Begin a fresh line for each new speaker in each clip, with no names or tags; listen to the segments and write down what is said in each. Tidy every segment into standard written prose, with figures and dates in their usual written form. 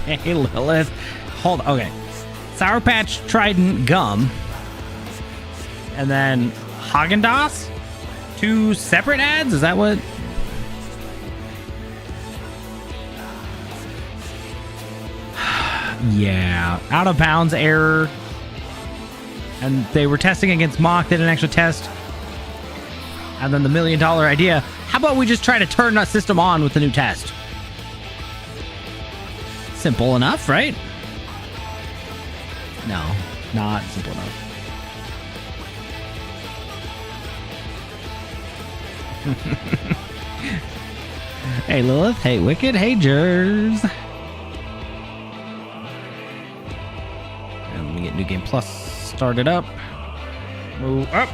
Hey, Lilith. Hold on. Okay. Sour Patch, Trident, Gum. And then Haagen-Dazs? 2 separate ads? Is that what? Yeah. Out of bounds error. And they were testing against Mock. They didn't actually test. And then the $1 million idea. How about we just try to turn that system on with the new test? Simple enough, right? No, not simple enough. Hey, Lilith. Hey, Wicked. Hey, Jers. And let me get New Game Plus started up. Move up.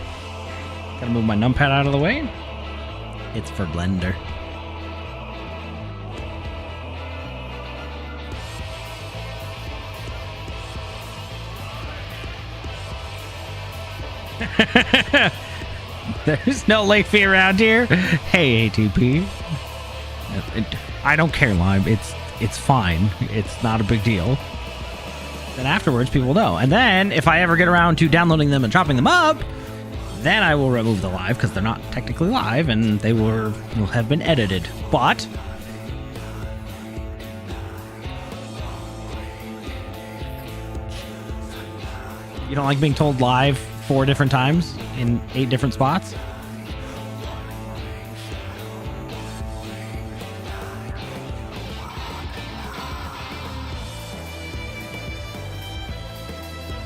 Gotta move my numpad out of the way. It's for Blender. There's no late fee around here. Hey, ATP. I don't care, Lime. It's fine. It's not a big deal. Then afterwards, people know. And then, if I ever get around to downloading them and chopping them up, then I will remove the live, because they're not technically live, and they will have been edited. But you don't like being told live 4 different times in 8 different spots?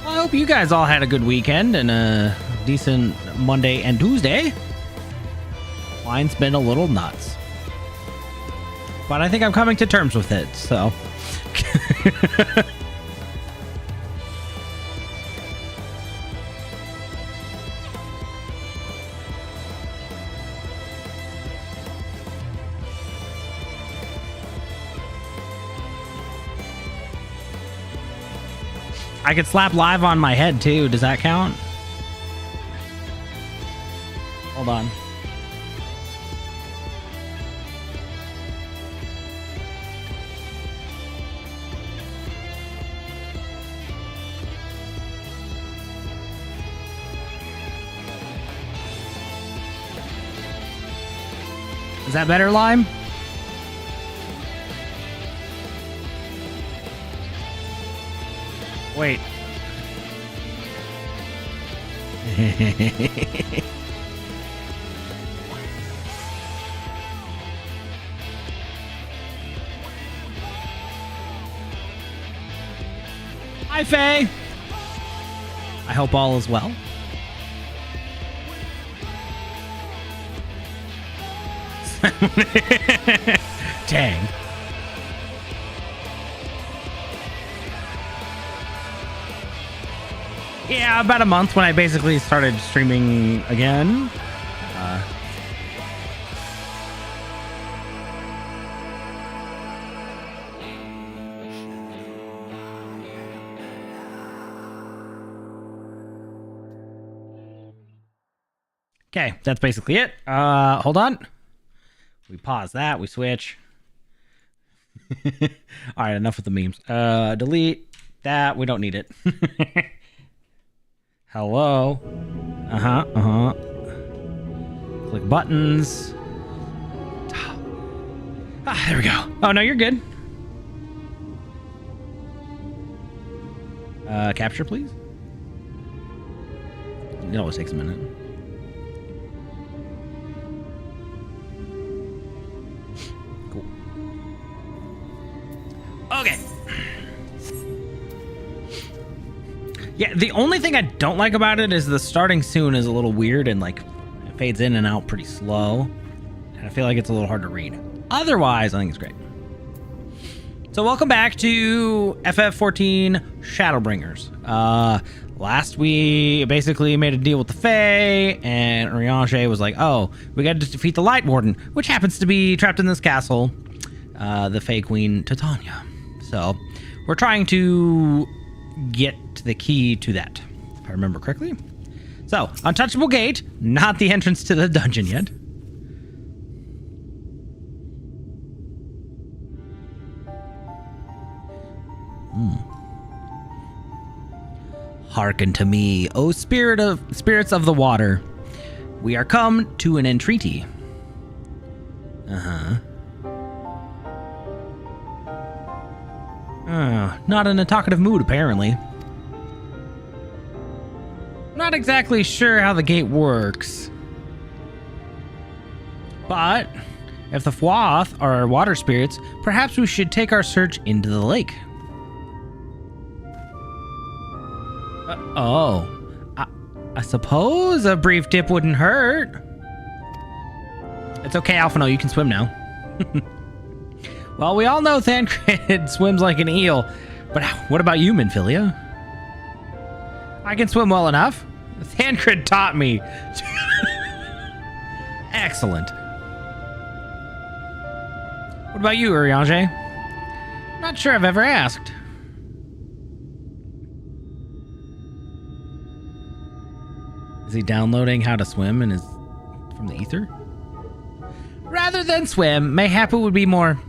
Well, I hope you guys all had a good weekend and a decent Monday and Tuesday. Mine's been a little nuts, but I think I'm coming to terms with it, so. I could slap live on my head too. Does that count? Hold on. Is that better, Lime? Wait. Hi, Faye. I hope all is well. Dang. Yeah, about a month when I basically started streaming again. Okay, that's basically it. Hold on. We pause that. We switch. All right, enough with the memes. Delete that. We don't need it. Hello. Click buttons. There we go. Oh, no, you're good. Capture, please. It always takes a minute. Cool. Okay. Yeah, the only thing I don't like about it is the starting soon is a little weird and like it fades in and out pretty slow. And I feel like it's a little hard to read. Otherwise, I think it's great. So welcome back to FF14 Shadowbringers. Last we basically made a deal with the Fae, and Rianche was like, oh, we got to defeat the Lightwarden, which happens to be trapped in this castle, the Fae Queen Titania. So we're trying to get the key to that, if I remember correctly. So, untouchable gate, not the entrance to the dungeon yet. Hearken to me, O spirits of the water. We are come to an entreaty. Not in a talkative mood, apparently. Not exactly sure how the gate works. But if the Fwath are water spirits, perhaps we should take our search into the lake. I suppose a brief dip wouldn't hurt. It's okay, Alphino, you can swim now. Well, we all know Thancred swims like an eel, but what about you, Minfilia? I can swim well enough. Thancred taught me. Excellent. What about you, Urianger? Not sure I've ever asked. Is he downloading how to swim from the ether? Rather than swim, mayhap it would be more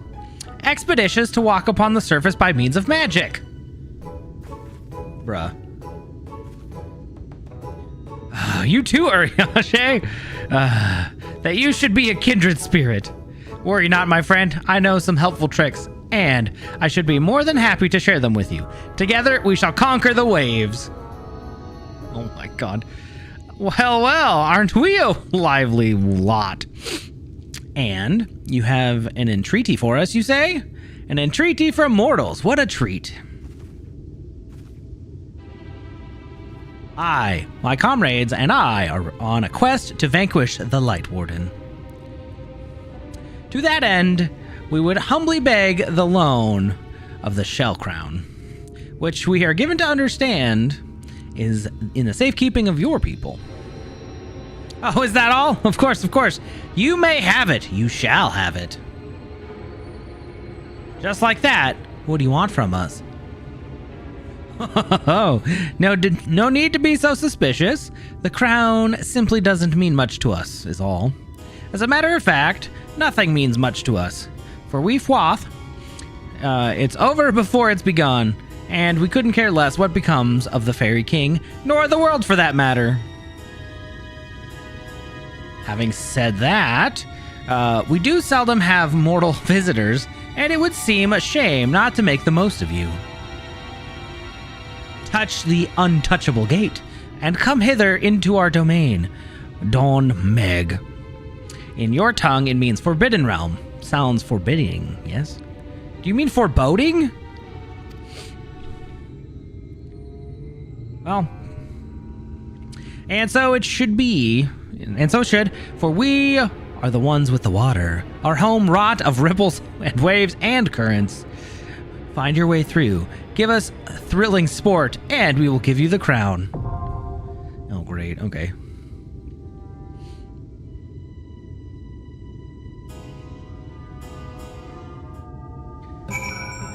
expeditious to walk upon the surface by means of magic. Bruh. You too, Urianger. That you should be a kindred spirit. Worry not, my friend. I know some helpful tricks, and I should be more than happy to share them with you. Together, we shall conquer the waves. Oh my god. Well, aren't we a lively lot? And you have an entreaty for us, you say? An entreaty from mortals. What a treat. I, my comrades, and I are on a quest to vanquish the Lightwarden. To that end, we would humbly beg the loan of the Shell Crown, which we are given to understand is in the safekeeping of your people. Oh, is that all? Of course, of course. You may have it. You shall have it. Just like that. What do you want from us? Oh, no need to be so suspicious. The crown simply doesn't mean much to us, is all. As a matter of fact, nothing means much to us. For we Fwath, it's over before it's begun, and we couldn't care less what becomes of the Fairy King, nor the world for that matter. Having said that, we do seldom have mortal visitors, and it would seem a shame not to make the most of you. Touch the untouchable gate, and come hither into our domain, Don Meg. In your tongue, it means forbidden realm. Sounds forbidding, yes? Do you mean foreboding? Well, and so it should be, and so it should, for we are the ones with the water, our home wrought of ripples and waves and currents. Find your way through, give us thrilling sport, and we will give you the crown. Oh, great, okay.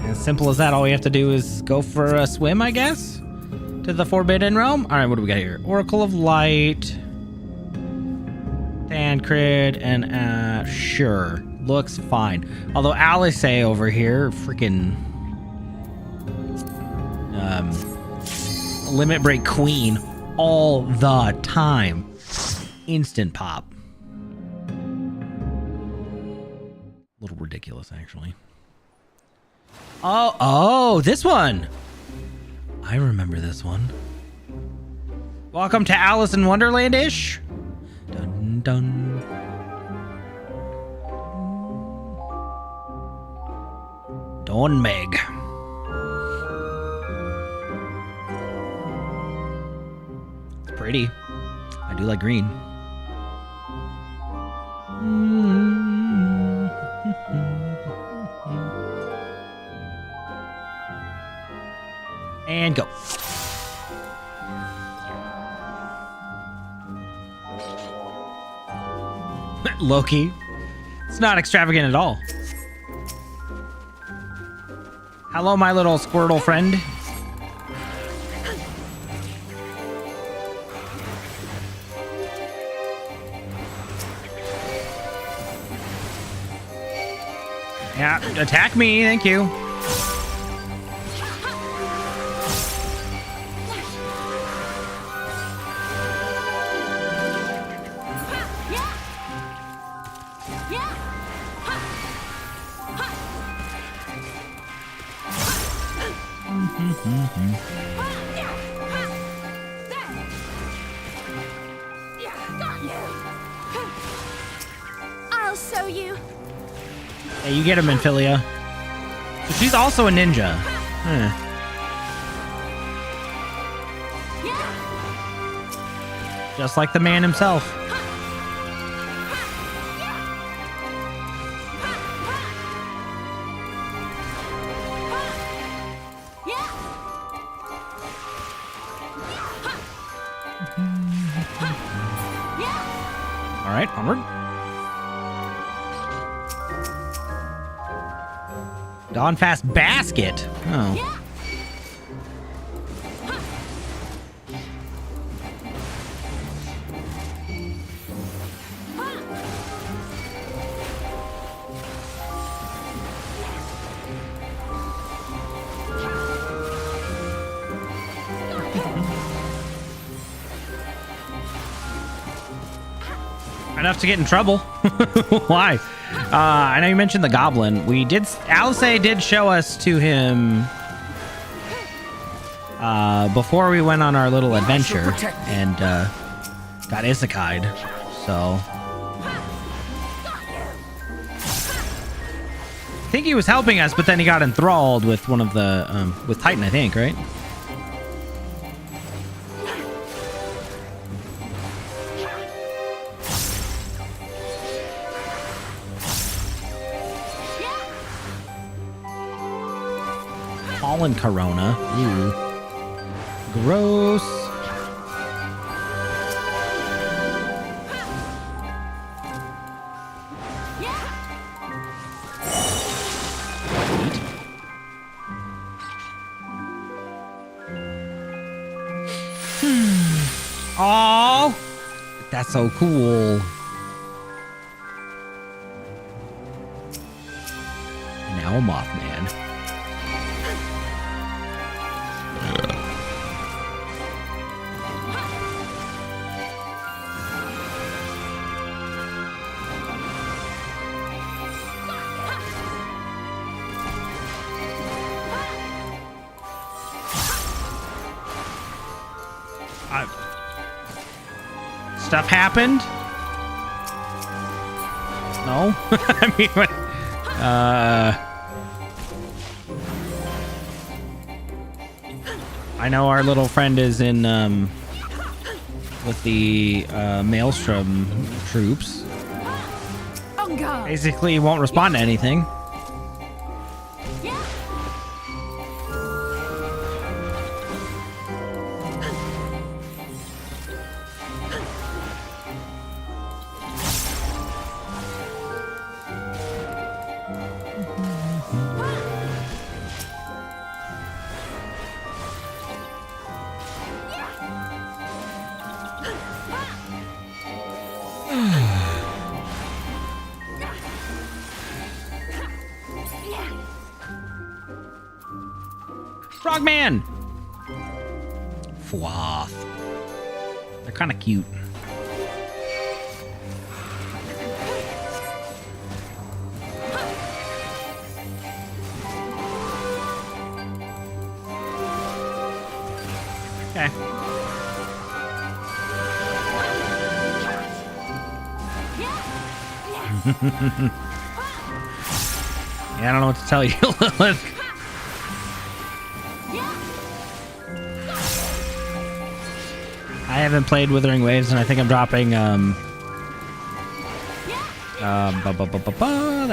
As simple as that, all we have to do is go for a swim, I guess? To the Forbidden Realm? Alright, what do we got here? Oracle of Light, Thancred, and sure. Looks fine. Although Alice over here, freaking Limit Break Queen all the time. Instant pop. A little ridiculous, actually. Oh, this one. I remember this one. Welcome to Alice in Wonderland-ish. Dun dun. Don Meg. It's pretty. I do like green. And go. Loki. It's not extravagant at all. Hello, my little Squirtle friend. Yeah, attack me, thank you.
I'll show you.
Hey, you get him, Amphilia. So she's also a ninja. Huh. Just like the man himself. All right, onward. Dawnfast basket. Oh. Enough to get in trouble. Why? I know you mentioned the goblin. We did. Alice did show us to him before we went on our little adventure and got isekai'd. So I think he was helping us, but then he got enthralled with one of the with Titan, I think, right? Pollen corona. Ooh. Gross. Oh, that's so cool. And now a Mothman. Stuff happened? No? I mean, I know our little friend is in, with the, Maelstrom troops. Basically, he won't respond to anything. Frogman! Fwoth. They're kind of cute. Okay. Yeah, I don't know what to tell you, Lilith. I haven't played Withering Waves, and I think I'm dropping that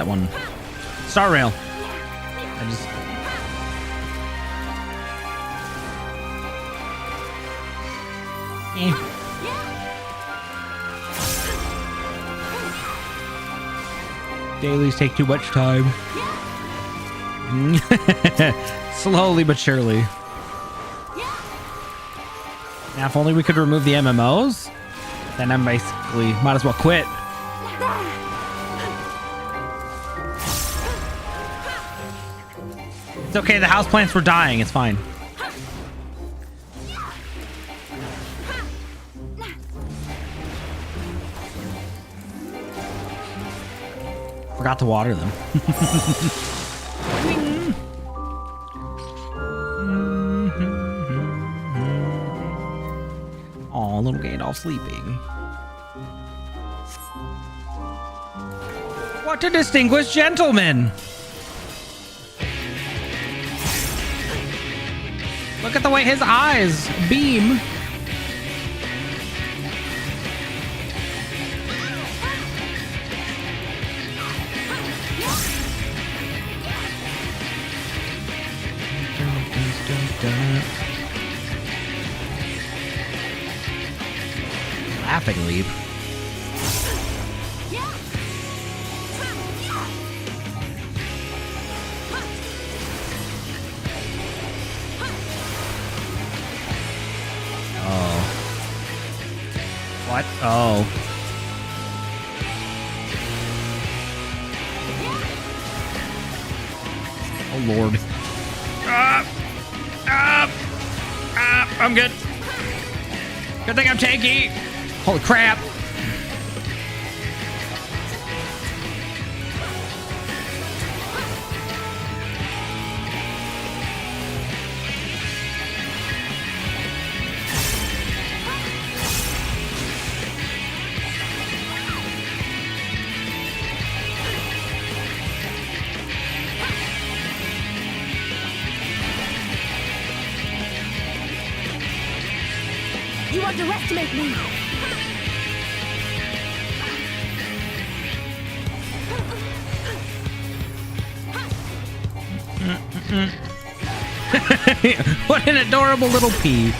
one, Star Rail. I just dailies take too much time. Slowly but surely. Now, if only we could remove the MMOs, then I'm basically might as well quit. It's okay, the houseplants were dying, it's fine. Forgot to water them. Gandalf sleeping. What a distinguished gentleman! Look at the way his eyes beam. Laughing leap. Oh. What? Oh. Oh Lord. I'm good. Good thing I'm tanky. Holy crap.
You underestimate me.
What an adorable little pea.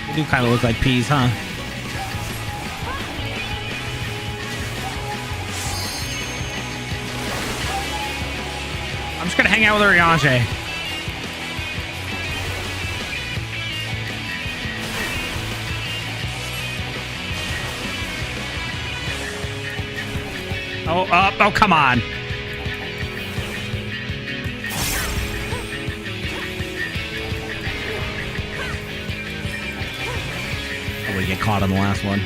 They do kind of look like peas, huh? I'm just gonna hang out with Oriange. Oh, come on. Oh, we get caught on the last one.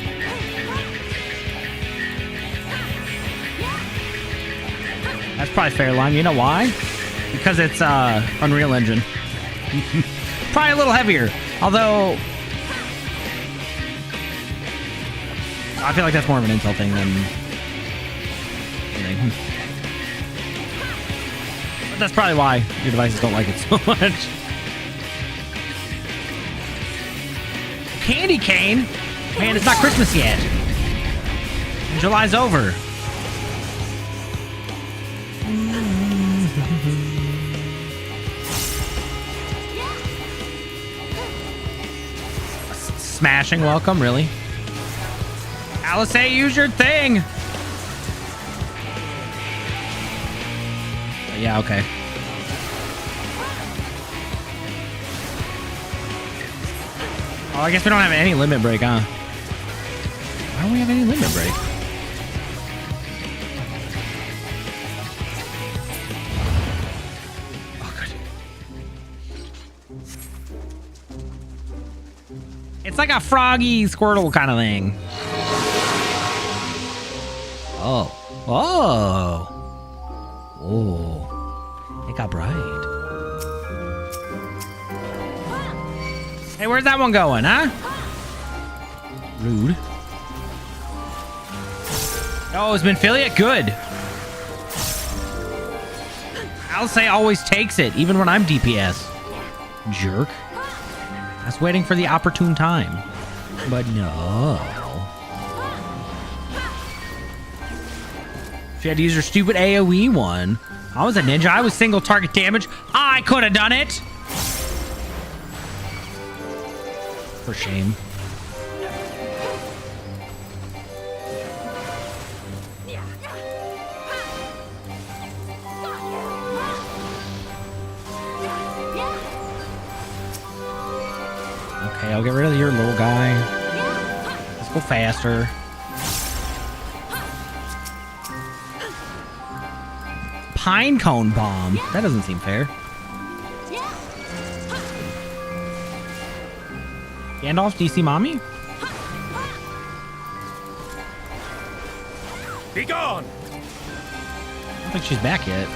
That's probably fair line. You know why? Because it's Unreal Engine. Probably a little heavier. Although I feel like that's more of an Intel thing than anything. But that's probably why your devices don't like it so much. Candy cane? Man, it's not Christmas yet. And July's over. Smashing welcome, really? Alice, use your thing. Yeah, okay. Oh, I guess we don't have any limit break, huh? Why don't we have any limit break? Oh, good. It's like a Froggy Squirtle kind of thing. Oh. Oh. Oh. It got bright. Hey, where's that one going, huh? Rude. Oh, it's been affiliate? Good. I'll say always takes it, even when I'm DPS. Jerk. I was waiting for the opportune time. But no. She had to use her stupid AoE one. I was a ninja. I was single target damage. I could have done it. For shame. Okay, I'll get rid of your little guy. Let's go faster. Pine cone bomb. That doesn't seem fair. Gandalf, do you see mommy?
Be gone!
I don't think she's back yet.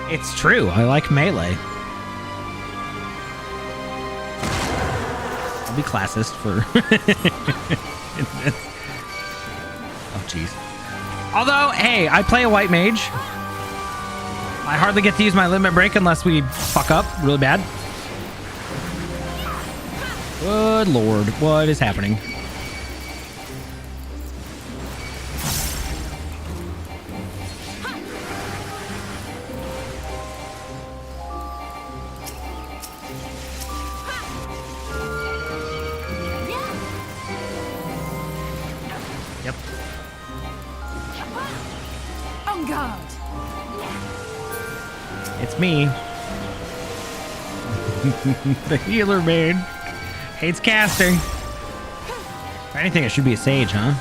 It's true. I like melee. I'll be classist for... Oh, jeez. Although, hey, I play a white mage. I hardly get to use my limit break unless we fuck up really bad. Good lord, what is happening? Yep.
On guard.
It's me. The healer main. Hates casting. If anything, it should be a sage, huh?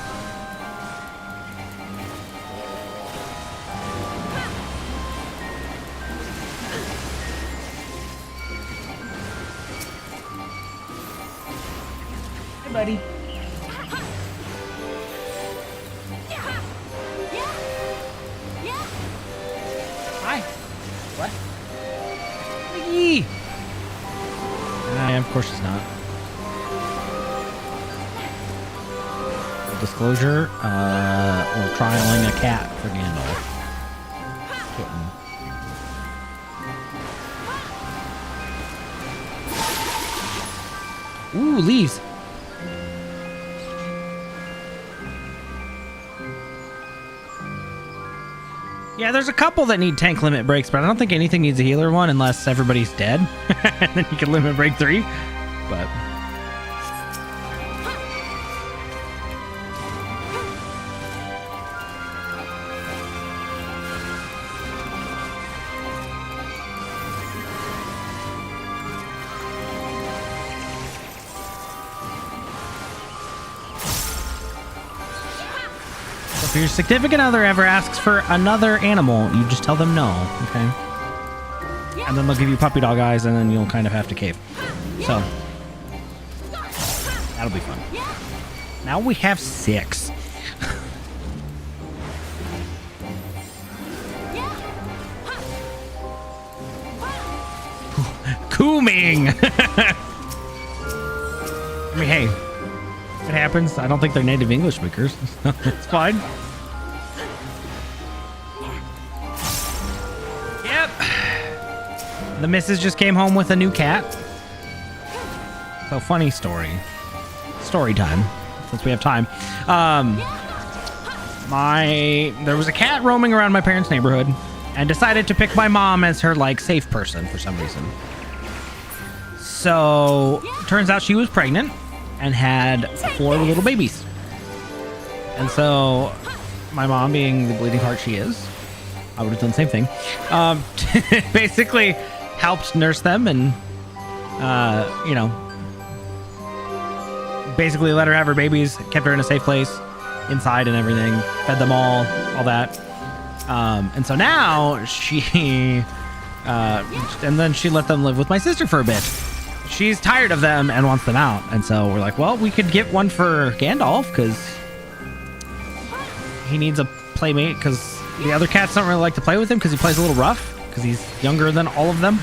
Hey, buddy. Hi. What? Wiggy. Of course she's not. Disclosure, we're trialing a cat for Gandalf. Kitten. Ooh, leaves. Yeah, there's a couple that need tank limit breaks, but I don't think anything needs a healer one unless everybody's dead. And then you can limit break 3. But... if your significant other ever asks for another animal, you just tell them no, okay? And then they'll give you puppy dog eyes, and then you'll kind of have to cave. So, that'll be fun. Now we have 6. Cooming! I mean, hey, it happens. I don't think they're native English speakers. It's fine. Yep. The missus just came home with a new cat. So funny story. Story time, since we have time. There was a cat roaming around my parents' neighborhood and decided to pick my mom as her like safe person for some reason. So turns out she was pregnant and had 4 little babies. And so my mom, being the bleeding heart she is, I would have done the same thing. Basically helped nurse them and, you know, basically let her have her babies, kept her in a safe place inside and everything, fed them all that. And so now she, and then she let them live with my sister for a bit. She's tired of them and wants them out. And so we're like, well, we could get one for Gandalf because he needs a playmate because the other cats don't really like to play with him because he plays a little rough because he's younger than all of them.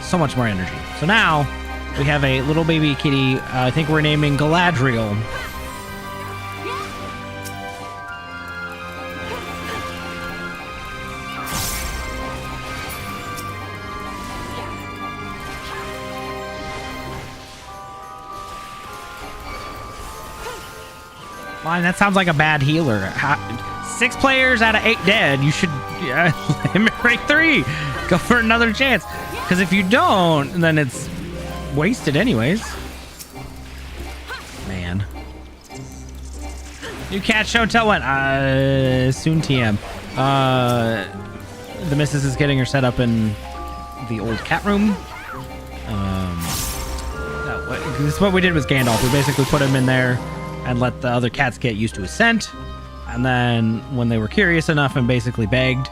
So much more energy. So now we have a little baby kitty. I think we're naming Galadriel. Fine, that sounds like a bad healer. 6 players out of 8 dead. You should limit break 3. Go for another chance. Because if you don't, then it's wasted anyways. Man. New cat show and tell when? Soon TM. The missus is getting her set up in the old cat room. This is what we did with Gandalf. We basically put him in there and let the other cats get used to his scent. And then when they were curious enough and basically begged,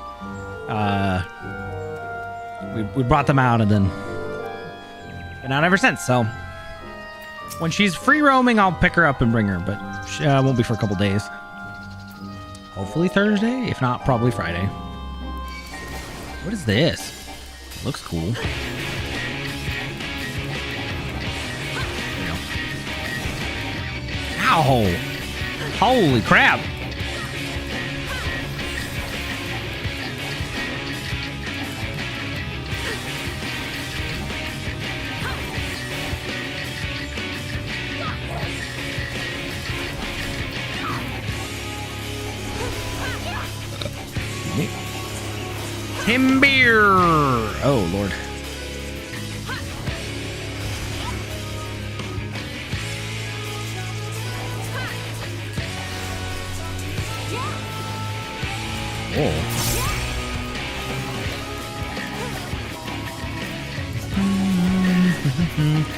we brought them out and then been out ever since. So when she's free roaming, I'll pick her up and bring her, but she won't be for a couple days. Hopefully Thursday, if not, probably Friday. What is this? It looks cool. There we go. Ow! Holy crap! Timber! Oh, Lord. Whoa.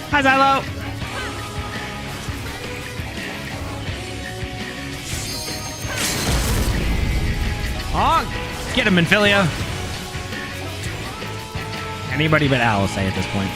Hi, Xylo! Oh, get him, Infilia. Anybody but Alice at this point.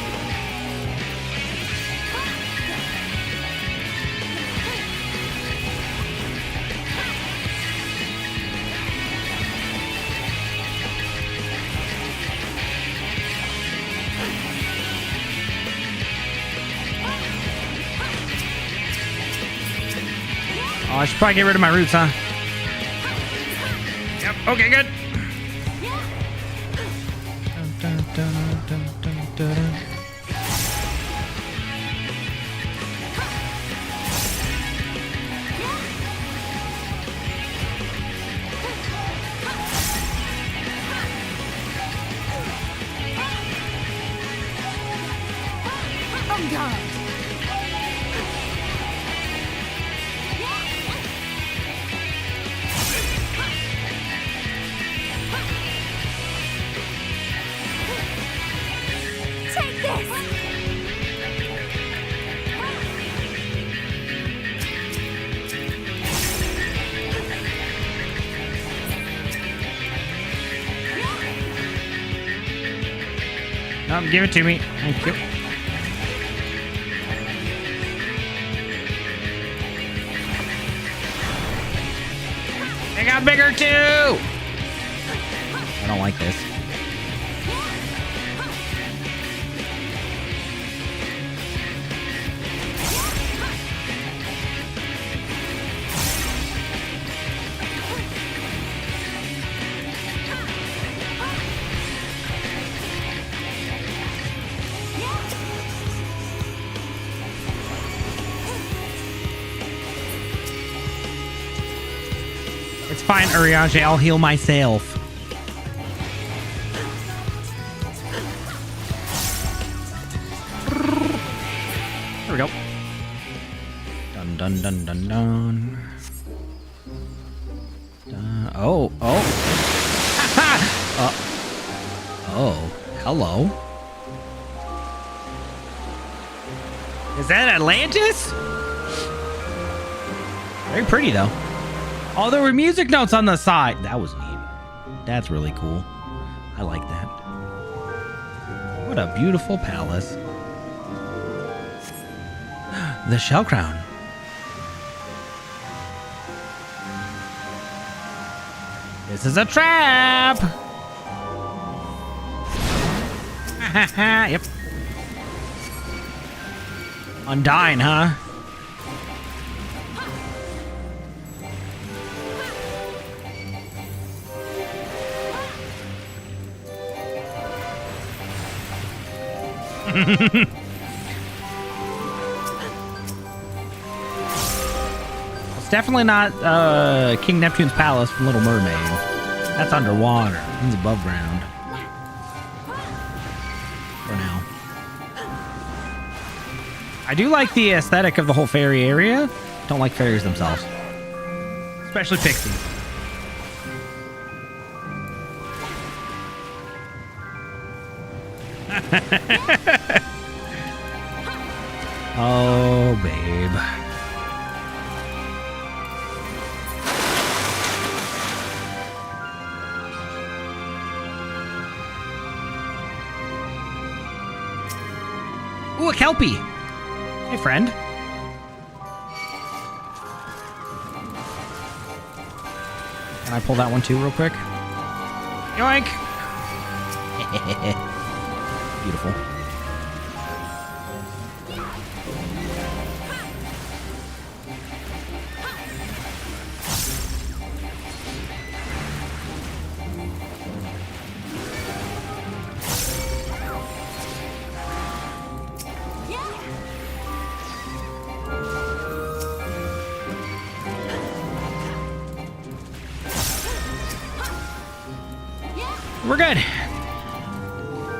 Oh, I should probably get rid of my roots, huh? Yep, okay, good.
On guard. Take this.
Give it to me. Thank you. They got bigger too! I don't like this. It's fine, Urianger. I'll heal myself. There we go. Dun dun dun dun dun. Oh, oh. Oh, hello. Is that Atlantis? Very pretty, though. Oh, there were music notes on the side. That was neat. That's really cool. I like that. What a beautiful palace. The Shell Crown. This is a trap. Yep. Undying, huh? It's definitely not King Neptune's palace from Little Mermaid. That's underwater. He's above ground. For now. I do like the aesthetic of the whole fairy area. Don't like fairies themselves. Especially pixies. Oh, babe. Ooh, a Kelpie. Hey, friend. Can I pull that one too real quick? Yoink. Beautiful. We're good.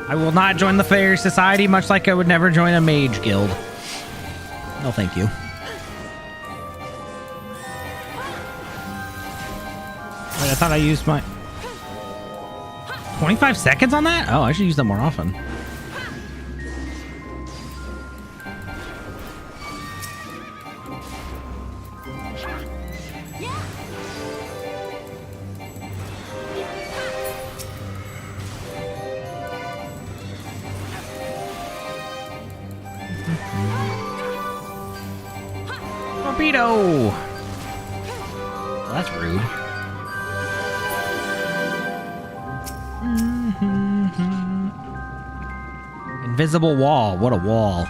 I will not join the Fairy Society, much like I would never join a mage guild. No, thank you. Wait, I thought I used my 25 seconds on that? Oh, I should use that more often. Torpedo! Well, that's rude. Invisible wall. What a wall.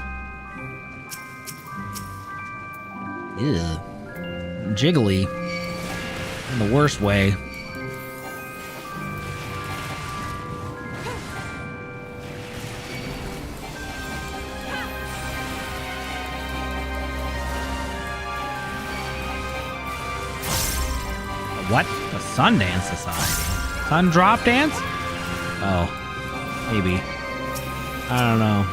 Ew. Jiggly. In the worst way. What? The Sundance Society? Sun Drop Dance? Oh. Maybe. I don't know.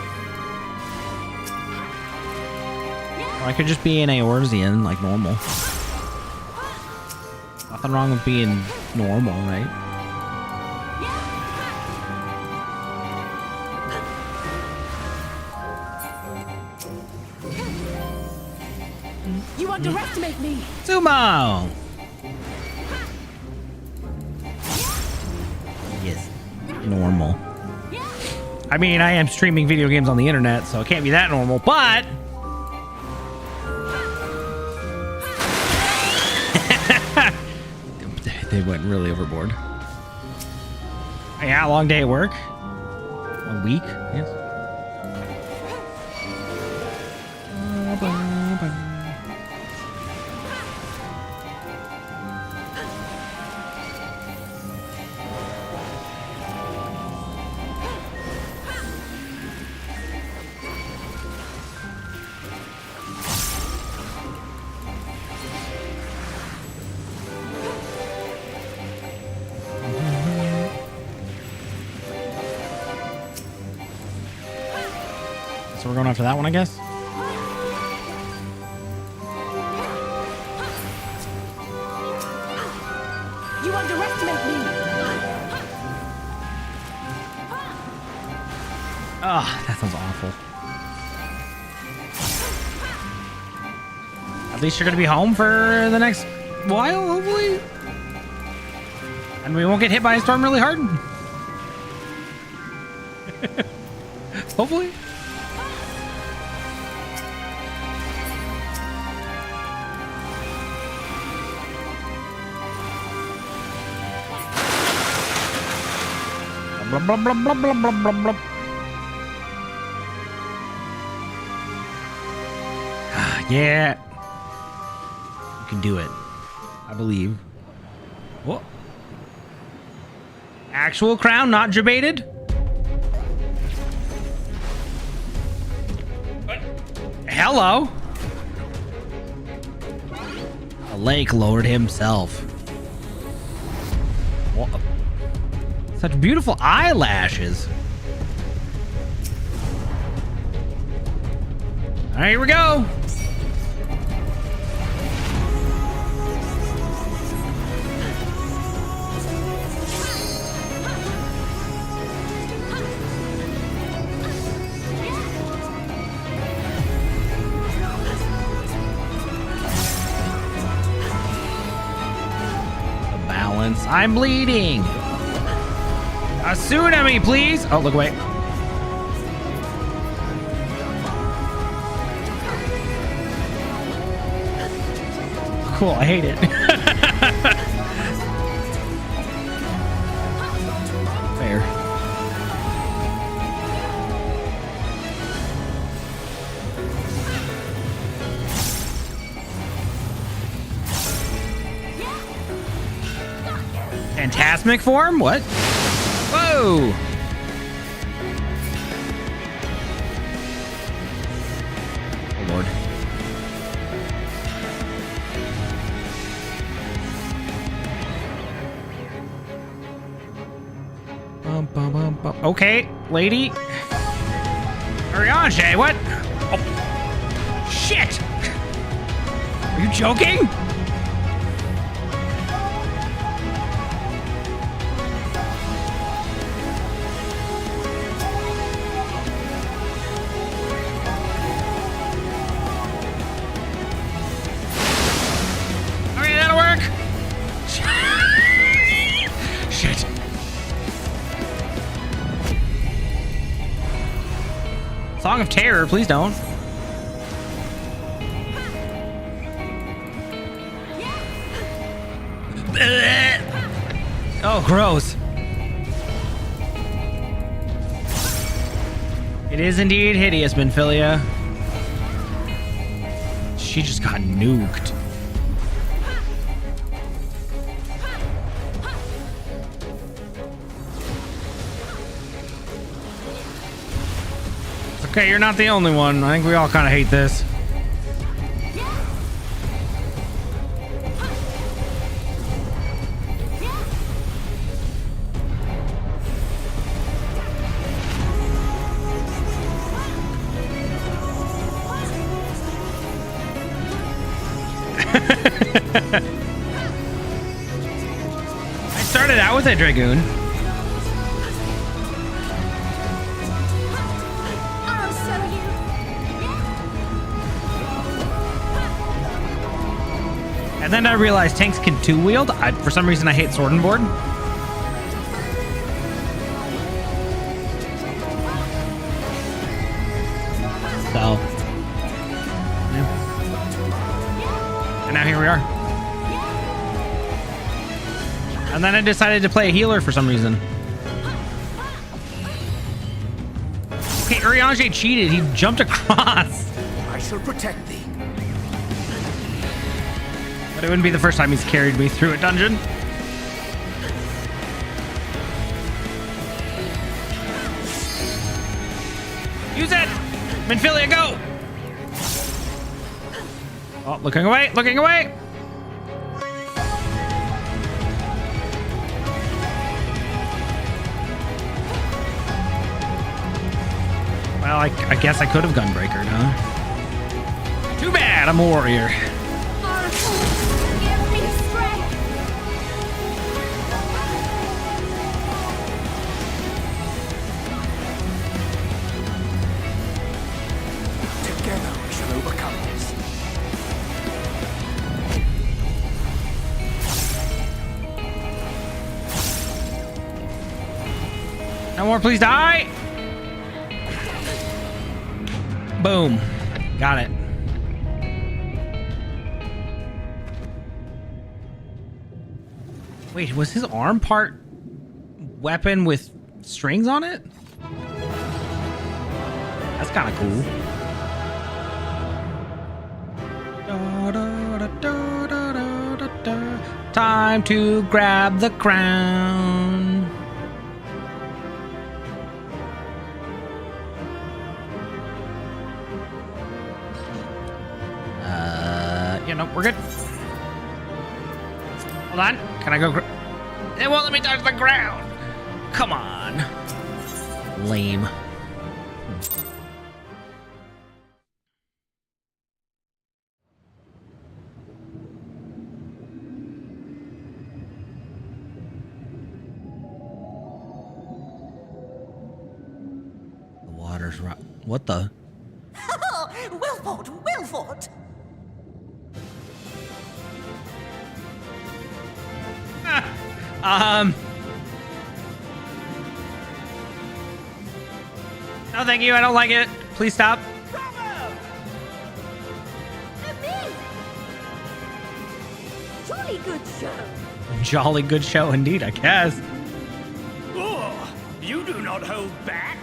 Or I could just be an Eorzean, like normal. Nothing wrong with being normal, right?
You underestimate me.
Sumo! Yes. Normal. I mean, I am streaming video games on the internet, so it can't be that normal, but... They went really overboard. Yeah, long day at work. 1 week, yes. So we're going after that one, I guess?
You underestimate me.
Oh, that sounds awful. At least you're going to be home for the next while, hopefully. And we won't get hit by a storm really hard. Hopefully. Blah, blah, blah, blah, blah, blah, blah, blah. Yeah. You can do it. I believe. What? Actual crown, not debated? Hello. A lake lowered himself. What? Such beautiful eyelashes. All right, here we go. The balance. I'm bleeding. A tsunami, please. Oh, look away. Cool, I hate it. Fair. Phantasmic form? What? Whoa! Oh, Lord. Bum, bum, bum, bum. Okay, lady. Ariane, what? Oh. Shit! Are you joking? Okay, that'll work. Shit. Song of Terror, please don't. Oh, gross. It is indeed hideous, Minfilia. She just got nuked. Okay, you're not the only one. I think we all kind of hate this. I started out with a Dragoon.
I'll show you.
And then I realized tanks can two-wield. For some reason, I hate Sword and Board. So. Yeah. And now here we are. And then I decided to play a healer for some reason. Okay, Urianger cheated. He jumped across.
I shall protect thee.
But it wouldn't be the first time he's carried me through a dungeon. Use it! Minfilia, go! Oh, looking away, looking away! Well, I guess I could have Gunbreakered, huh? Too bad, I'm a warrior.
Give me strength.
Together we shall overcome this.
No more, please die! Boom. Got it. Wait, was his arm part weapon with strings on it? That's kind of cool. Time to grab the crown. You know, we're good. Hold on. Can I go? It won't let me touch the ground. Come on. Lame. The water's right. What the?
Wilford! Wilford!
No, thank you. I don't like it. Please stop.
Bravo! Amazing! Jolly good show.
Jolly good show indeed, I guess.
Oh, you do not hold back.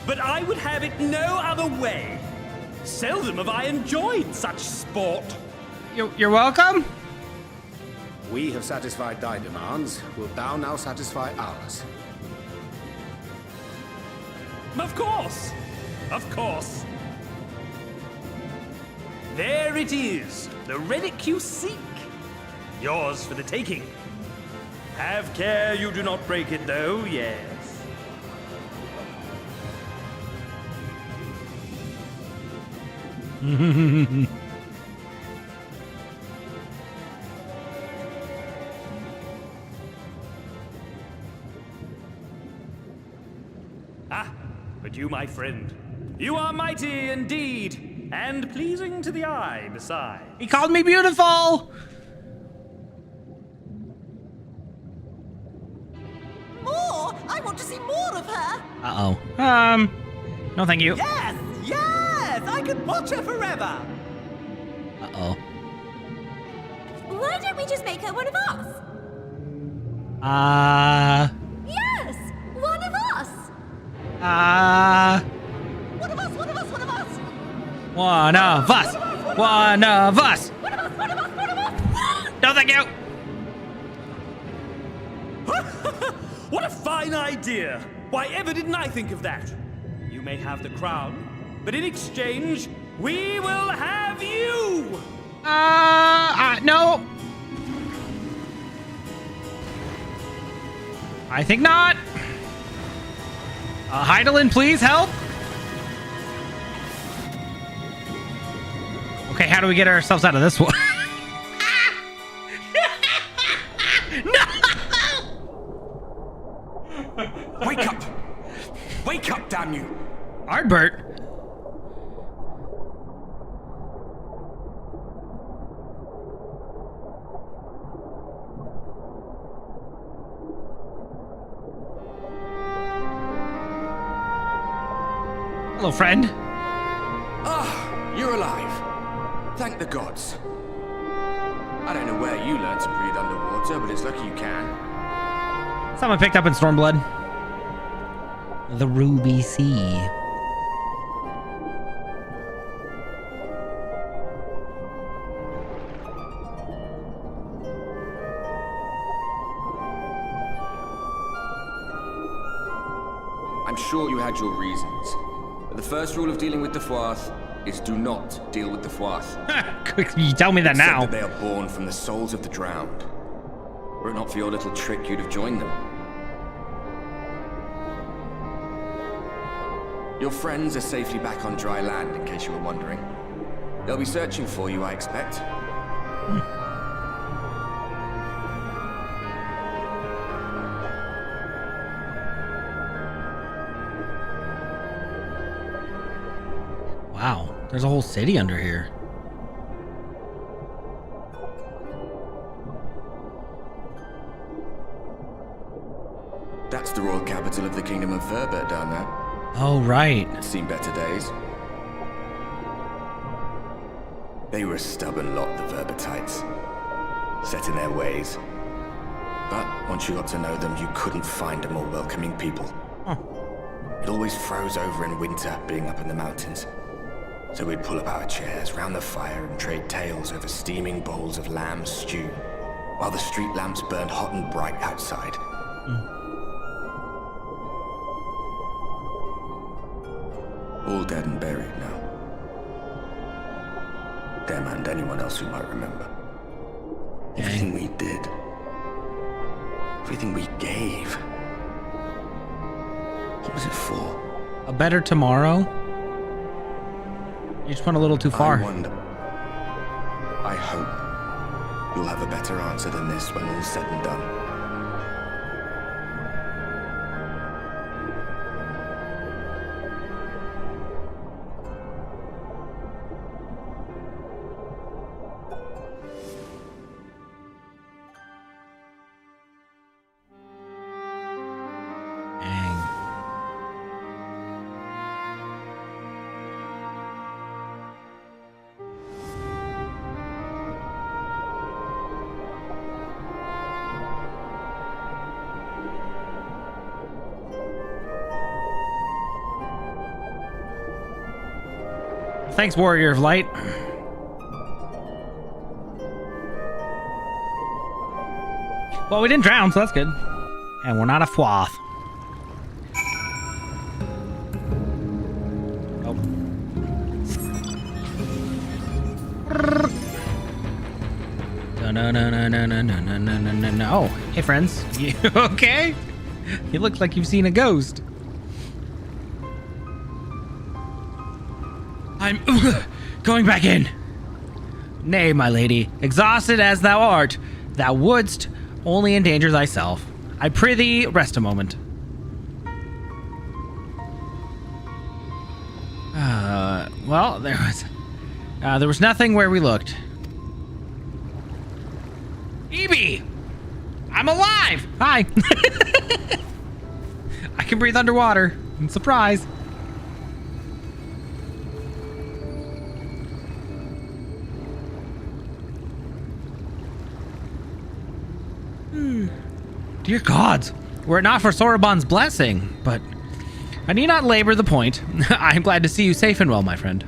but I would have it no other way. Seldom have I enjoyed such sport.
You're welcome.
We have satisfied thy demands. Wilt thou now satisfy ours?
Of course. Of course. There it is, the relic you seek. Yours for the taking. Have care you do not break it, though, yes. Ah, but you, my friend, you are mighty indeed, and pleasing to the eye besides.
He called me beautiful.
More! I want to see more of her!
Uh-oh. No thank you.
Yes, yes, I could watch her forever.
Uh-oh.
Why don't we just make her one of us? Yes, one of us.
One of us, one of us, one of us!
One of us. One of us.
One of us, one of us, one of us.
No thank you.
What a fine idea! Why ever didn't I think of that? You may have the crown, but in exchange, we will have you!
No. I think not. Heidelin, please help. Okay, how do we get ourselves out of this one? No!
Wake up! Wake up, damn you!
Ardbert. Hello, friend.
Ah, you're alive. Thank the gods. I don't know where you learned to breathe underwater, but it's lucky you can.
Someone picked up in Stormblood. The Ruby Sea.
I'm sure you had your reasons. But the first rule of dealing with the Fwath is do not deal with the Fwath.
You tell me that
Except
now.
that they are born from the souls of the drowned. Were it not for your little trick, you'd have joined them. Your friends are safely back on dry land, in case you were wondering. They'll be searching for you, I expect.
Wow, there's a whole city under here.
That's the royal capital of the Kingdom of Verbert down there.
Oh, right.
It's seen better days. They were a stubborn lot, the Verbertites. Set in their ways. But once you got to know them, you couldn't find a more welcoming people.
Huh.
It always froze over in winter, being up in the mountains. So we'd pull up our chairs round the fire and trade tales over steaming bowls of lamb stew, while the street lamps burned hot and bright outside. All dead and buried now. Them and anyone else who might remember. Everything we did. Everything we gave. What was it for?
A better tomorrow? You just went a little too far.
I wonder. I hope you'll have a better answer than this when all's said and done.
Dang. Thanks, Warrior of Light. Well, we didn't drown, so that's good. And we're not a fwath. Oh. No. Oh, hey, friends. You okay? You look like you've seen a ghost. I'm going back in. Nay, my lady, exhausted as thou art, thou wouldst only endanger thyself. I prithee, rest a moment. Well, there was nothing where we looked. Evie! I'm alive! Hi! I can breathe underwater. Surprise. Dear gods, were it not for Soroban's blessing, but I need not labor the point. I am glad to see you safe and well, my friend.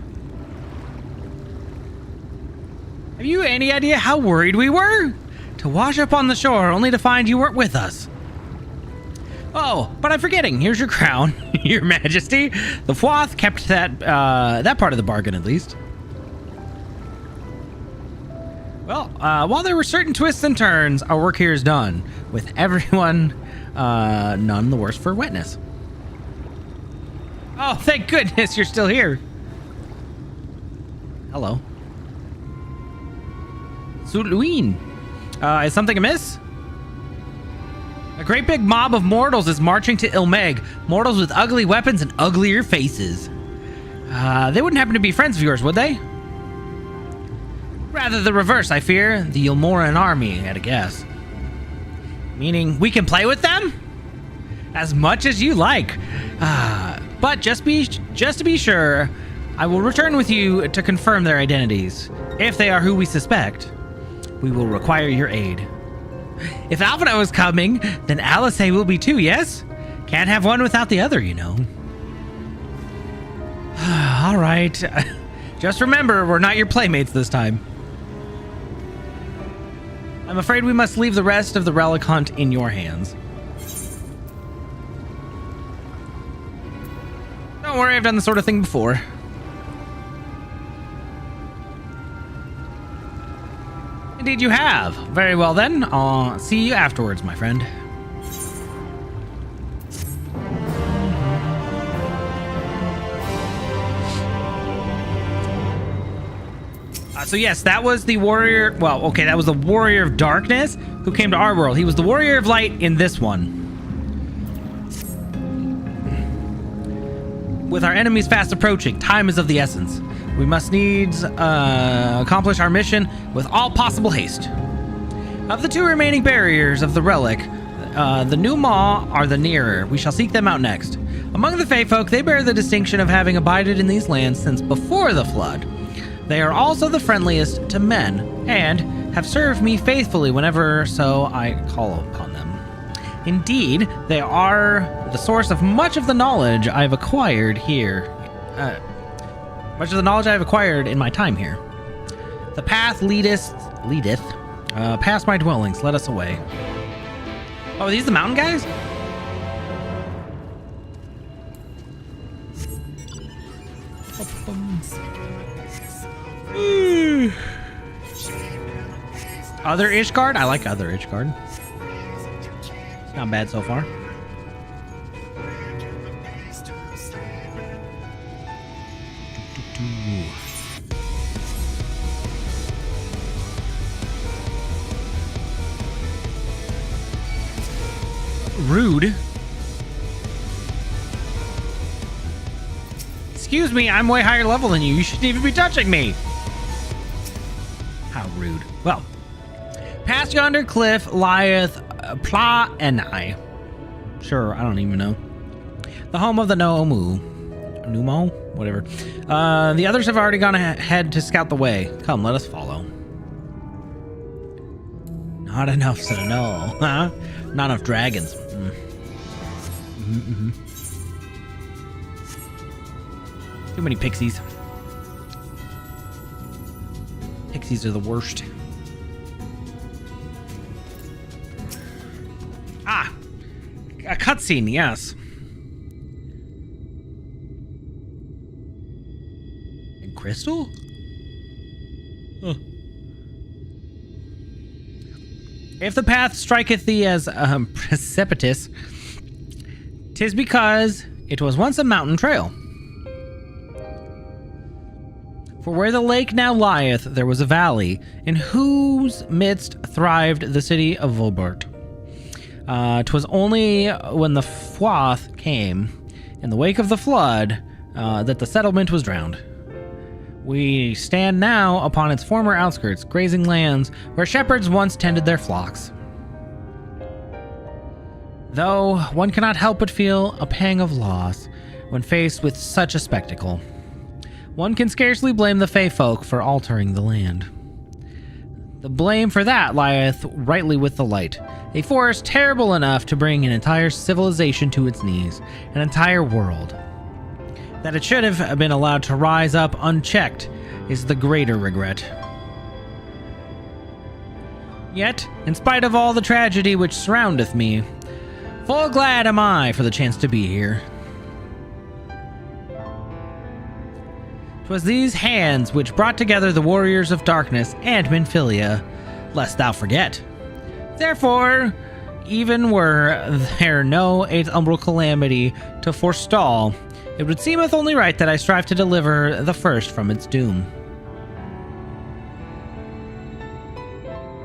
Have you any idea how worried we were? To wash up on the shore only to find you weren't with us. Oh, but I'm forgetting. Here's your crown, your majesty. The Fwath kept that part of the bargain at least. Well, while there were certain twists and turns, our work here is done, with everyone none the worse for wetness. Oh, thank goodness you're still here. Hello. Suluin. Is something amiss? A great big mob of mortals is marching to Ilmeg. Mortals with ugly weapons and uglier faces. They wouldn't happen to be friends of yours, would they? Rather the reverse, I fear. The Ilmoran army, at a guess. Meaning we can play with them? As much as you like. But just to be sure, I will return with you to confirm their identities. If they are who we suspect, we will require your aid. If Alphinaud is coming, then Alice will be too, yes? Can't have one without the other, you know. All right. Just remember, we're not your playmates this time. I'm afraid we must leave the rest of the relic hunt in your hands. Don't worry, I've done this sort of thing before. Indeed you have. Very well then, I'll see you afterwards, my friend. So yes, that was the warrior. Well, okay, that was the warrior of darkness who came to our world. He was the warrior of light in this one. With our enemies fast approaching, time is of the essence. We must needs accomplish our mission with all possible haste. Of the two remaining barriers of the relic, the New Maw are the nearer. We shall seek them out next. Among the Fae folk, they bear the distinction of having abided in these lands since before the flood. They are also the friendliest to men, and have served me faithfully whenever so I call upon them. Indeed, they are the source of much of the knowledge I've acquired here. Much of the knowledge I've acquired in my time here. The path leadeth past my dwellings. Let us away. Oh, are these the mountain guys? Other Ishgard? I like other Ishgard. It's not bad so far. Rude. Excuse me, I'm way higher level than you. You shouldn't even be touching me. How rude. Well, past yonder cliff lieth Pla Enai. Sure, I don't even know. The home of the Numo? Whatever. The others have already gone ahead to scout the way. Come, let us follow. Not enough to know, huh? Not enough dragons. Too many pixies. Pixies are the worst. Ah! A cutscene, yes. And Crystal? Huh. If the path striketh thee as precipitous, 'tis because it was once a mountain trail. For where the lake now lieth, there was a valley, in whose midst thrived the city of Volbert. 'Twas only when the Froth came, in the wake of the flood, that the settlement was drowned. We stand now upon its former outskirts, grazing lands where shepherds once tended their flocks. Though one cannot help but feel a pang of loss when faced with such a spectacle. One can scarcely blame the Fey folk for altering the land. The blame for that lieth rightly with the Light, a force terrible enough to bring an entire civilization to its knees, an entire world. That it should have been allowed to rise up unchecked is the greater regret. Yet, in spite of all the tragedy which surroundeth me, full glad am I for the chance to be here. 'Twas these hands which brought together the warriors of darkness and Minfilia, lest thou forget. Therefore, even were there no eighth umbral calamity to forestall, it would seemeth only right that I strive to deliver the first from its doom.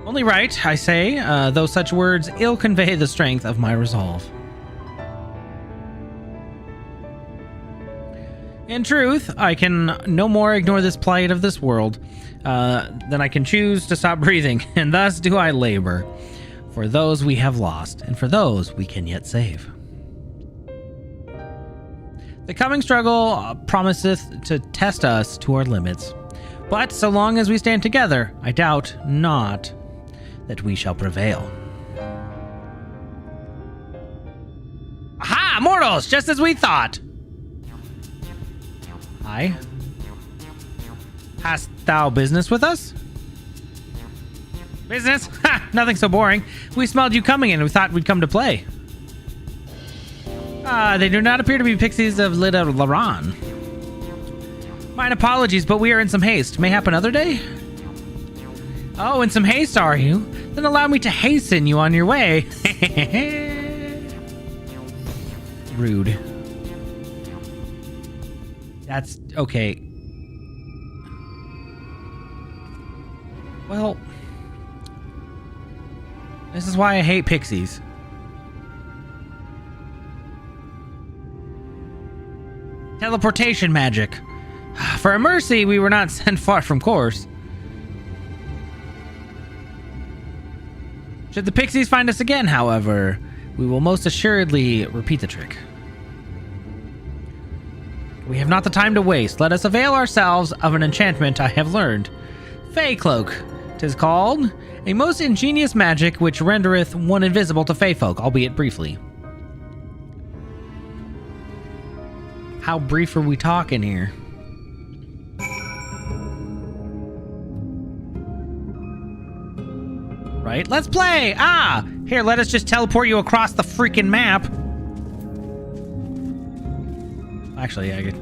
Only right, I say, though such words ill convey the strength of my resolve. In truth, I can no more ignore this plight of this world than I can choose to stop breathing, and thus do I labor for those we have lost, and for those we can yet save. The coming struggle promiseth to test us to our limits, but so long as we stand together, I doubt not that we shall prevail. Aha! Mortals! Just as we thought! Aye. Hast thou business with us? Business? Ha! Nothing so boring. We smelled you coming in and we thought we'd come to play. They do not appear to be pixies of Lida Laran. Mine apologies, but we are in some haste. Mayhap another day? Oh, in some haste, are you? Then allow me to hasten you on your way. Rude. That's okay. Well, this is why I hate pixies. Teleportation magic. For a mercy, we were not sent far from course. Should the pixies find us again, however, we will most assuredly repeat the trick. We have not the time to waste. Let us avail ourselves of an enchantment I have learned. Fey Cloak, 'tis called. A most ingenious magic which rendereth one invisible to Fey folk, albeit briefly. How brief are we talking here? Right, let's play! Ah! Here, let us just teleport you across the freaking map. Actually, I could...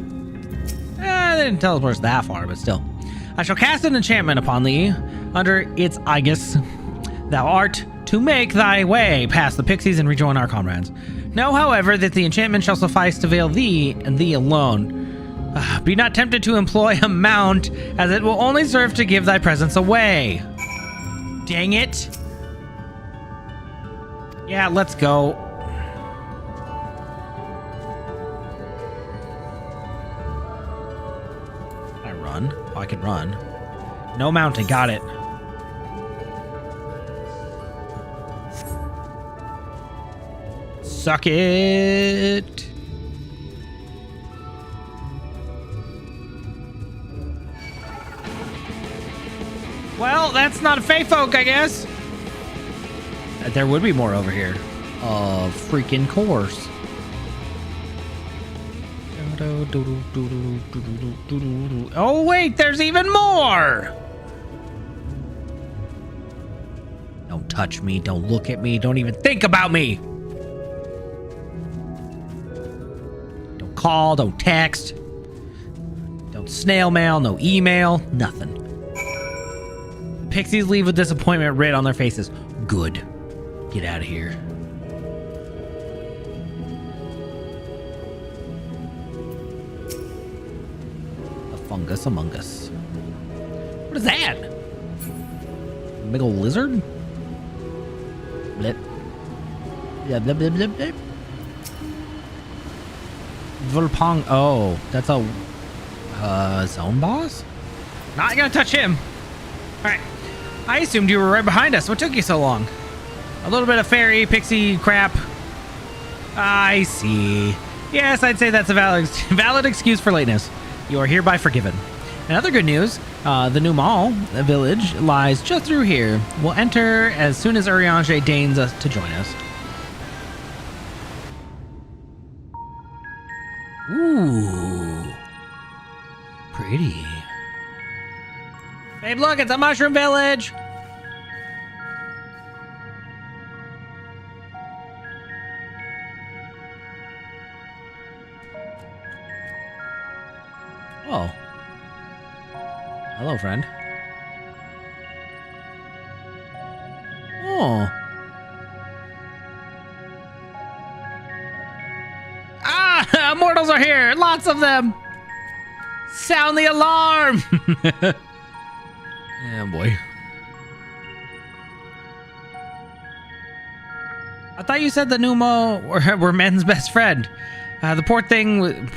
they didn't teleport us that far, but still. I shall cast an enchantment upon thee, under its aegis. Thou art to make thy way past the pixies and rejoin our comrades. Know, however, that the enchantment shall suffice to veil thee and thee alone. Be not tempted to employ a mount, as it will only serve to give thy presence away. Dang it. Yeah, let's go. Can I run? Oh, I can run. No mounting, got it. Suck it. Well, that's not a Fey folk, I guess. There would be more over here. Of freaking course. Oh, wait, there's even more. touch me. Don't look at me. Don't even think about me. Don't call. Don't text. Don't snail mail. No email. Nothing. Pixies leave with disappointment writ on their faces. Good. Get out of here. A fungus among us. What is that? Big old lizard? Blip. Blip, blip, blip, blip, blip. Volpong. Oh, that's a zone boss? Not gonna touch him. Alright. I assumed you were right behind us. What took you so long? A little bit of fairy, pixie crap. I see. Yes, I'd say that's a valid excuse for lateness. You are hereby forgiven. And other good news, the new mall village lies just through here. We'll enter as soon as Urianger deigns us to join us. Ooh. Pretty. Babe, look, it's a mushroom village! Oh. Hello, friend. Oh. Ah! Mortals are here! Lots of them! Sound the alarm! Oh boy. I thought you said the Numo were men's best friend. The poor thing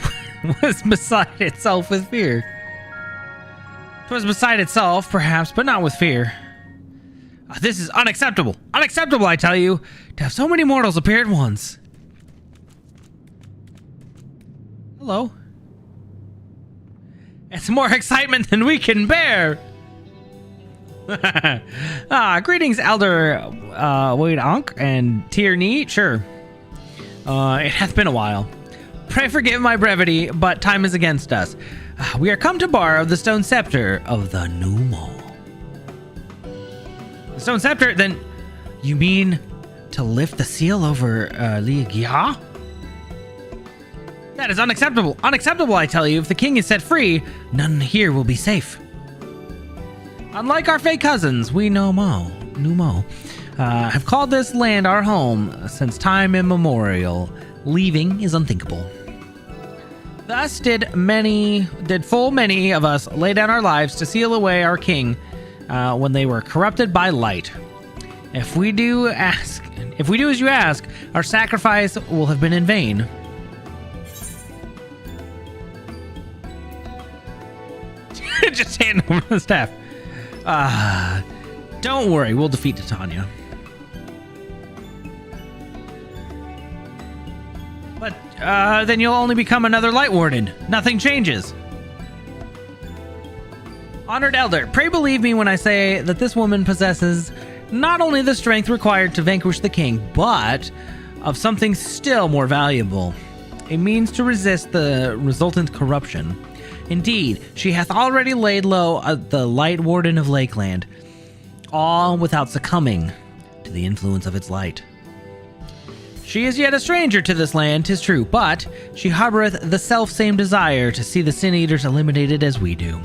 was beside itself with fear. It was beside itself, perhaps, but not with fear. This is unacceptable. Unacceptable, I tell you, to have so many mortals appear at once. Hello. It's more excitement than we can bear. Greetings, Elder Wade Ankh and Tier Knee. Sure. It hath been a while. Pray forgive my brevity, but time is against us. We are come to borrow the stone scepter of the new mall. The stone scepter? Then you mean to lift the seal over Li Gia? That is unacceptable. Unacceptable, I tell you. If the king is set free, none here will be safe. Unlike our fake cousins, we have called this land our home since time immemorial. Leaving is unthinkable. Thus did full many of us lay down our lives to seal away our king when they were corrupted by light. If we do as you ask, our sacrifice will have been in vain. Just hand over the staff. Don't worry, we'll defeat Titania. But then you'll only become another Lightwarden. Nothing changes. Honored Elder, pray believe me when I say that this woman possesses not only the strength required to vanquish the king, but of something still more valuable. A means to resist the resultant corruption. Indeed, she hath already laid low the Lightwarden of Lakeland, all without succumbing to the influence of its light. She is yet a stranger to this land, 'tis true, but she harboreth the self-same desire to see the Sin Eaters eliminated as we do.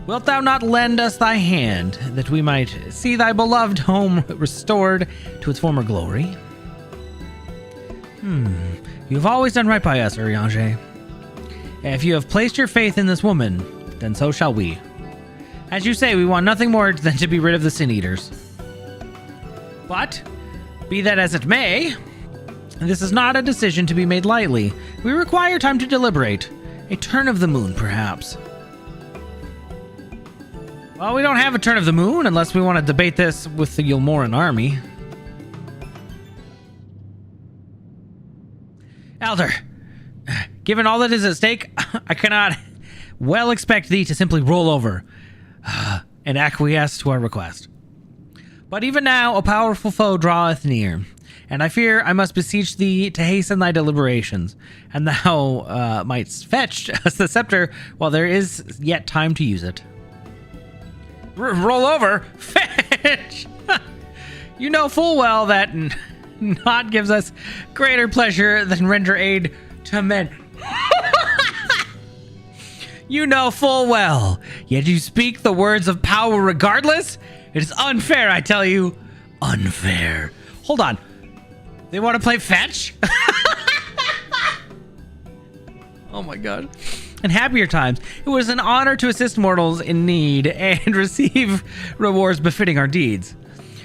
Wilt thou not lend us thy hand, that we might see thy beloved home restored to its former glory? You have always done right by us, Urianger. If you have placed your faith in this woman, then so shall we. As you say, we want nothing more than to be rid of the Sin Eaters. But, be that as it may, this is not a decision to be made lightly. We require time to deliberate. A turn of the moon, perhaps. Well, we don't have a turn of the moon unless we want to debate this with the Yulmoran army. Elder, given all that is at stake, I cannot well expect thee to simply roll over and acquiesce to our request. But even now, a powerful foe draweth near, and I fear I must beseech thee to hasten thy deliberations, and thou mightst fetch us the scepter while there is yet time to use it. Roll over? Fetch! You know full well that naught gives us greater pleasure than render aid to men. You know full well, yet you speak the words of power regardless? It is unfair, I tell you. Unfair. Hold on. They want to play fetch? Oh my god. In happier times, it was an honor to assist mortals in need and receive rewards befitting our deeds.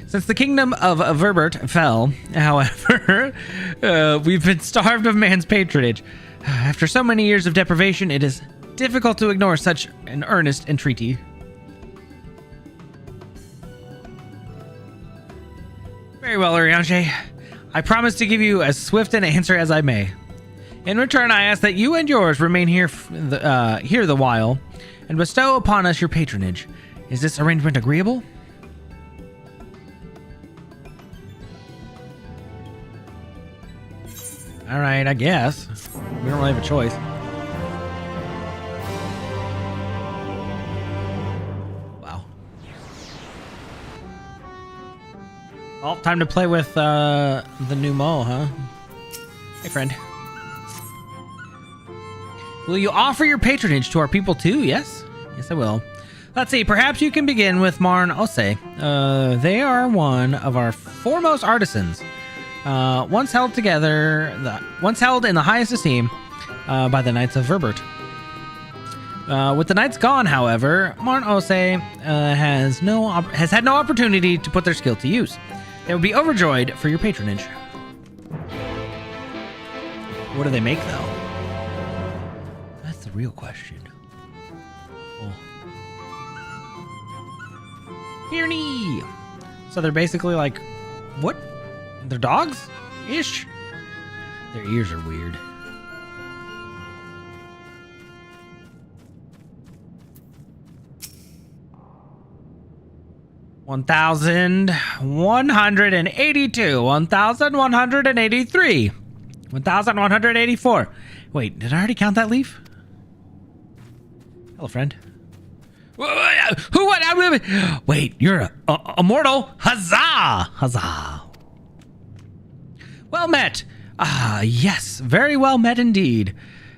Since the kingdom of Verbert fell, however, we've been starved of man's patronage. After so many years of deprivation, it is difficult to ignore such an earnest entreaty. Very well, Urianger. I promise to give you as swift an answer as I may. In return, I ask that you and yours remain here the while, and bestow upon us your patronage. Is this arrangement agreeable? All right, I guess. We don't really have a choice. Wow. Well, time to play with the new Mo, huh? Hey, friend. Will you offer your patronage to our people too? Yes? Yes, I will. Let's see. Perhaps you can begin with Marn Ose. They are one of our foremost artisans. Once held in the highest esteem by the Knights of Verbert. With the Knights gone, however, Marn Ose has had no opportunity to put their skill to use. They would be overjoyed for your patronage. What do they make, though? That's the real question. Oh. Peerney! So they're basically like, what? They're dogs? Ish? Their ears are weird. $1,182, 1,183, 1,184. Wait, did I already count that leaf? Hello, friend. Who? What? Wait, you're a mortal? Huzzah! Huzzah! Well met. Ah, yes, very well met indeed.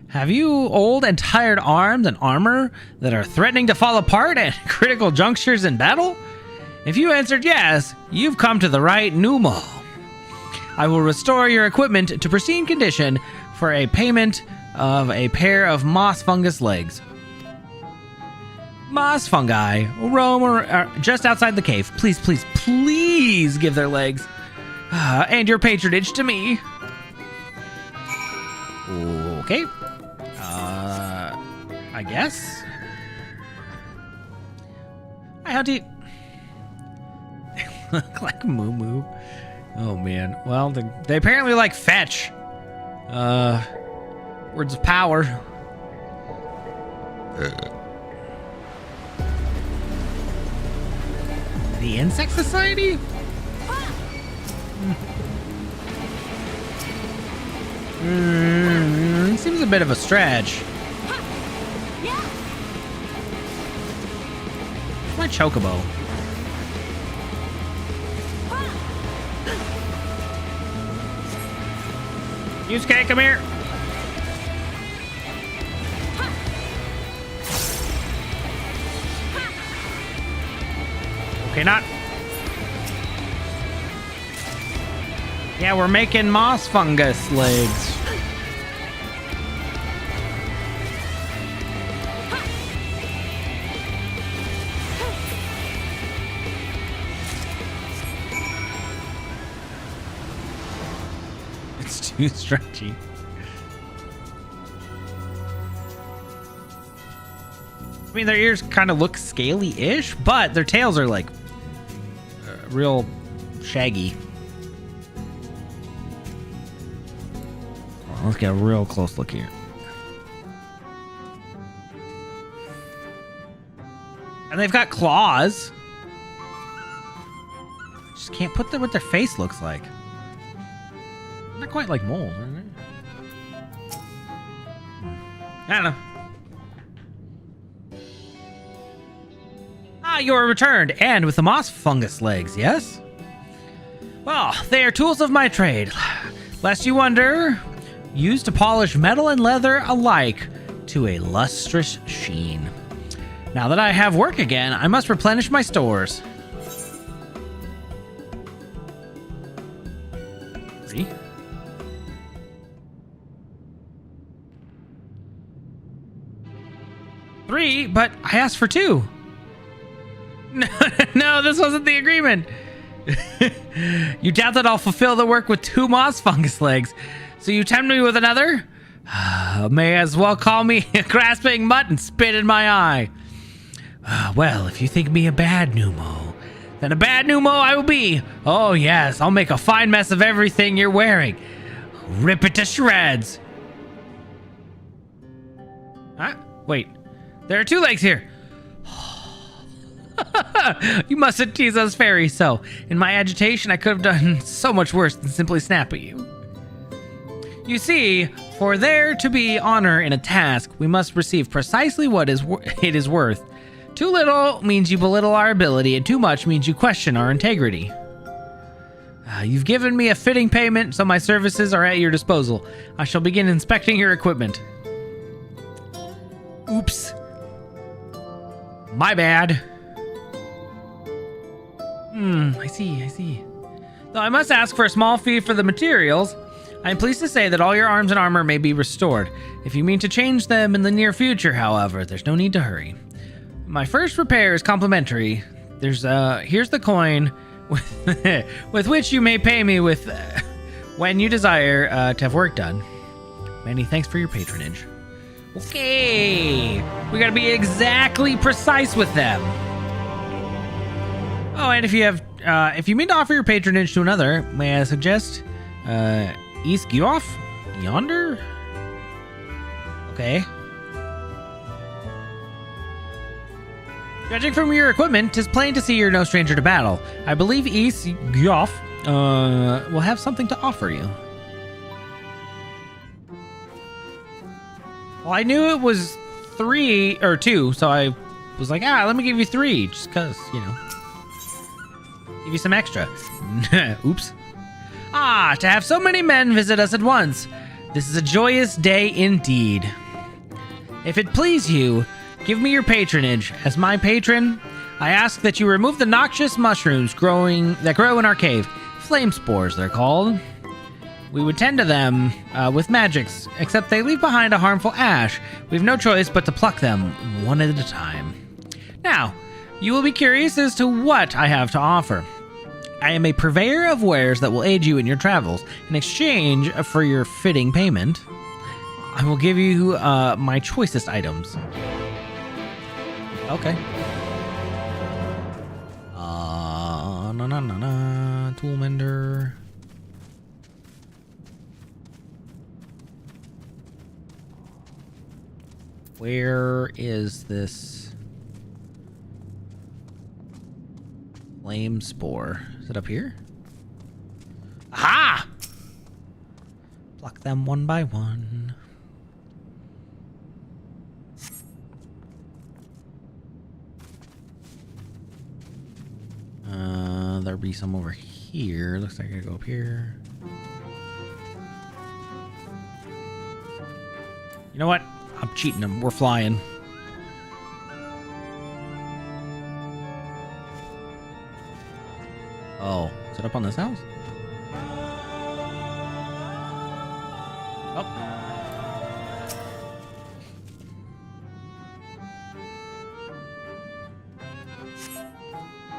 Have you old and tired arms and armor that are threatening to fall apart at critical junctures in battle? If you answered yes, you've come to the right Numo. I will restore your equipment to pristine condition for a payment of a pair of moss fungus legs. Moss fungi roam just outside the cave. Please, please, please give their legs and your patronage to me. Okay. I guess. How do you... Look like Moo Moo. Oh man. Well, they apparently like fetch. Words of power. The Insect Society? Seems a bit of a stretch. My chocobo. Yusuke, come here. Okay, not. Yeah, we're making moss fungus legs. It's too stretchy. I mean, their ears kind of look scaly-ish, but their tails are like real shaggy. Let's get a real close look here. And they've got claws. Just can't put them what their face looks like. Not quite like moles, are they? I don't know. Ah, you are returned, and with the moss fungus legs, yes? Well, they are tools of my trade. Lest you wonder, used to polish metal and leather alike to a lustrous sheen. Now that I have work again, I must replenish my stores. 3. Three, but I asked for 2. No, this wasn't the agreement. You doubt that I'll fulfill the work with 2 moss fungus legs, so you tempt me with another? May as well call me a grasping mutt and spit in my eye. Well, if you think me a bad pneumo, then a bad pneumo I will be. Oh yes, I'll make a fine mess of everything you're wearing. Rip it to shreds. Huh? Wait, there are 2 legs here. You mustn't tease us fairy so. In my agitation, I could have done so much worse than simply snap at you. You see, for there to be honor in a task, we must receive precisely what it is worth. Too little means you belittle our ability, and too much means you question our integrity. You've given me a fitting payment, so my services are at your disposal. I shall begin inspecting your equipment. Oops. My bad. I see. Though I must ask for a small fee for the materials, I am pleased to say that all your arms and armor may be restored. If you mean to change them in the near future, however, there's no need to hurry. My first repair is complimentary. Here's the coin with which you may pay me with when you desire to have work done. Many thanks for your patronage. Okay, we gotta be exactly precise with them. Oh, and if you mean to offer your patronage to another, may I suggest East Gyoff? Yonder? Okay. Judging from your equipment, 'tis plain to see you're no stranger to battle. I believe East Gyoff will have something to offer you. Well, I knew it was 3 or 2, so I was like, let me give you 3, just because, you know. Give you some extra. Oops. To have so many men visit us at once. This is a joyous day indeed. If it please you, give me your patronage. As my patron, I ask that you remove the noxious mushrooms that grow in our cave. Flame spores, they're called. We would tend to them with magics, except they leave behind a harmful ash. We've no choice but to pluck them one at a time. Now, you will be curious as to what I have to offer. I am a purveyor of wares that will aid you in your travels. In exchange for your fitting payment, I will give you my choicest items. Okay. Tool mender. Where is this flame spore? Is it up here? Aha! Pluck them one by one. There'll be some over here. Looks like I gotta go up here. You know what? I'm cheating them. We're flying. Oh, is it up on this house? Oh.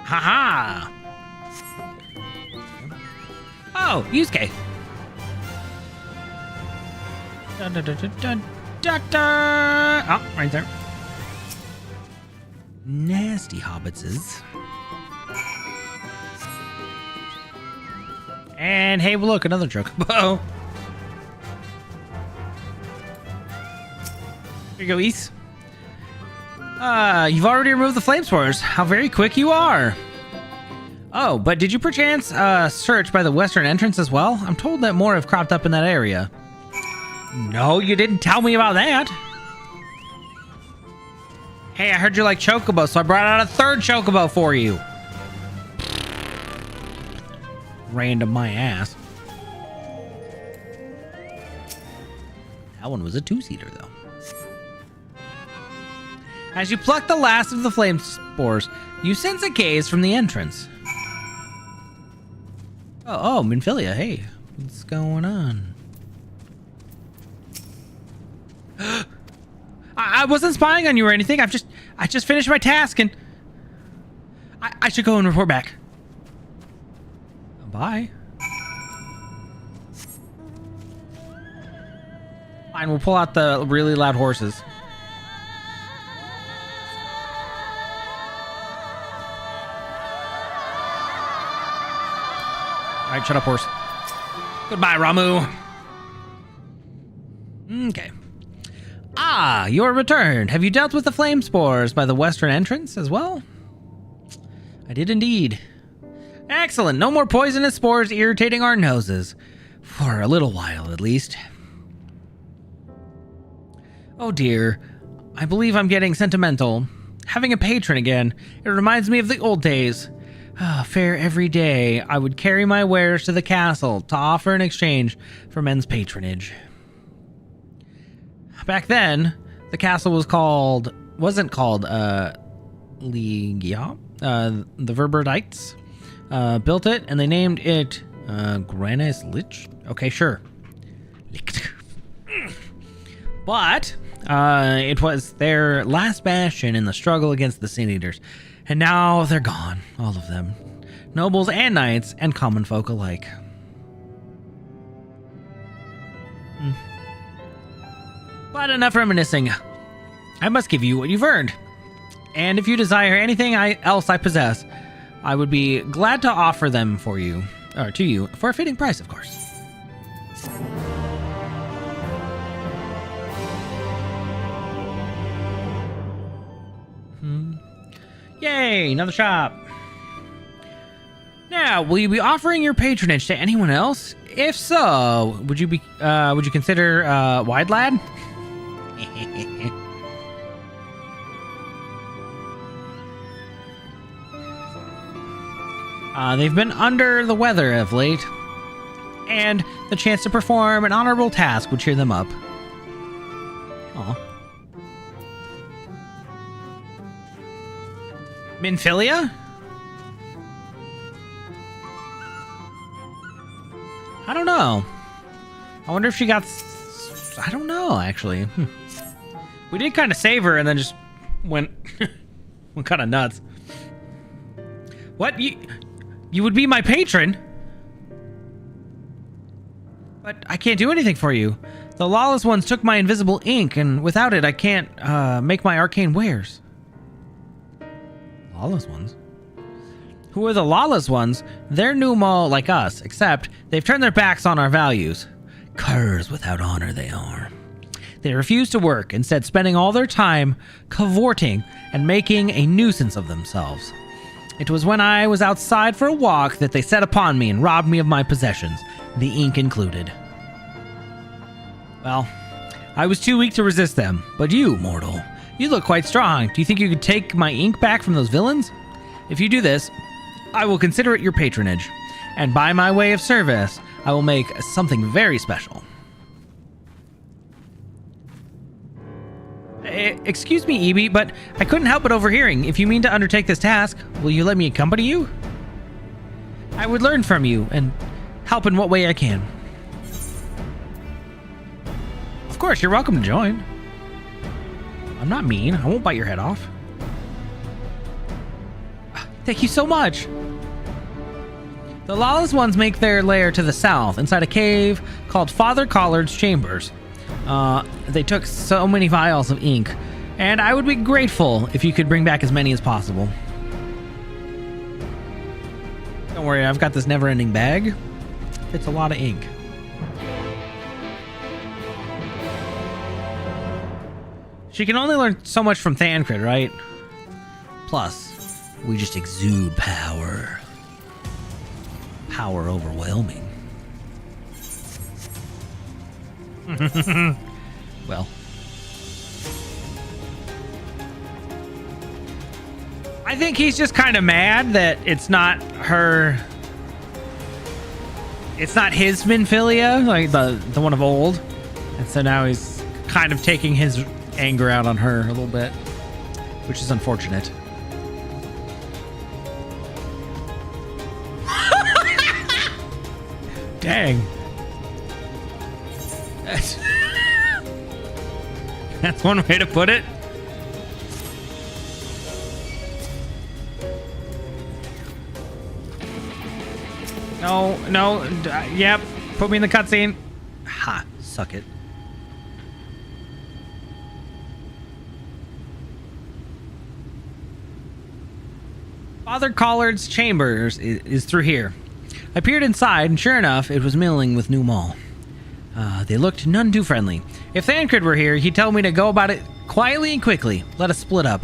Haha! Oh, Yusuke. Dun, dun, dun, dun, dun. Oh, right there. Nasty hobbitses. And hey, look, another chocobo. Here you go, East. You've already removed the flame spores. How very quick you are. Oh, but did you perchance search by the western entrance as well? I'm told that more have cropped up in that area. No, you didn't tell me about that. Hey, I heard you like chocobo, so I brought out a 3rd chocobo for you. random my ass. That one was a 2-seater, though. As you pluck the last of the flame spores, you sense a gaze from the entrance. Oh, Minfilia, hey. What's going on? I wasn't spying on you or anything. I just finished my task and I should go and report back. Bye. Fine, we'll pull out the really loud horses. All right, shut up, horse. Goodbye, Ramu. Okay. Ah, you're returned. Have you dealt with the flame spores by the western entrance as well? I did indeed. Excellent. No more poisonous spores irritating our noses. For a little while, at least. Oh dear. I believe I'm getting sentimental. Having a patron again. It reminds me of the old days. Fair every day, I would carry my wares to the castle to offer in exchange for men's patronage. Back then, the castle wasn't called Ligia. The Verberdites built it, and they named it Granis Lich. Okay, sure. But it was their last bastion in the struggle against the Sin Eaters. And now they're gone, all of them. Nobles and knights and common folk alike. But enough reminiscing. I must give you what you've earned. And if you desire anything else I possess, I would be glad to offer them for you, or to you, for a fitting price, of course. Yay, another shop. Now, will you be offering your patronage to anyone else? If so, would you consider Wide Lad? They've been under the weather of late, and the chance to perform an honorable task would cheer them up. Aw. Minfilia? I don't know. I wonder if she got... I don't know, actually. We did kind of save her and then just went... went kind of nuts. What? You would be my patron? But I can't do anything for you. The lawless ones took my invisible ink, and without it, I can't make my arcane wares. Lawless ones? Who are the lawless ones? They're Numo like us, except they've turned their backs on our values. Curs without honor they are. They refuse to work, instead spending all their time cavorting and making a nuisance of themselves. It was when I was outside for a walk that they set upon me and robbed me of my possessions, the ink included. Well, I was too weak to resist them, but you, mortal, you look quite strong. Do you think you could take my ink back from those villains? If you do this, I will consider it your patronage, and by my way of service, I will make something very special. Excuse me, Evie, but I couldn't help but overhearing. If you mean to undertake this task, will you let me accompany you? I would learn from you and help in what way I can. Of course, you're welcome to join. I'm not mean. I won't bite your head off. Thank you so much. The lawless ones make their lair to the south, inside a cave called Father Collard's Chambers. They took so many vials of ink, and I would be grateful if you could bring back as many as possible. Don't worry, I've got this never-ending bag. It's a lot of ink. She can only learn so much from Thancred, right? Plus, we just exude power. Power overwhelming. Well. I think he's just kind of mad that it's not her it's not his Minfilia, like the one of old. And so now he's kind of taking his anger out on her a little bit, which is unfortunate. Dang. That's one way to put it. No, yep. Put me in the cutscene. Ha, suck it. Father Collard's chambers is through here. I peered inside, and sure enough, it was milling with new mall. They looked none too friendly. If Thancred were here, he'd tell me to go about it quietly and quickly. Let us split up.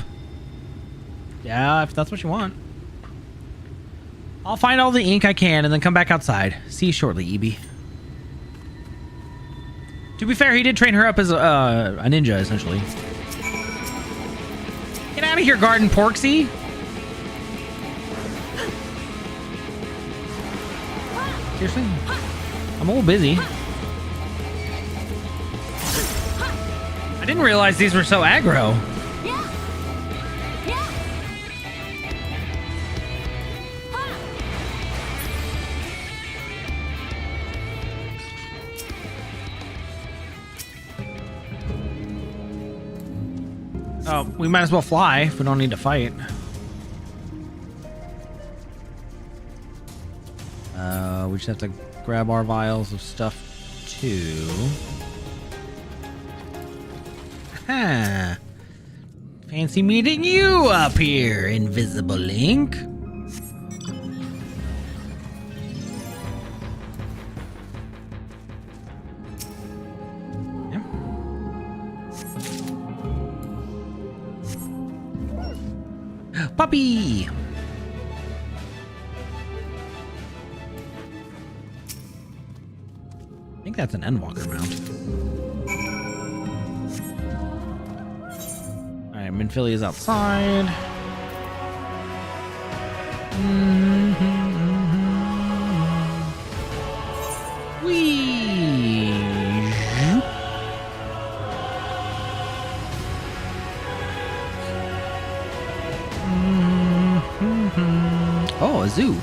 Yeah, if that's what you want. I'll find all the ink I can and then come back outside. See you shortly, Ebi. To be fair, he did train her up as a ninja, essentially. Get out of here, Garden Porksy! Seriously? I'm a little busy. I didn't realize these were so aggro. Oh, we might as well fly if we don't need to fight. We just have to grab our vials of stuff too. Ha! Fancy meeting you up here, Invisible Link. Yeah. Puppy! I think that's an Endwalker mount. Alright, Minfilia is outside. Whee! Oh, a zoo.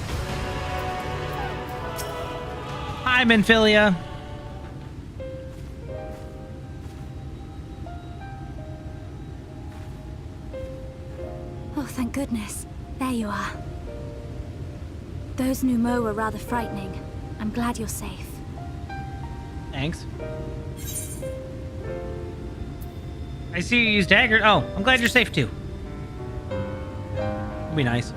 Hi, Minfilia.
Thank goodness. There you are. Those Numo were rather frightening. I'm glad you're safe.
Thanks. I see you use dagger. Oh, I'm glad you're safe too. It'd be nice.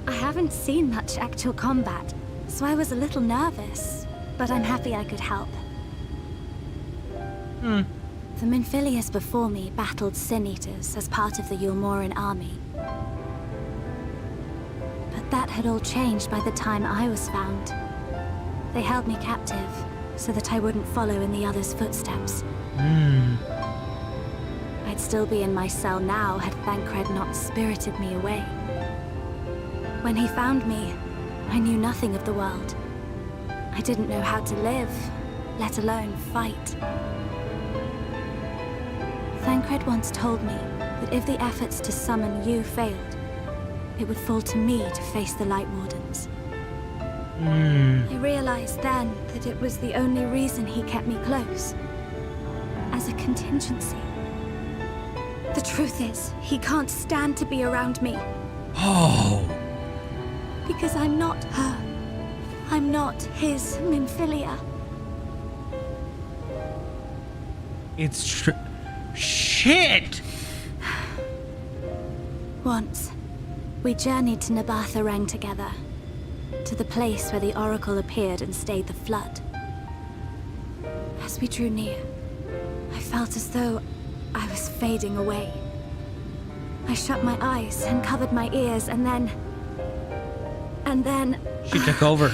I haven't seen much actual combat, so I was a little nervous, but I'm happy I could help. The Minfilius before me battled Sin Eaters as part of the Yulmoran army. But that had all changed by the time I was found. They held me captive, so that I wouldn't follow in the others' footsteps. I'd still be in my cell now had Thancred not spirited me away. When he found me, I knew nothing of the world. I didn't know how to live, let alone fight. Thancred once told me that if the efforts to summon you failed, it would fall to me to face the Lightwardens. I realized then that it was the only reason he kept me close. As a contingency. The truth is, he can't stand to be around me.
Oh.
Because I'm not her. I'm not his Minfilia.
It's true. Shit!
Once, we journeyed to Nabatha together. To the place where the Oracle appeared and stayed the flood. As we drew near, I felt as though I was fading away. I shut my eyes and covered my ears, and then...
She took over.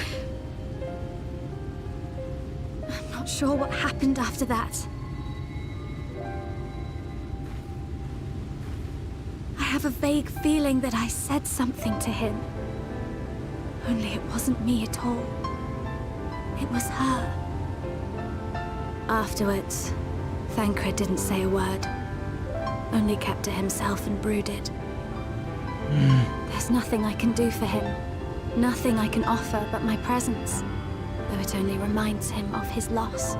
I'm not sure what happened after that. I have a vague feeling that I said something to him. Only it wasn't me at all. It was her. Afterwards, Thancred didn't say a word. Only kept to himself and brooded. There's nothing I can do for him. Nothing I can offer but my presence. Though it only reminds him of his loss.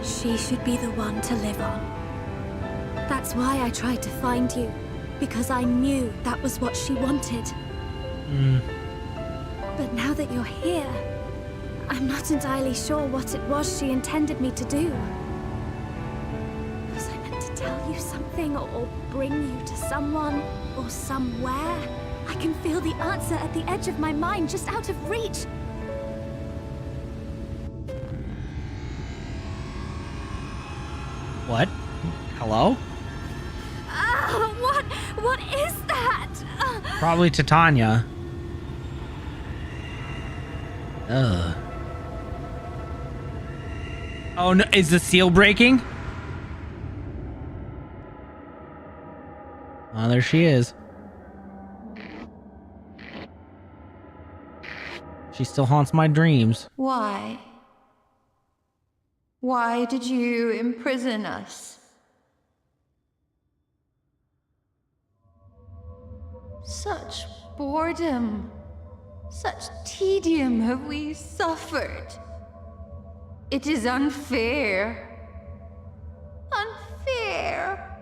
She should be the one to live on. That's why I tried to find you. Because I knew that was what she wanted. But now that you're here, I'm not entirely sure what it was she intended me to do. Was I meant to tell you something or bring you to someone or somewhere? I can feel the answer at the edge of my mind, just out of reach.
What? Hello?
What is that?
Probably Titania. Ugh. Oh no, is the seal breaking? Oh, there she is. She still haunts my dreams.
Why? Why did you imprison us? Such boredom, such tedium have we suffered. It is unfair. Unfair.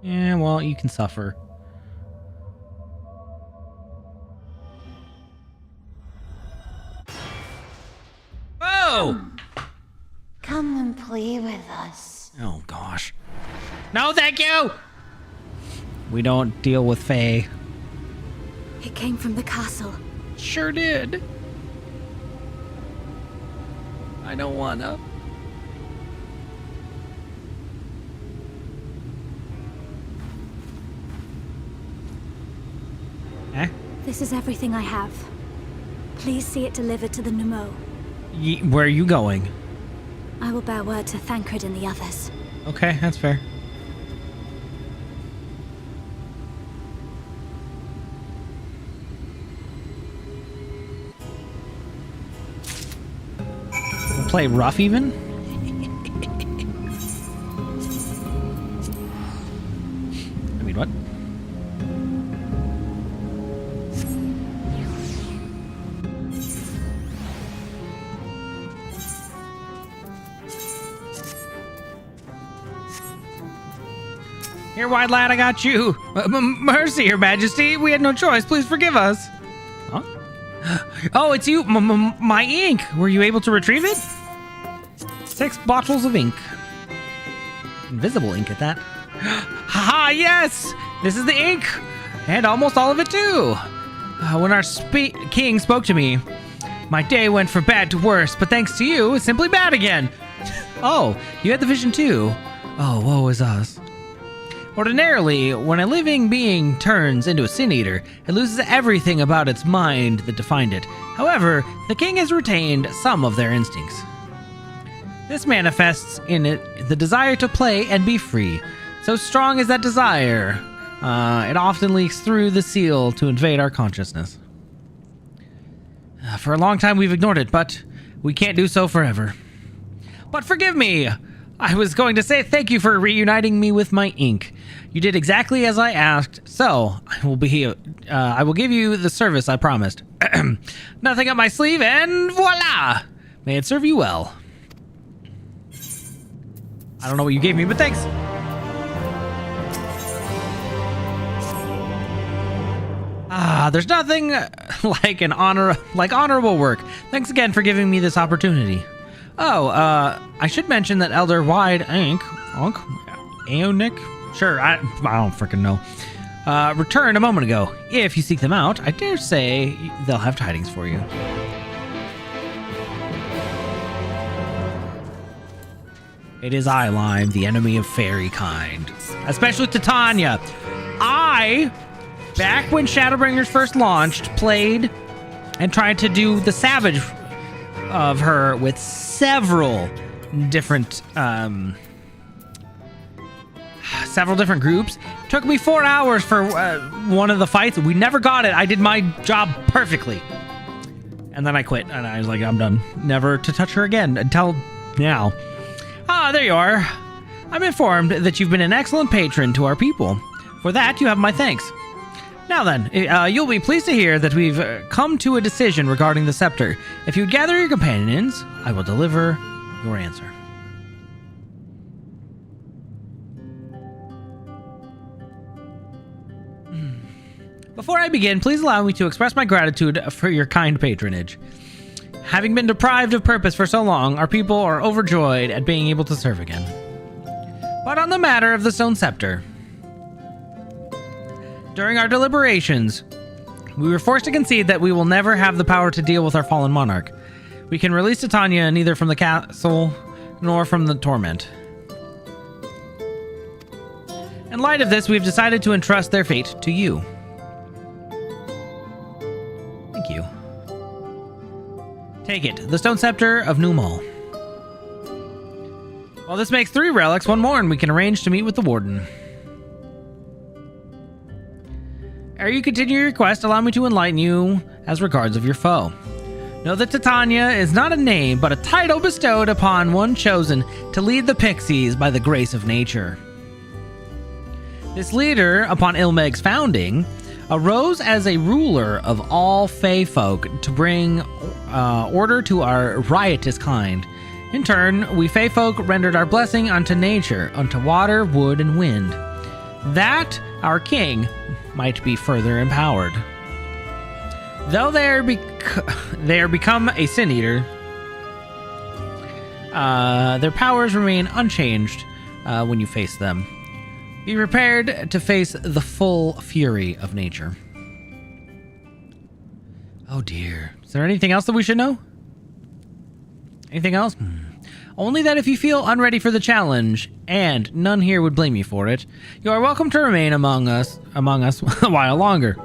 Yeah, well, you can suffer. Oh!
Come and play with us.
Oh, gosh. No, thank you! We don't deal with Fae.
It came from the castle.
Sure did. I don't wanna. Eh?
This is everything I have. Please see it delivered to the Nemo.
Where are you going?
I will bear word to Thancred and the others.
Okay, that's fair. We'll play rough even? I mean, what? Here, white lad, I got you. Mercy, Your Majesty. We had no choice. Please forgive us. Huh? Oh, it's you. My ink. Were you able to retrieve it? 6 bottles of ink. Invisible ink at that. Haha, yes! This is the ink. And almost all of it, too. When our king spoke to me, my day went from bad to worse, but thanks to you, it's simply bad again. Oh, you had the vision, too. Oh, woe is us. Ordinarily, when a living being turns into a sin eater, it loses everything about its mind that defined it. However, the king has retained some of their instincts. This manifests in it the desire to play and be free. So strong is that desire, it often leaks through the seal to invade our consciousness. For a long time we've ignored it, but we can't do so forever. But forgive me! I was going to say thank you for reuniting me with my ink. You did exactly as I asked, so I will give you the service I promised. Nothing up my sleeve, and voila! May it serve you well. I don't know what you gave me, but thanks. There's nothing like honorable work. Thanks again for giving me this opportunity. Oh, I should mention that Elder Aeonic? Sure, I don't freaking know. Returned a moment ago. If you seek them out, I dare say they'll have tidings for you. It is I, Lime, the enemy of fairy kind. Especially Titania. Back when Shadowbringers first launched, played and tried to do the savage of her with several different several different groups. Took me 4 hours for one of the fights. We never got it. I did my job perfectly. And then I quit, and I was like, I'm done. Never to touch her again until now. Ah, there you are. I'm informed that you've been an excellent patron to our people. For that, you have my thanks. Now then, you'll be pleased to hear that we've come to a decision regarding the scepter. If you gather your companions, I will deliver your answer. Before I begin, please allow me to express my gratitude for your kind patronage. Having been deprived of purpose for so long, our people are overjoyed at being able to serve again. But on the matter of the stone scepter, during our deliberations, we were forced to concede that we will never have the power to deal with our fallen monarch. We can release Titania neither from the castle nor from the torment. In light of this, we've decided to entrust their fate to you. Thank you. Take it, the stone scepter of Numol. Well, this makes 3 relics, 1 more, and we can arrange to meet with the warden. Ere you continue your quest, allow me to enlighten you as regards of your foe. Know that Titania is not a name, but a title bestowed upon one chosen to lead the pixies by the grace of nature. This leader, upon Ilmeg's founding, arose as a ruler of all Fey folk to bring order to our riotous kind. In turn, we Fey folk rendered our blessing unto nature, unto water, wood, and wind, that our king might be further empowered. Though they are become a sin eater, their powers remain unchanged when you face them. Be prepared to face the full fury of nature. Oh dear. Is there anything else that we should know? Anything else? Only that if you feel unready for the challenge, and none here would blame you for it, you are welcome to remain among us a while longer.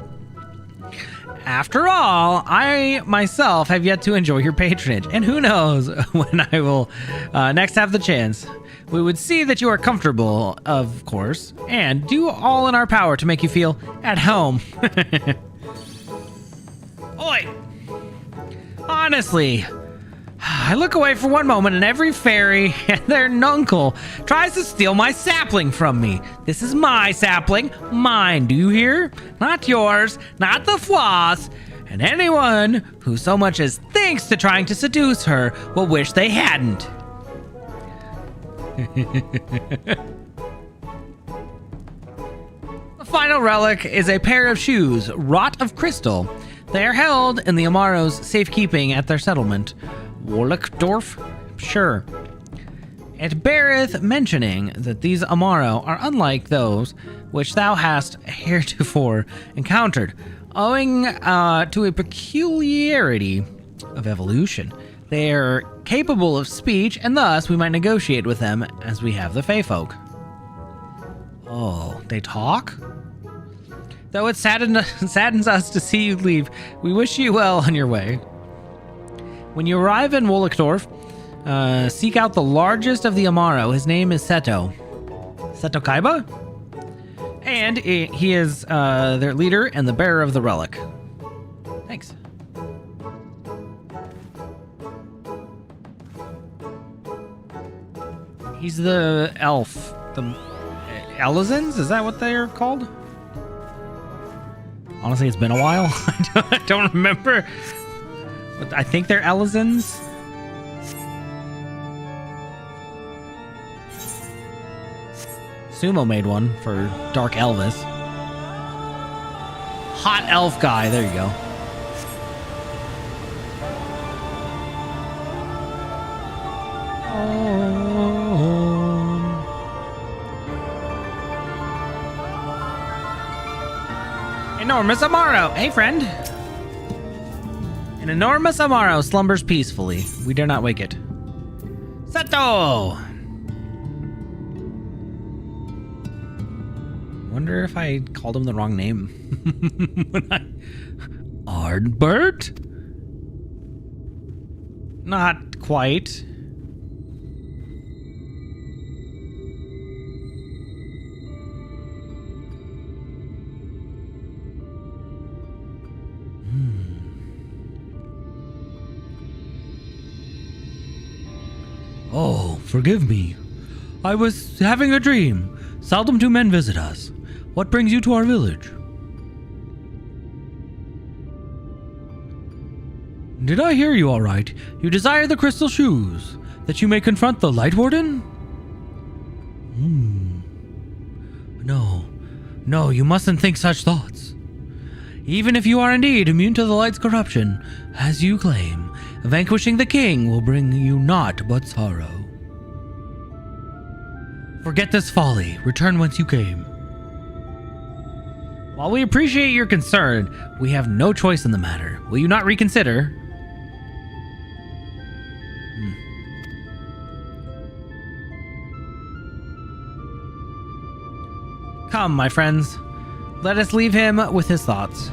After all, I myself have yet to enjoy your patronage, and who knows when I will next have the chance. We would see that you are comfortable, of course, and do all in our power to make you feel at home. Oi! Honestly, I look away for one moment and every fairy and their nuncle tries to steal my sapling from me. This is my sapling, mine, do you hear? Not yours, not the floss. And anyone who so much as thinks to trying to seduce her will wish they hadn't. The final relic is a pair of shoes, wrought of crystal. They are held in the Amaro's safekeeping at their settlement. Warlickdorf? Sure. It beareth mentioning that these Amaro are unlike those which thou hast heretofore encountered, owing to a peculiarity of evolution. They are capable of speech, and thus we might negotiate with them as we have the Fey folk. Oh, they talk? Though it saddens us to see you leave, we wish you well on your way. When you arrive in Wollickdorf, seek out the largest of the Amaro. His name is Seto. Seto Kaiba? And he is their leader and the bearer of the relic. Thanks. He's the elf. The Elizans? Is that what they're called? Honestly, it's been a while. I don't remember. But I think they're Elizans. Sumo made one for Dark Elvis. Hot elf guy. There you go. Enormous Amaro! Hey, friend! An enormous Amaro slumbers peacefully. We dare not wake it. Seto! Wonder if I called him the wrong name. Ardbert? Not quite. Oh, forgive me. I was having a dream. Seldom do men visit us. What brings you to our village? Did I hear you all right? You desire the crystal shoes, that you may confront the Lightwarden? No, you mustn't think such thoughts. Even if you are indeed immune to the light's corruption, as you claim, vanquishing the king will bring you naught but sorrow. Forget this folly. Return whence you came. While we appreciate your concern, we have no choice in the matter. Will you not reconsider? Come, my friends. Let us leave him with his thoughts.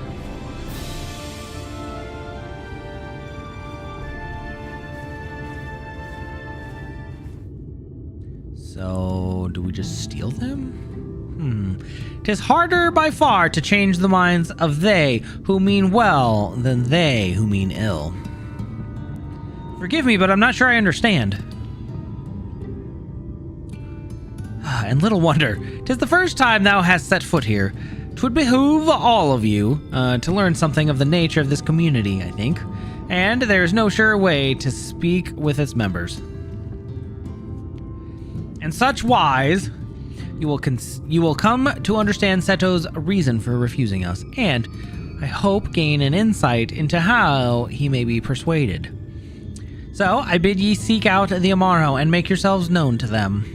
So, do we just steal them? 'Tis harder by far to change the minds of they who mean well than they who mean ill. Forgive me, but I'm not sure I understand. And little wonder, 'tis the first time thou hast set foot here. 'Twould behoove all of you to learn something of the nature of this community, I think, and there is no sure way to speak with its members. In such wise, you will come to understand Seto's reason for refusing us, and I hope gain an insight into how he may be persuaded. So I bid ye seek out the Amaro and make yourselves known to them.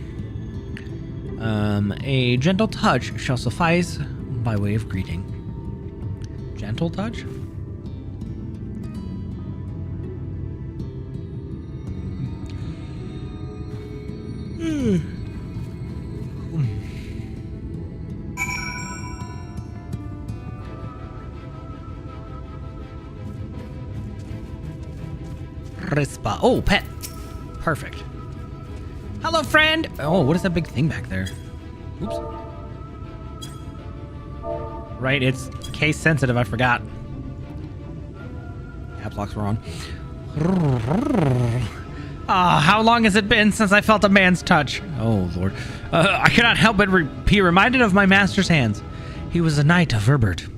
A gentle touch shall suffice by way of greeting. Gentle touch? Rispa. Oh, pet. Perfect. Hello, friend. Oh, what is that big thing back there? Oops. Right, it's case sensitive. I forgot. Caps locks were on. Ah, how long has it been since I felt a man's touch? Oh, Lord. I cannot help but be reminded of my master's hands. He was a knight of Verbert,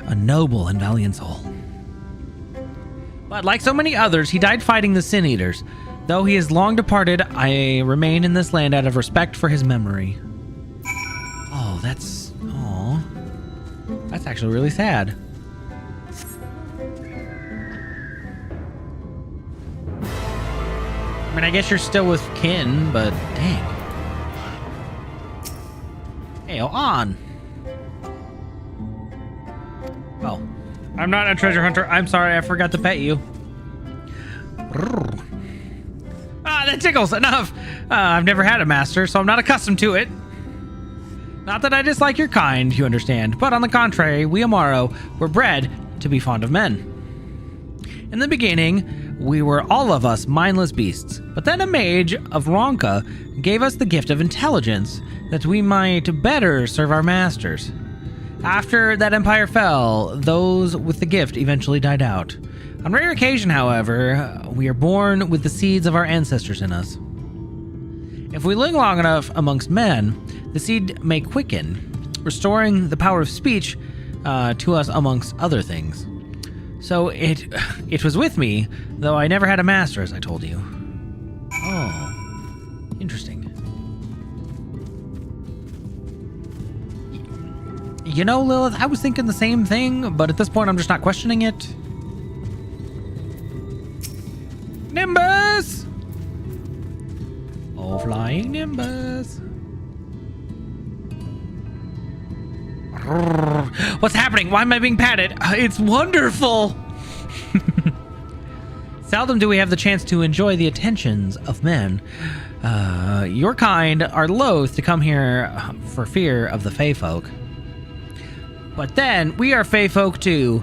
a noble and valiant soul. But like so many others, he died fighting the Sin Eaters. Though he is long departed, I remain in this land out of respect for his memory. Oh, that's... Aw. That's actually really sad. I mean, I guess you're still with kin, but dang. Hey, on. Oh. I'm not a treasure hunter. I'm sorry, I forgot to pet you. Ah, that tickles. Enough. I've never had a master, so I'm not accustomed to it. Not that I dislike your kind, you understand, but on the contrary, we Amaro were bred to be fond of men. In the beginning, we were all of us mindless beasts, but then a mage of Ronka gave us the gift of intelligence that we might better serve our masters. After that empire fell, those with the gift eventually died out. On rare occasion, however, we are born with the seeds of our ancestors in us. If we live long enough amongst men, the seed may quicken, restoring the power of speech to us amongst other things. So it was with me, though I never had a master, as I told you. Oh, interesting. You know, Lilith, I was thinking the same thing, but at this point I'm just not questioning it. Nimbus! Oh, flying Nimbus. What's happening? Why am I being patted? It's wonderful! Seldom do we have the chance to enjoy the attentions of men. Your kind are loath to come here for fear of the Fey folk. But then, we are Fey folk too.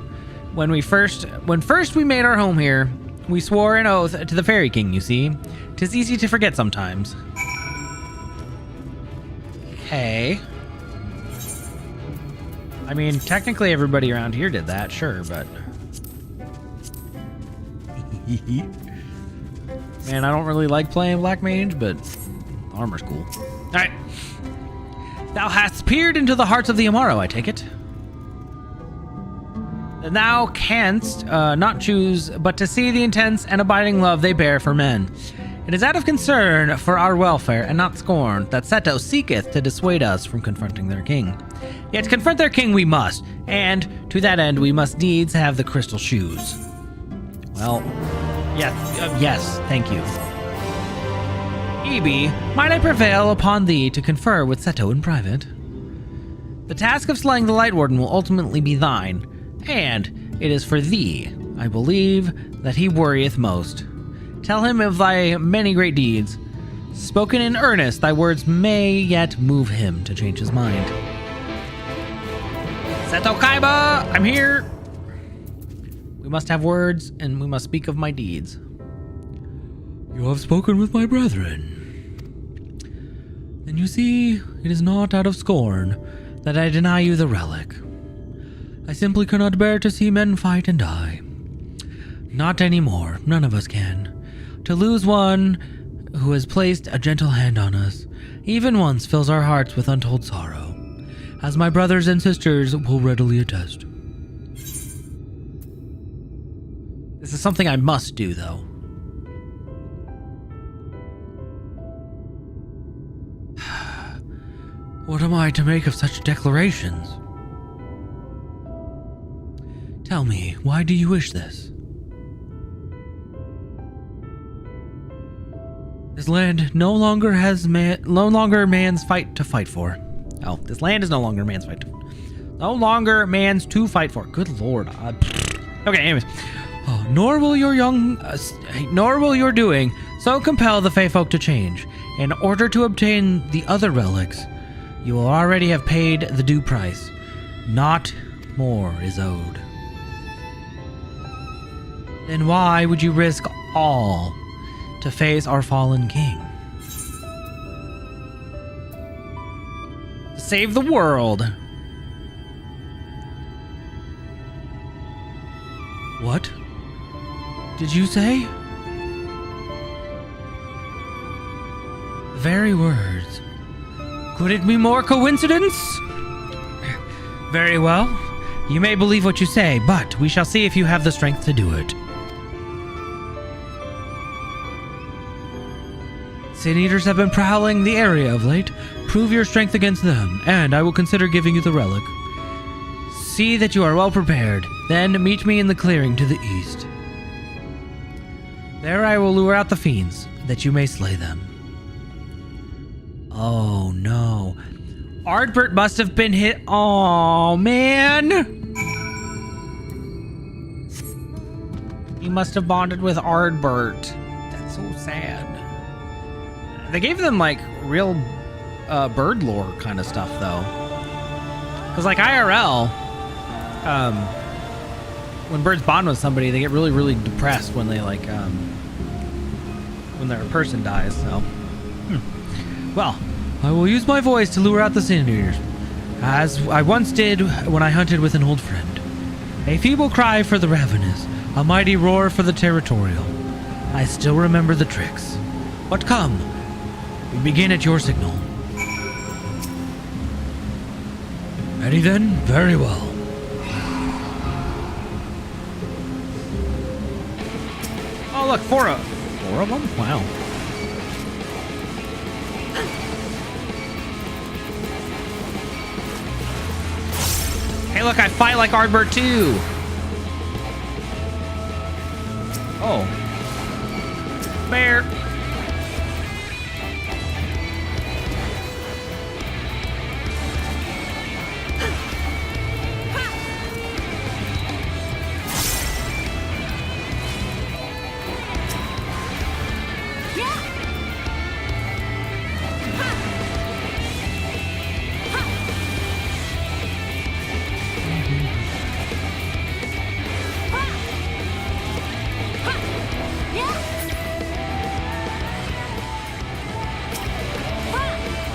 When first we made our home here, we swore an oath to the Fairy King, you see. 'Tis easy to forget sometimes. Okay. I mean, technically everybody around here did that, sure, but... Man, I don't really like playing Black Mage, but the armor's cool. All right. Thou hast peered into the hearts of the Amaro, I take it. Thou canst not choose but to see the intense and abiding love they bear for men. It is out of concern for our welfare and not scorn that Seto seeketh to dissuade us from confronting their king. Yet confront their king we must, and to that end we must needs have the crystal shoes. Well, yes, thank you. Ebe, might I prevail upon thee to confer with Seto in private? The task of slaying the Lightwarden will ultimately be thine, and it is for thee, I believe, that he worrieth most. Tell him of thy many great deeds. Spoken in earnest, thy words may yet move him to change his mind. Seto Kaiba, I'm here! We must have words, and we must speak of my deeds. You have spoken with my brethren. Then you see, it is not out of scorn that I deny you the relic. I simply cannot bear to see men fight and die. Not anymore, none of us can. To lose one who has placed a gentle hand on us, even once fills our hearts with untold sorrow, as my brothers and sisters will readily attest. This is something I must do, though. What am I to make of such declarations? Tell me, why do you wish this? This land no longer man's fight to fight for. Oh, this land is no longer man's fight. No longer man's to fight for. Good lord. Okay, anyways. Oh, nor will your doing so compel the Fey folk to change. In order to obtain the other relics, you will already have paid the due price. Not more is owed. Then why would you risk all to face our fallen king? Save the world. What did you say? Very words. Could it be more coincidence? Very well. You may believe what you say, but we shall see if you have the strength to do it. Sin Eaters have been prowling the area of late. Prove your strength against them, and I will consider giving you the relic. See that you are well prepared, then meet me in the clearing to the east. There I will lure out the fiends, that you may slay them. Oh no. Ardbert must have been hit. Oh man! He must have bonded with Ardbert. That's so sad. They gave them like real bird lore kind of stuff though. Because like IRL, when birds bond with somebody, they get really, really depressed when they like when their person dies. So, well, I will use my voice to lure out the Sin Eaters, as I once did when I hunted with an old friend. A feeble cry for the ravenous, a mighty roar for the territorial. I still remember the tricks. But come, we begin at your signal. Ready then? Very well. Oh look, four of them? Wow. Hey look, I fight like Ardbert too. Oh. Bear.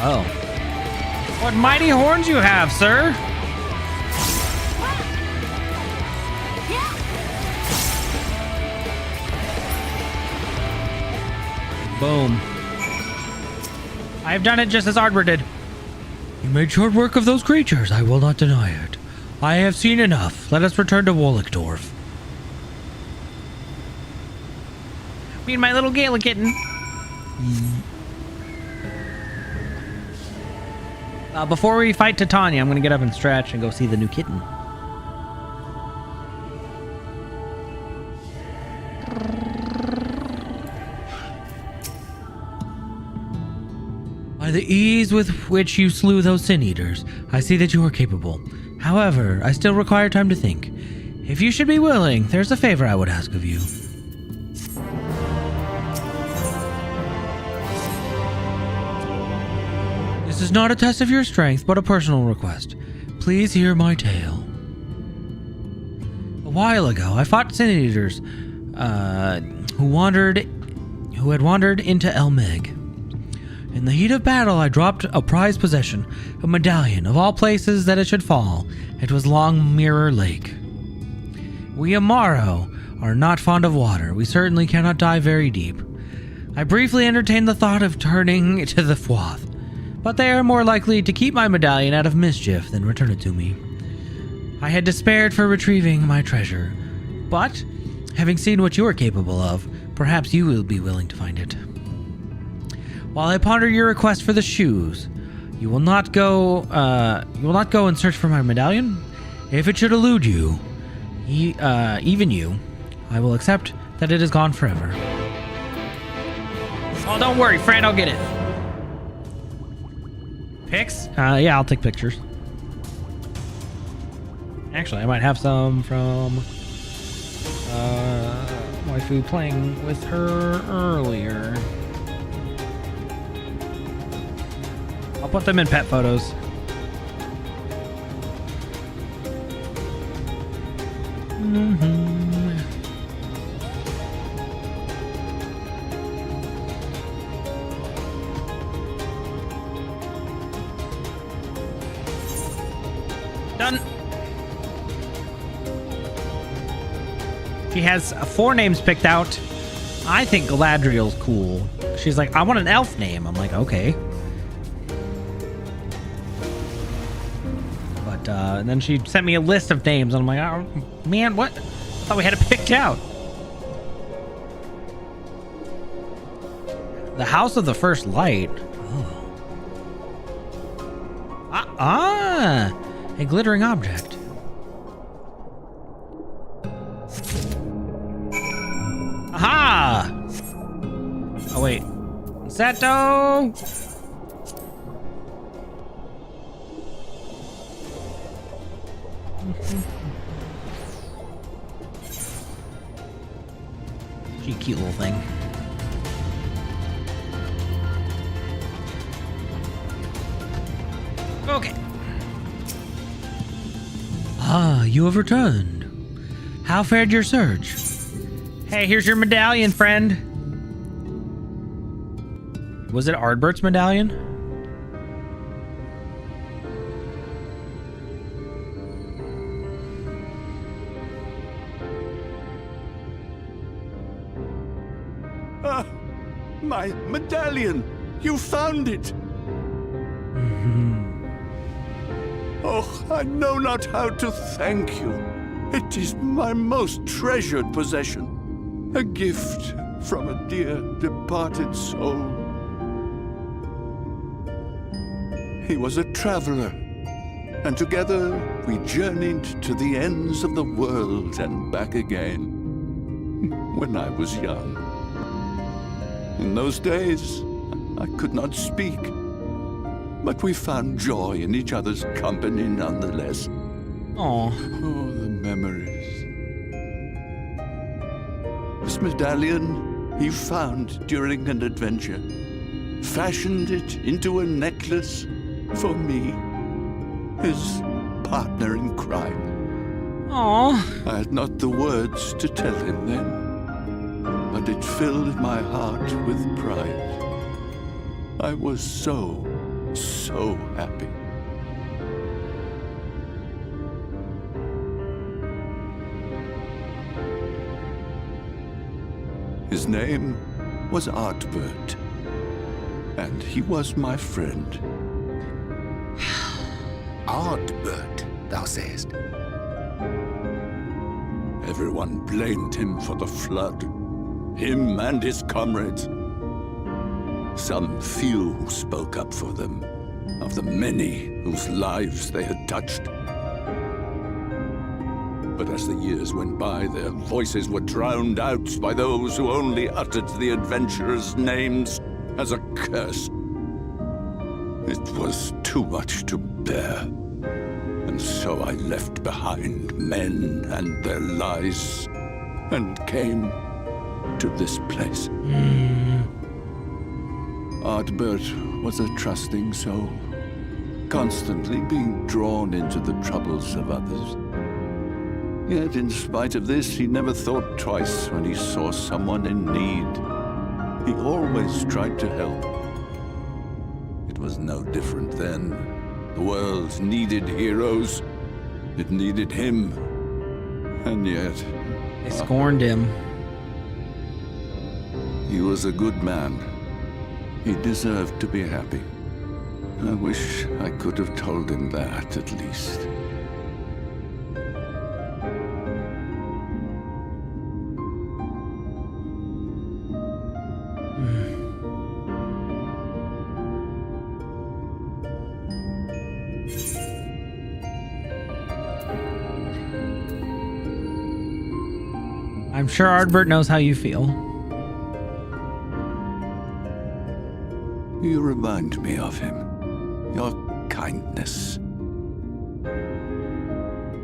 Oh. What mighty horns you have, sir! Boom. I have done it just as Ardward did. You made short work of those creatures. I will not deny it. I have seen enough. Let us return to Wollickdorf. Me and my little Gala kitten. Before we fight Titania, I'm going to get up and stretch and go see the new kitten. By the ease with which you slew those sin eaters, I see that you are capable. However, I still require time to think. If you should be willing, there's a favor I would ask of you. This is not a test of your strength, but a personal request. Please hear my tale. A while ago, I fought sin eaters who had wandered into El Meg. In the heat of battle, I dropped a prized possession, a medallion. Of all places that it should fall, it was Long Mirror Lake. We Amaro are not fond of water. We certainly cannot dive very deep. I briefly entertained the thought of turning to the Fwath, but they are more likely to keep my medallion out of mischief than return it to me. I had despaired for retrieving my treasure, but having seen what you are capable of, perhaps you will be willing to find it. While I ponder your request for the shoes, you will not go and search for my medallion. If it should elude you, even you, I will accept that it is gone forever. Oh, don't worry, friend, I'll get it. Pics? Yeah, I'll take pictures. Actually, I might have some from waifu playing with her earlier. I'll put them in pet photos. Done. She has 4 names picked out. I think Galadriel's cool. She's like, I want an elf name. I'm like, okay. But and then she sent me a list of names, and I'm like, oh, man, what? I thought we had it picked out. The House of the First Light. Oh. A glittering object. Aha! Oh, wait. Seto! She cute little thing. Okay. Ah, you have returned. How fared your search? Hey, here's your medallion, friend. Was it Ardbert's medallion?
Ah, my medallion! You found it! Oh, I know not how to thank you. It is my most treasured possession. A gift from a dear departed soul. He was a traveler, and together we journeyed to the ends of the world and back again, when I was young. In those days, I could not speak, but we found joy in each other's company nonetheless.
Aww.
Oh, the memories. This medallion he found during an adventure, fashioned it into a necklace for me, his partner in crime.
Aww.
I had not the words to tell him then, but it filled my heart with pride. I was so happy. His name was Artbert. And he was my friend.
Ardbert, thou sayest.
Everyone blamed him for the flood. Him and his comrades. Some few spoke up for them, of the many whose lives they had touched. But as the years went by, their voices were drowned out by those who only uttered the adventurers' names as a curse. It was too much to bear. And so I left behind men and their lies, and came to this place. Ardbert was a trusting soul, constantly being drawn into the troubles of others. Yet in spite of this, he never thought twice when he saw someone in need. He always tried to help. It was no different then. The world needed heroes. It needed him. And yet...
They scorned him.
He was a good man. He deserved to be happy. I wish I could have told him that, at least.
I'm sure Ardbert knows how you feel.
You remind me of him. Your kindness.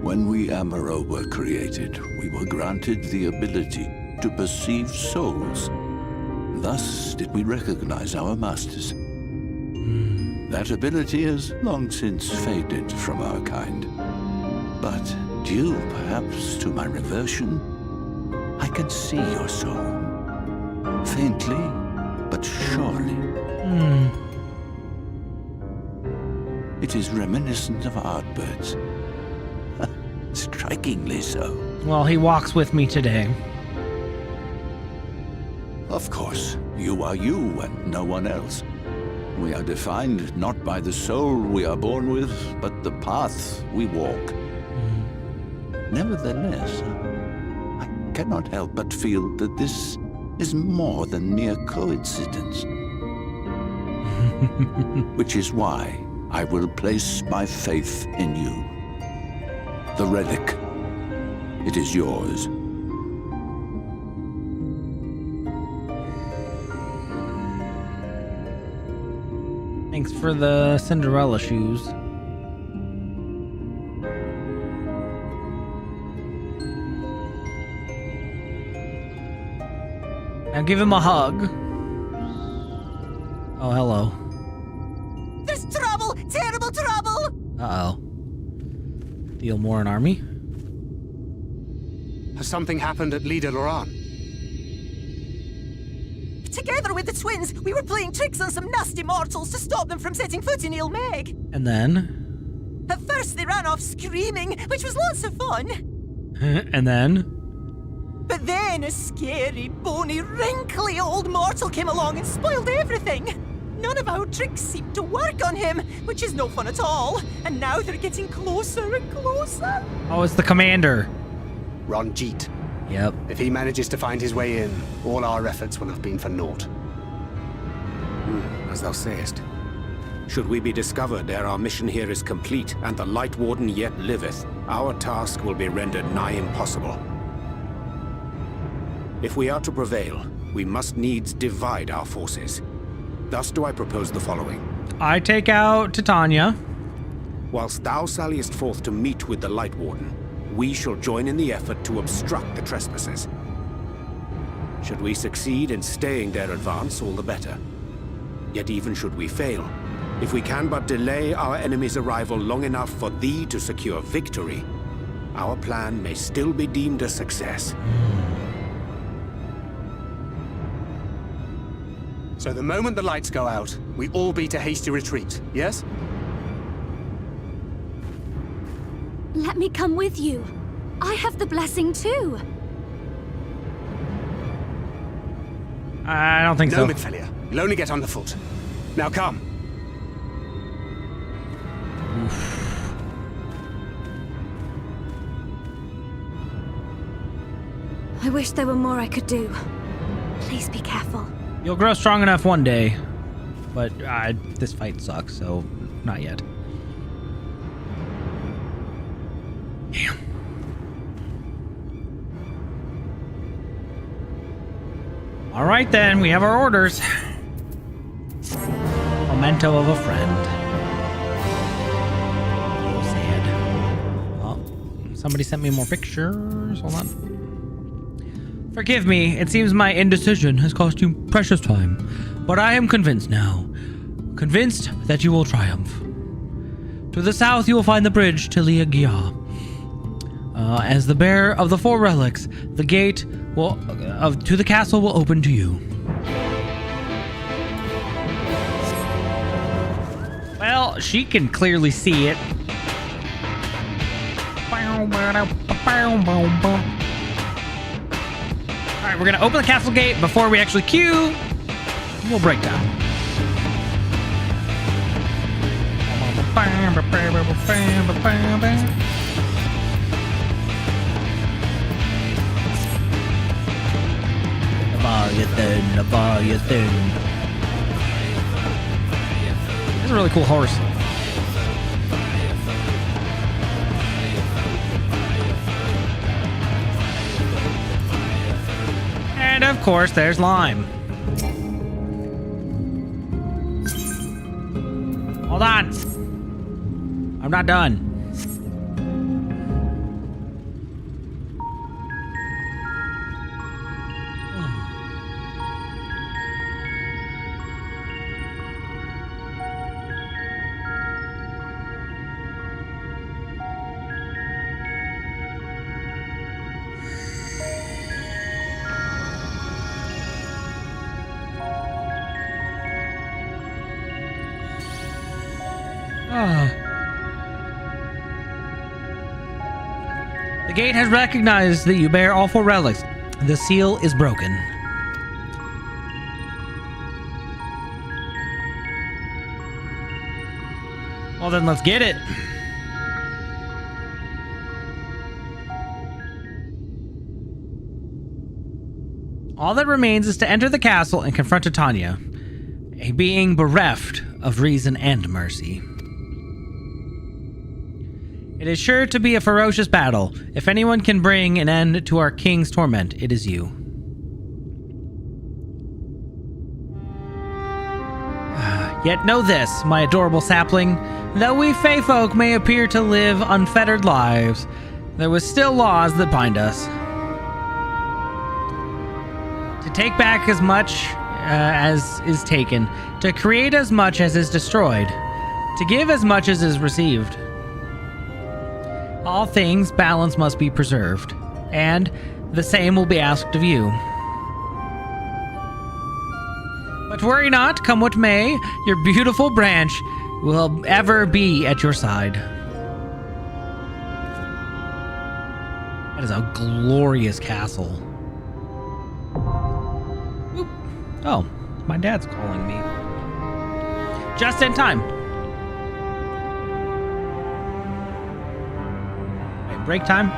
When we Amaro were created, we were granted the ability to perceive souls. Thus did we recognize our masters. That ability has long since faded from our kind. But due perhaps to my reversion, I can see your soul. Faintly, but surely. It is reminiscent of Ardbert's. Strikingly so.
Well, he walks with me today.
Of course, you are you and no one else. We are defined not by the soul we are born with, but the path we walk. Nevertheless, I cannot help but feel that this is more than mere coincidence. Which is why I will place my faith in you. The relic. It is yours.
Thanks for the Cinderella shoes. Now give him a hug. Oh, hello.
There's trouble! Terrible trouble!
Uh-oh. Deal more an army?
Has something happened at Lida Loran?
Together with the twins, we were playing tricks on some nasty mortals to stop them from setting foot in Il Meg.
And then?
At first they ran off screaming, which was lots of fun.
And then?
But then a scary, bony, wrinkly old mortal came along and spoiled everything. None of our tricks seemed to work on him, which is no fun at all. And now they're getting closer and closer.
Oh, it's the commander.
Ranjit.
Yep.
If he manages to find his way in, all our efforts will have been for naught. As thou sayest. Should we be discovered ere our mission here is complete, and the Lightwarden yet liveth, our task will be rendered nigh impossible. If we are to prevail, we must needs divide our forces. Thus do I propose the following.
I take out Titania.
Whilst thou salliest forth to meet with the Lightwarden, we shall join in the effort to obstruct the trespassers. Should we succeed in staying their advance, all the better. Yet even should we fail, if we can but delay our enemy's arrival long enough for thee to secure victory, our plan may still be deemed a success. So the moment the lights go out, we all beat a hasty retreat, yes?
Let me come with you. I have the blessing too.
I don't think
No,
so.
Midfelia. You'll only get underfoot. Now come.
I wish there were more I could do. Please be careful.
You'll grow strong enough one day. But this fight sucks, so not yet. Damn. All right, then. We have our orders. Memento of a friend. So sad. Oh, somebody sent me more pictures. Hold on. Forgive me. It seems my indecision has cost you precious time. But I am convinced now. Convinced that you will triumph. To the south, you will find the bridge to Liagia. As the bearer of the 4 relics, the gate to the castle will open to you. Well, she can clearly see it. Alright, we're gonna open the castle gate before we actually queue. We'll break down. Leviathan. That's a really cool horse. And of course, there's Lime. Hold on. I'm not done. The gate has recognized that you bear all 4 relics. The seal is broken. Well, then let's get it. All that remains is to enter the castle and confront Titania, a being bereft of reason and mercy. It is sure to be a ferocious battle. If anyone can bring an end to our king's torment, it is you. Yet know this, my adorable sapling, though we Fey folk may appear to live unfettered lives, there was still laws that bind us. To take back as much as is taken, to create as much as is destroyed, to give as much as is received. All things, balance must be preserved, and the same will be asked of you. But worry not, come what may, your beautiful branch will ever be at your side. That is a glorious castle. Oop. Oh, my dad's calling me. Just in time. Break time.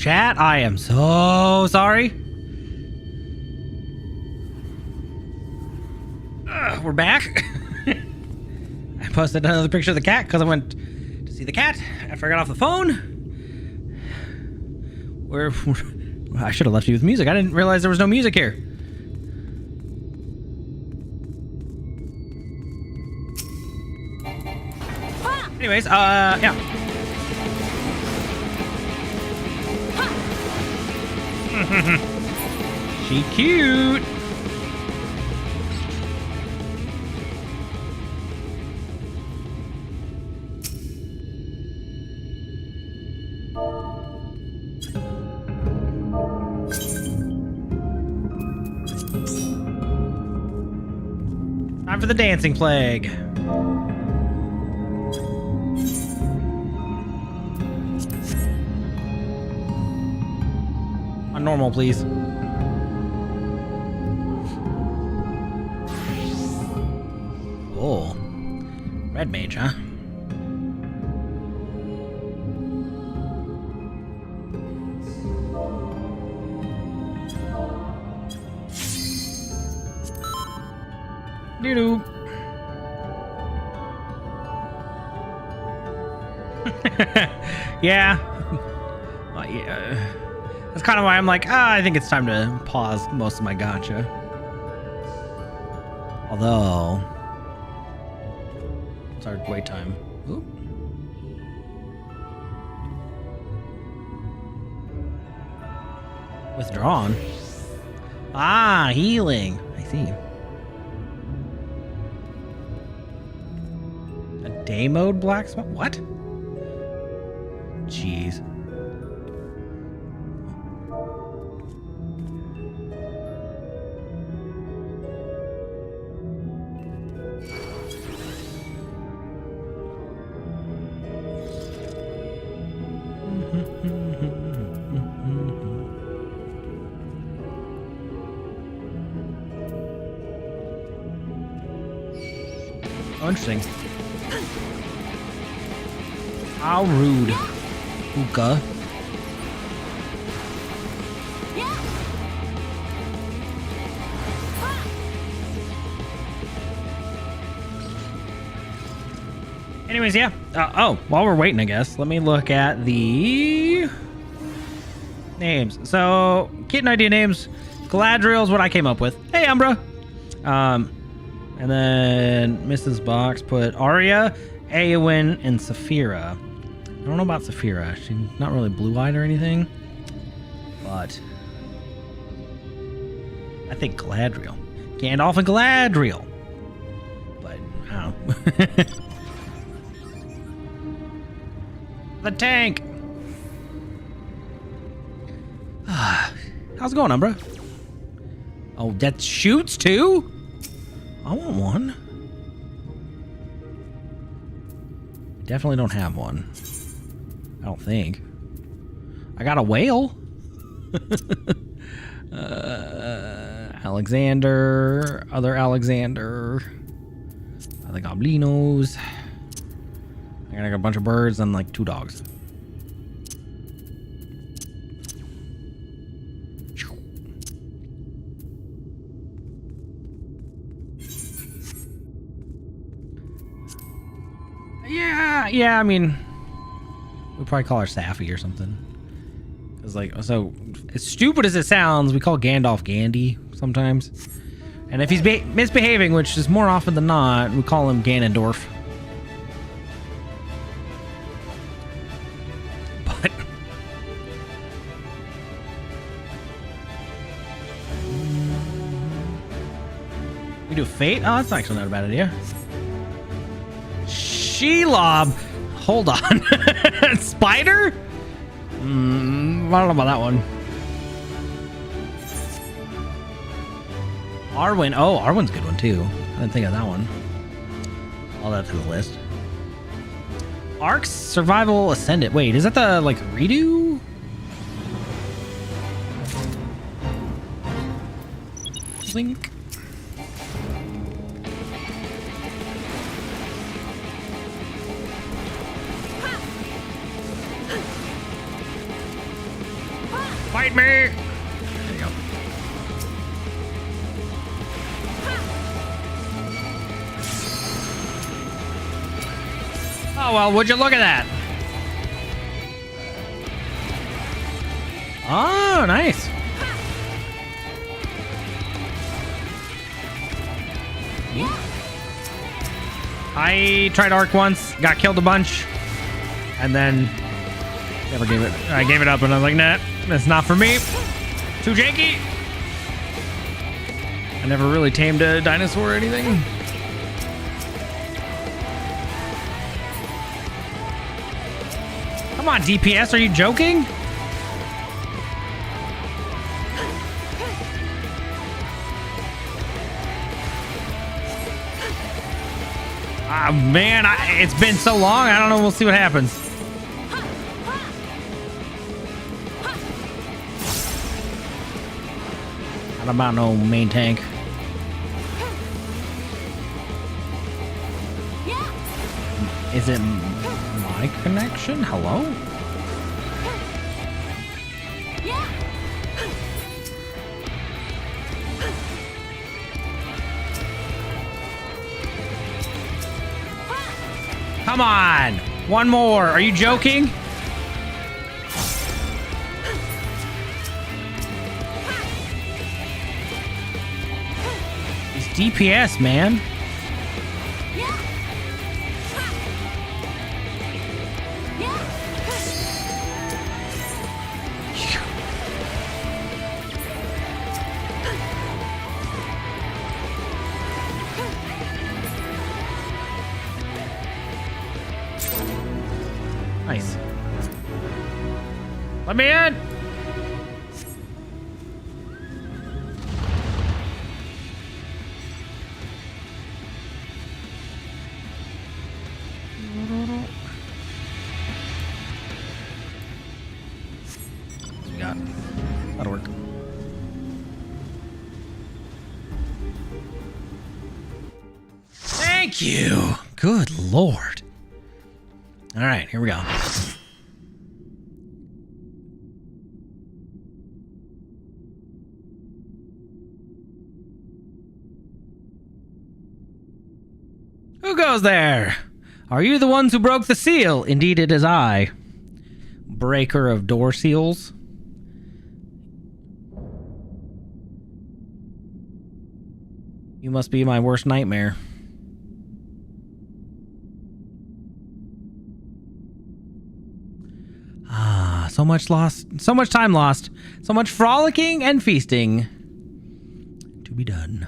Chat, I am so sorry. We're back. I posted another picture of the cat because I went to see the cat after I got off the phone. I should have left you with music. I didn't realize there was no music here. Anyways, yeah. She cute. Time for the dancing plague. On normal, please. Oh. Red mage, huh? Doo-doo. Yeah. Yeah. That's kind of why I'm like, I think it's time to pause most of my gacha. Although, it's our wait time. Oop. Withdrawn. Ah, healing. I see. A day mode black spot? What? Jeez. Oh, interesting. How rude. Uka. Anyways, yeah. Oh, while we're waiting, I guess, let me look at the names. So, kit and idea names. Galadriel is what I came up with. Hey, Umbra. And then Mrs. Box put Arya, Eowyn, and Saphira. I don't know about Saphira. She's not really blue-eyed or anything. But I think Galadriel. Gandalf and Galadriel. But, I don't know. The tank. How's it going, Umbra? Oh, that shoots too? I want one. Definitely don't have one. I don't think. I got a whale. Alexander. Other Alexander. The Goblinos. I got a bunch of birds and like 2 dogs. Yeah, I mean, we'd probably call her Safi or something. Cause like, so as stupid as it sounds, we call Gandalf Gandhi sometimes. And if he's misbehaving, which is more often than not, we call him Ganondorf. But we do Fate? Oh, that's actually not a bad idea. Shelob. Hold on. Spider? I don't know about that one. Arwen. Oh, Arwen's a good one too. I didn't think of that one. All that to the list. Ark's Survival Ascendant. Wait, is that the like redo? Link. Fight me! There you go. Oh, well, would you look at that? Oh, nice. I tried arc once, got killed a bunch, and then never gave it. I gave it up, and I was like, nah, that's not for me. Too janky. I never really tamed a dinosaur or anything. Come on, DPS, are you joking? Ah, man, it's been so long. I don't know. We'll see what happens. Not about no main tank. Is it my connection? Hello? Come on! One more! Are you joking? It's DPS, man. Nice. Let me in! We got. That'll work. Thank you! Good lord. All right, here we go. Who goes there? Are you the ones who broke the seal? Indeed, it is I. Breaker of door seals. You must be my worst nightmare. So much lost, so much time lost, so much frolicking and feasting to be done.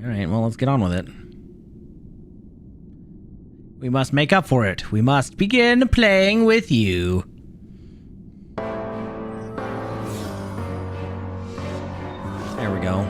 All right, well, let's get on with it. We must make up for it. We must begin playing with you. There we go.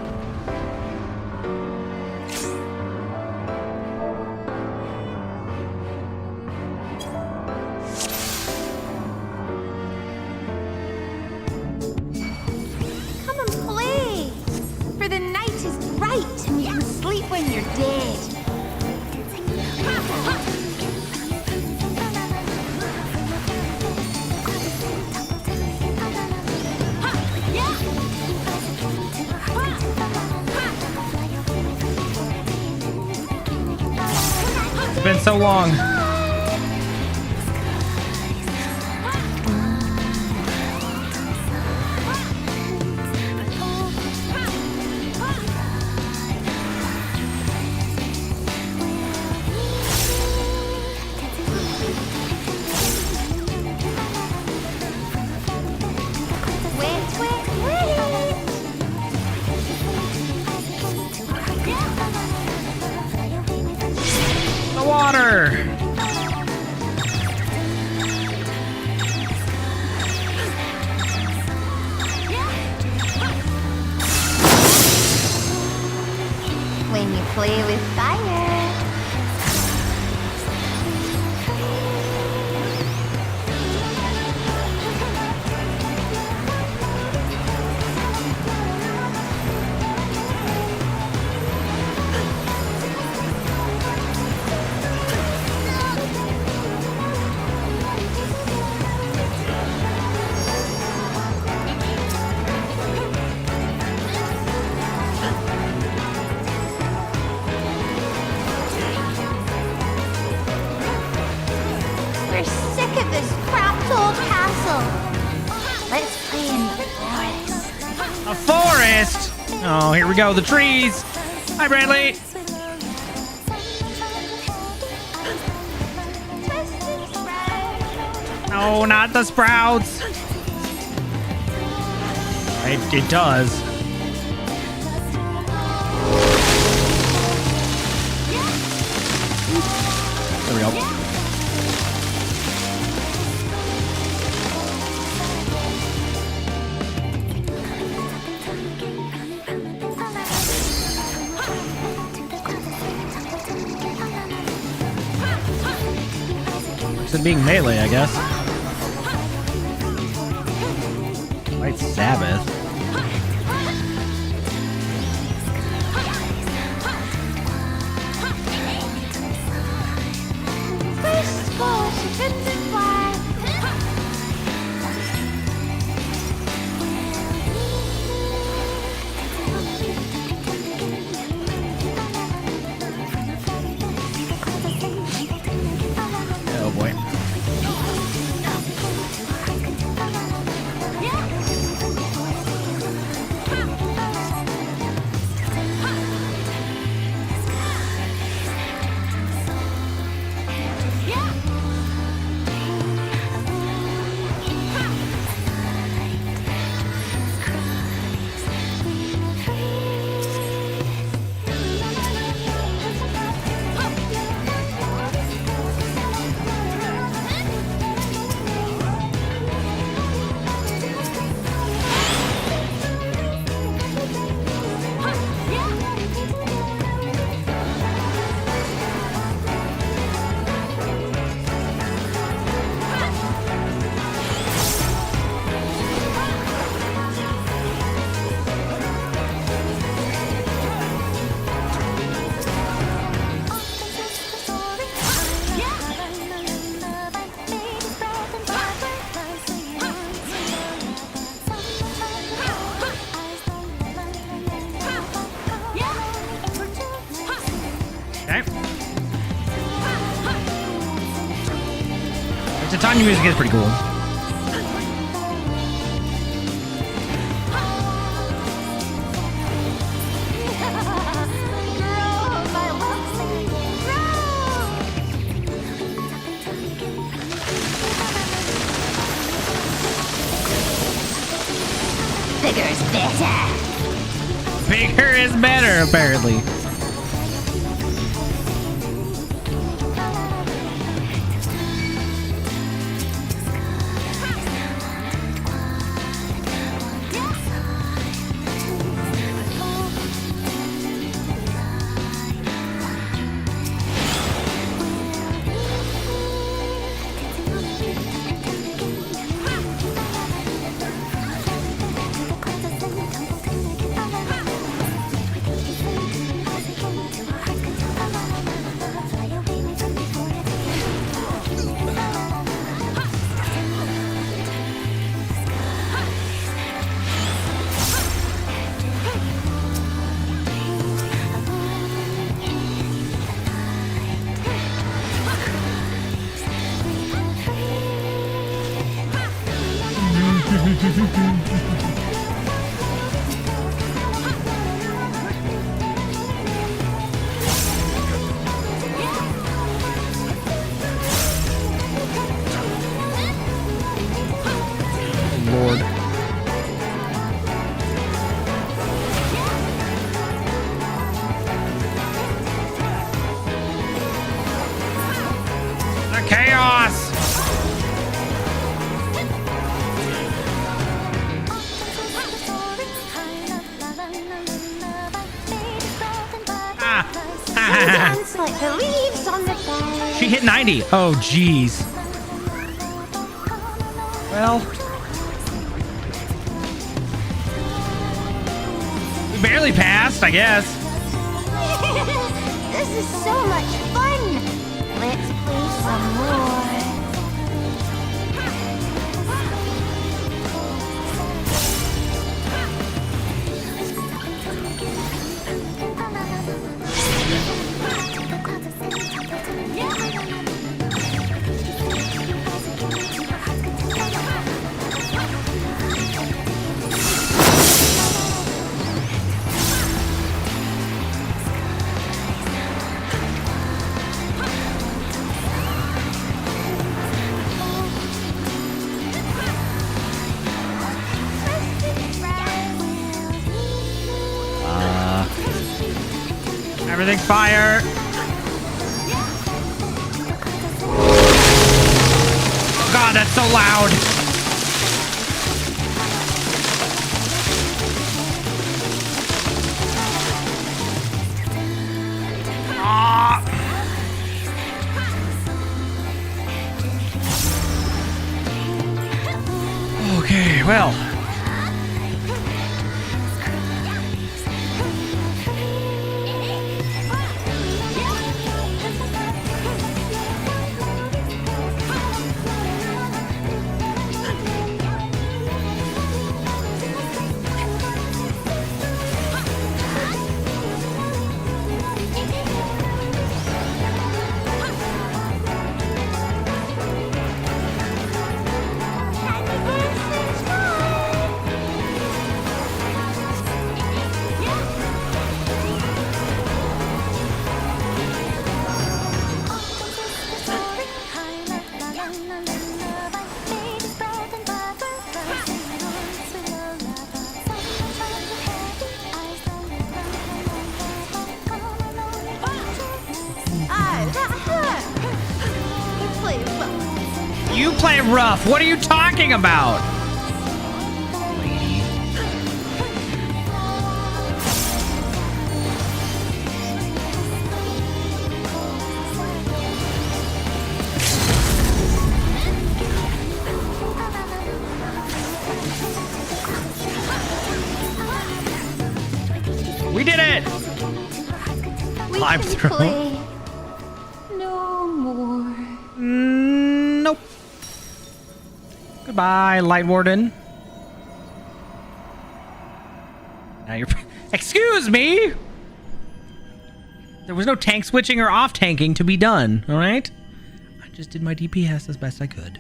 Been so long. Water.
When you play with fire. Look at this cramped old castle. Let's play in the forest.
A forest? Oh, here we go. The trees. Hi, Bradley. No, not the sprouts. It does. There we go. It's being melee, I guess. White Sabbath. Oh boy. The Tanya music is pretty cool.
Bigger's better.
Bigger is better, apparently. Lord. The chaos.
Dance like the leaves on the bed.
She hit 90. Oh, jeez. Well, we barely passed, I guess.
This is so much fun. Let's play some more.
Everything's fire. Oh God, that's so loud. Ah. Okay, well. You play rough. What are you talking about? Lady. We did it! Climb through.
Play no more.
Nope. Goodbye, Lightwarden. Now you're... Excuse me! There was no tank switching or off tanking to be done, alright? I just did my DPS as best I could.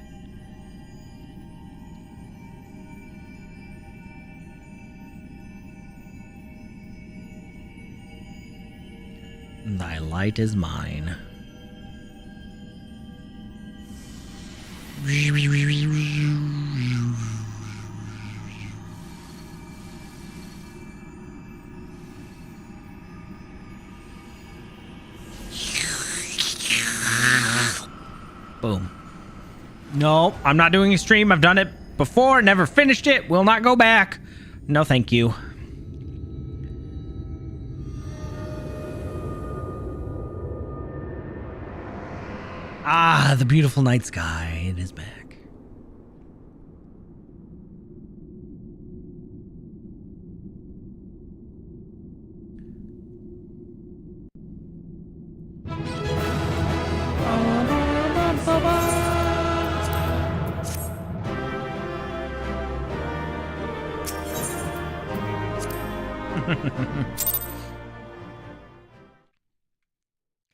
Thy light is mine. Boom. No, I'm not doing a stream. I've done it before, never finished it. Will not go back. No, thank you. Ah, the beautiful night sky. It is back.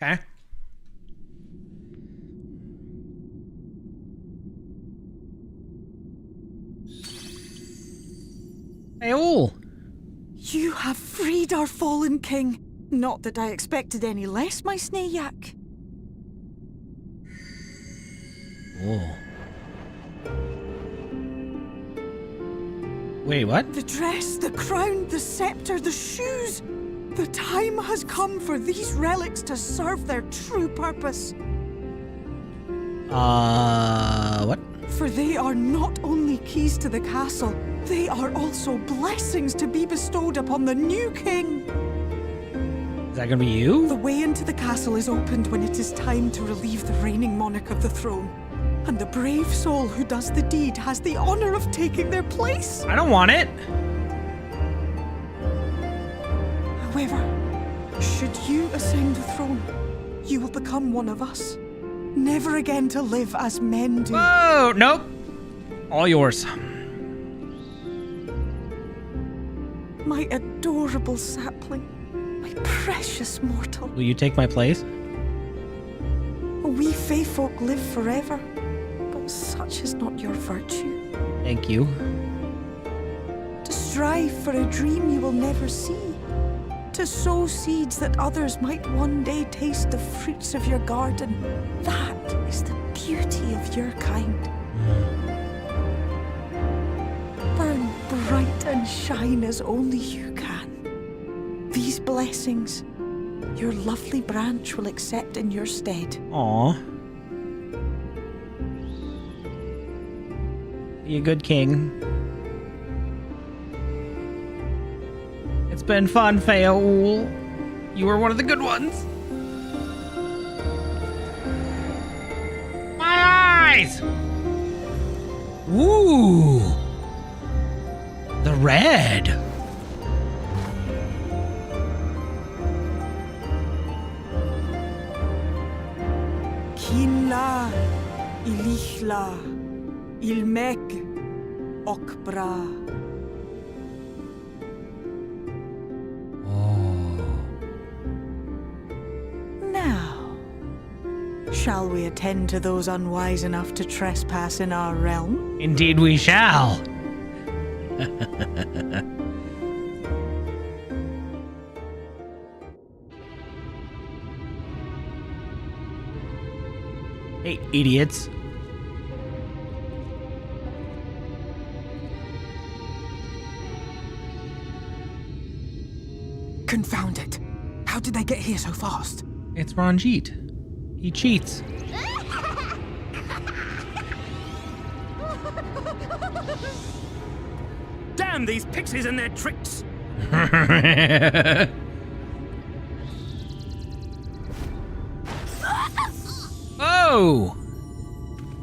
Okay. Hey, all.
You have freed our fallen king. Not that I expected any less, my Snayak.
Oh. Wait, what?
The dress, the crown, the scepter, the shoes. The time has come for these relics to serve their true purpose.
What?
For they are not only keys to the castle, they are also blessings to be bestowed upon the new king.
Is that gonna be you?
The way into the castle is opened when it is time to relieve the reigning monarch of the throne. And the brave soul who does the deed has the honor of taking their place.
I don't want it.
However, should you ascend the throne, you will become one of us. Never again to live as men do.
Whoa, nope. All yours.
My adorable sapling, my precious mortal.
Will you take my place?
We Fae folk live forever, but such is not your virtue.
Thank you.
To strive for a dream you will never see. To sow seeds that others might one day taste the fruits of your garden. That is the beauty of your kind. Burn bright and shine as only you can. These blessings, your lovely branch will accept in your stead.
Aw. Be a good king. It's been fun, Faol. You were one of the good ones. My eyes! Ooh! The red!
Kinla, Ilishla, Ilmek, Okbra. Now, shall we attend to those unwise enough to trespass in our realm?
Indeed we shall. Hey, idiots.
Confound it. How did they get here so fast?
It's Ranjit. He cheats.
Damn these pixies and their tricks!
Oh!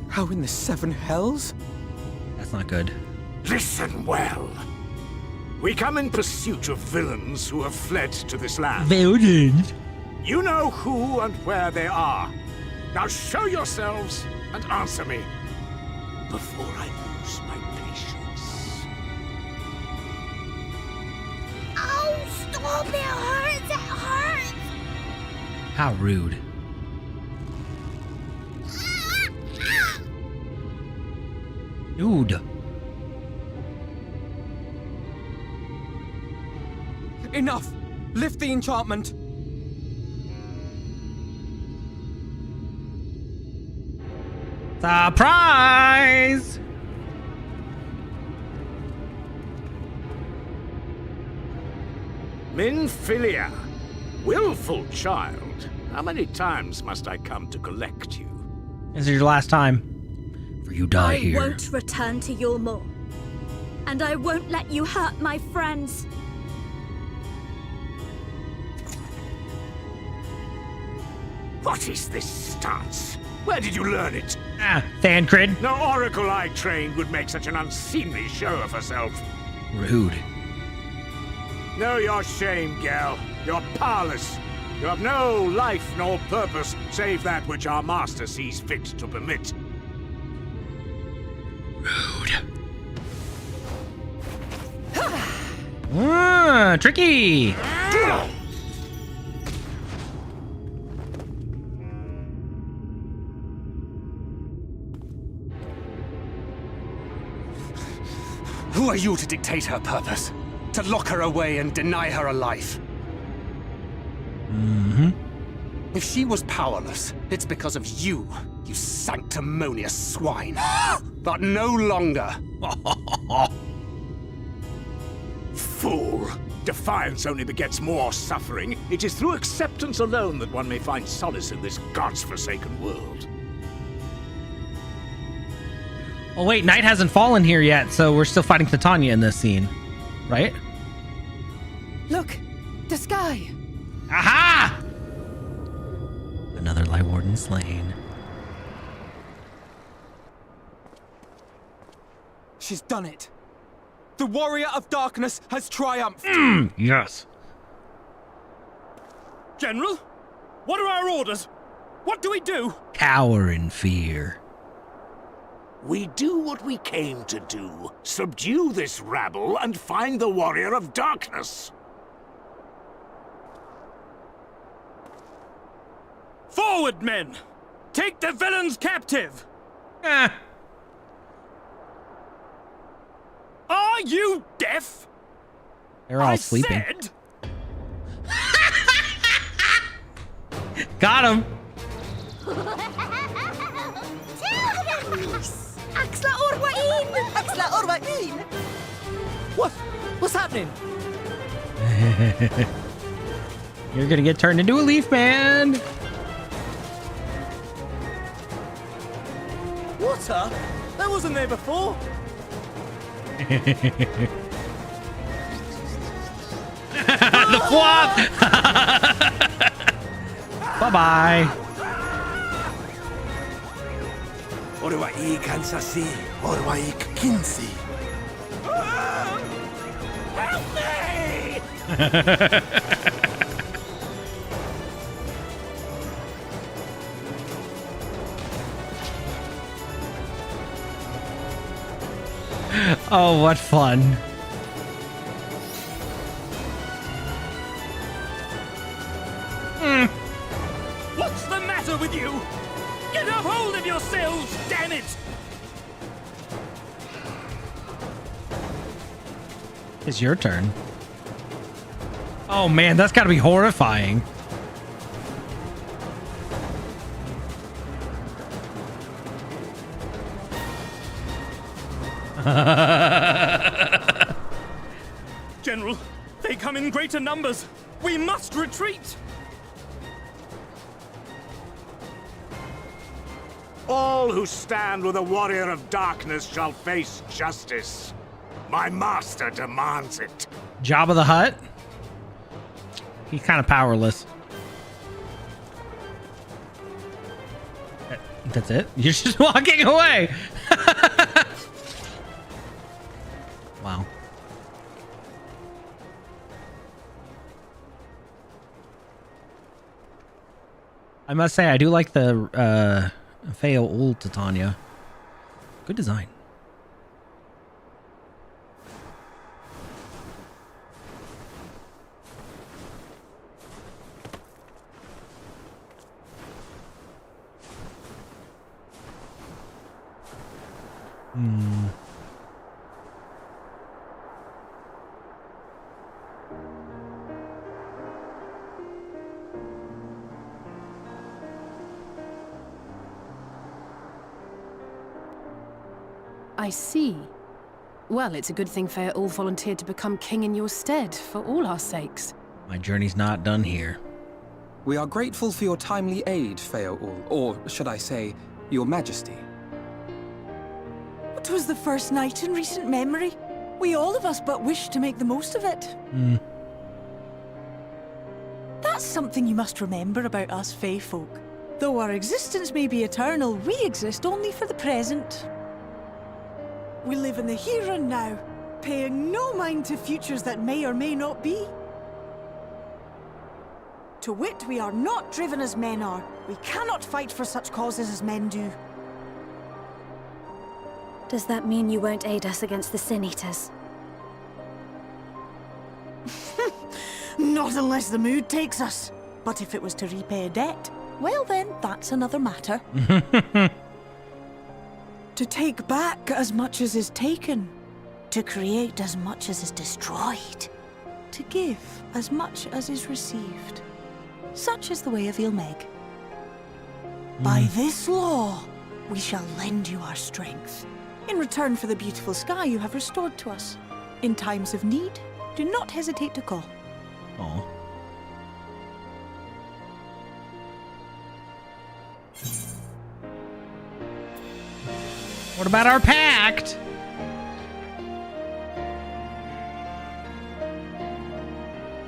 How in the seven hells?
That's not good.
Listen well. We come in pursuit of villains who have fled to this land.
Villains?
You know who and where they are. Now show yourselves and answer me before I lose my patience.
Oh, stop! It hurts! It hurts!
How rude. Dude.
Enough! Lift the enchantment!
Surprise!
Minfilia, willful child. How many times must I come to collect you?
This is your last time. For you die here.
I won't return to your maw. And I won't let you hurt my friends.
What is this stance? Where did you learn it?
Ah, Thancred.
No oracle I trained would make such an unseemly show of herself.
Rude.
Know your shame, gal. You're powerless. You have no life nor purpose, save that which our master sees fit to permit.
Rude. Ah, tricky.
Who are you to dictate her purpose? To lock her away and deny her a life?
Mm-hmm.
If she was powerless, it's because of you, you sanctimonious swine. But no longer.
Fool! Defiance only begets more suffering. It is through acceptance alone that one may find solace in this god's-forsaken world.
Oh wait, night hasn't fallen here yet, so we're still fighting Titania in this scene, right?
Look! The sky!
Aha! Another Lightwarden slain.
She's done it! The warrior of darkness has triumphed!
Yes.
General? What are our orders? What do we do?
Cower in fear.
We do what we came to do. Subdue this rabble and find the warrior of darkness.
Forward, men! Take the villains captive!
Ah.
Are you deaf?
They're all
I
sleeping.
said...
Got him.
Axla Orwain!
Axla Orwain! What? What's happening?
You're gonna get turned into a leaf man.
Water? That wasn't there before.
The flop. Bye-bye.
Help me!
Oh, what fun.
What's the matter with you? Get a hold of yourselves, damn it!
It's your turn. Oh man, that's gotta be horrifying.
General, they come in greater numbers. We must retreat.
All who stand with a warrior of darkness shall face justice. My master demands it.
Jabba the Hutt? He's kind of powerless. That's it? You're just walking away. Wow. I must say, I do like the Feo Ul Titania. Good design.
I see. Well, it's a good thing Fea all volunteered to become king in your stead, for all our sakes.
My journey's not done here.
We are grateful for your timely aid, Feaul, or should I say, your majesty.
It was the first night in recent memory. We all of us but wish to make the most of it. That's something you must remember about us Fey folk. Though our existence may be eternal, we exist only for the present. We live in the here and now, paying no mind to futures that may or may not be. To wit, we are not driven as men are. We cannot fight for such causes as men do.
Does that mean you won't aid us against the Sin Eaters?
Not unless the mood takes us. But if it was to repay a debt, well then, that's another matter. To take back as much as is taken. To create as much as is destroyed. To give as much as is received. Such is the way of Ilmeg. By this law, we shall lend you our strength. In return for the beautiful sky you have restored to us. In times of need, do not hesitate to call.
Oh. What about our pact?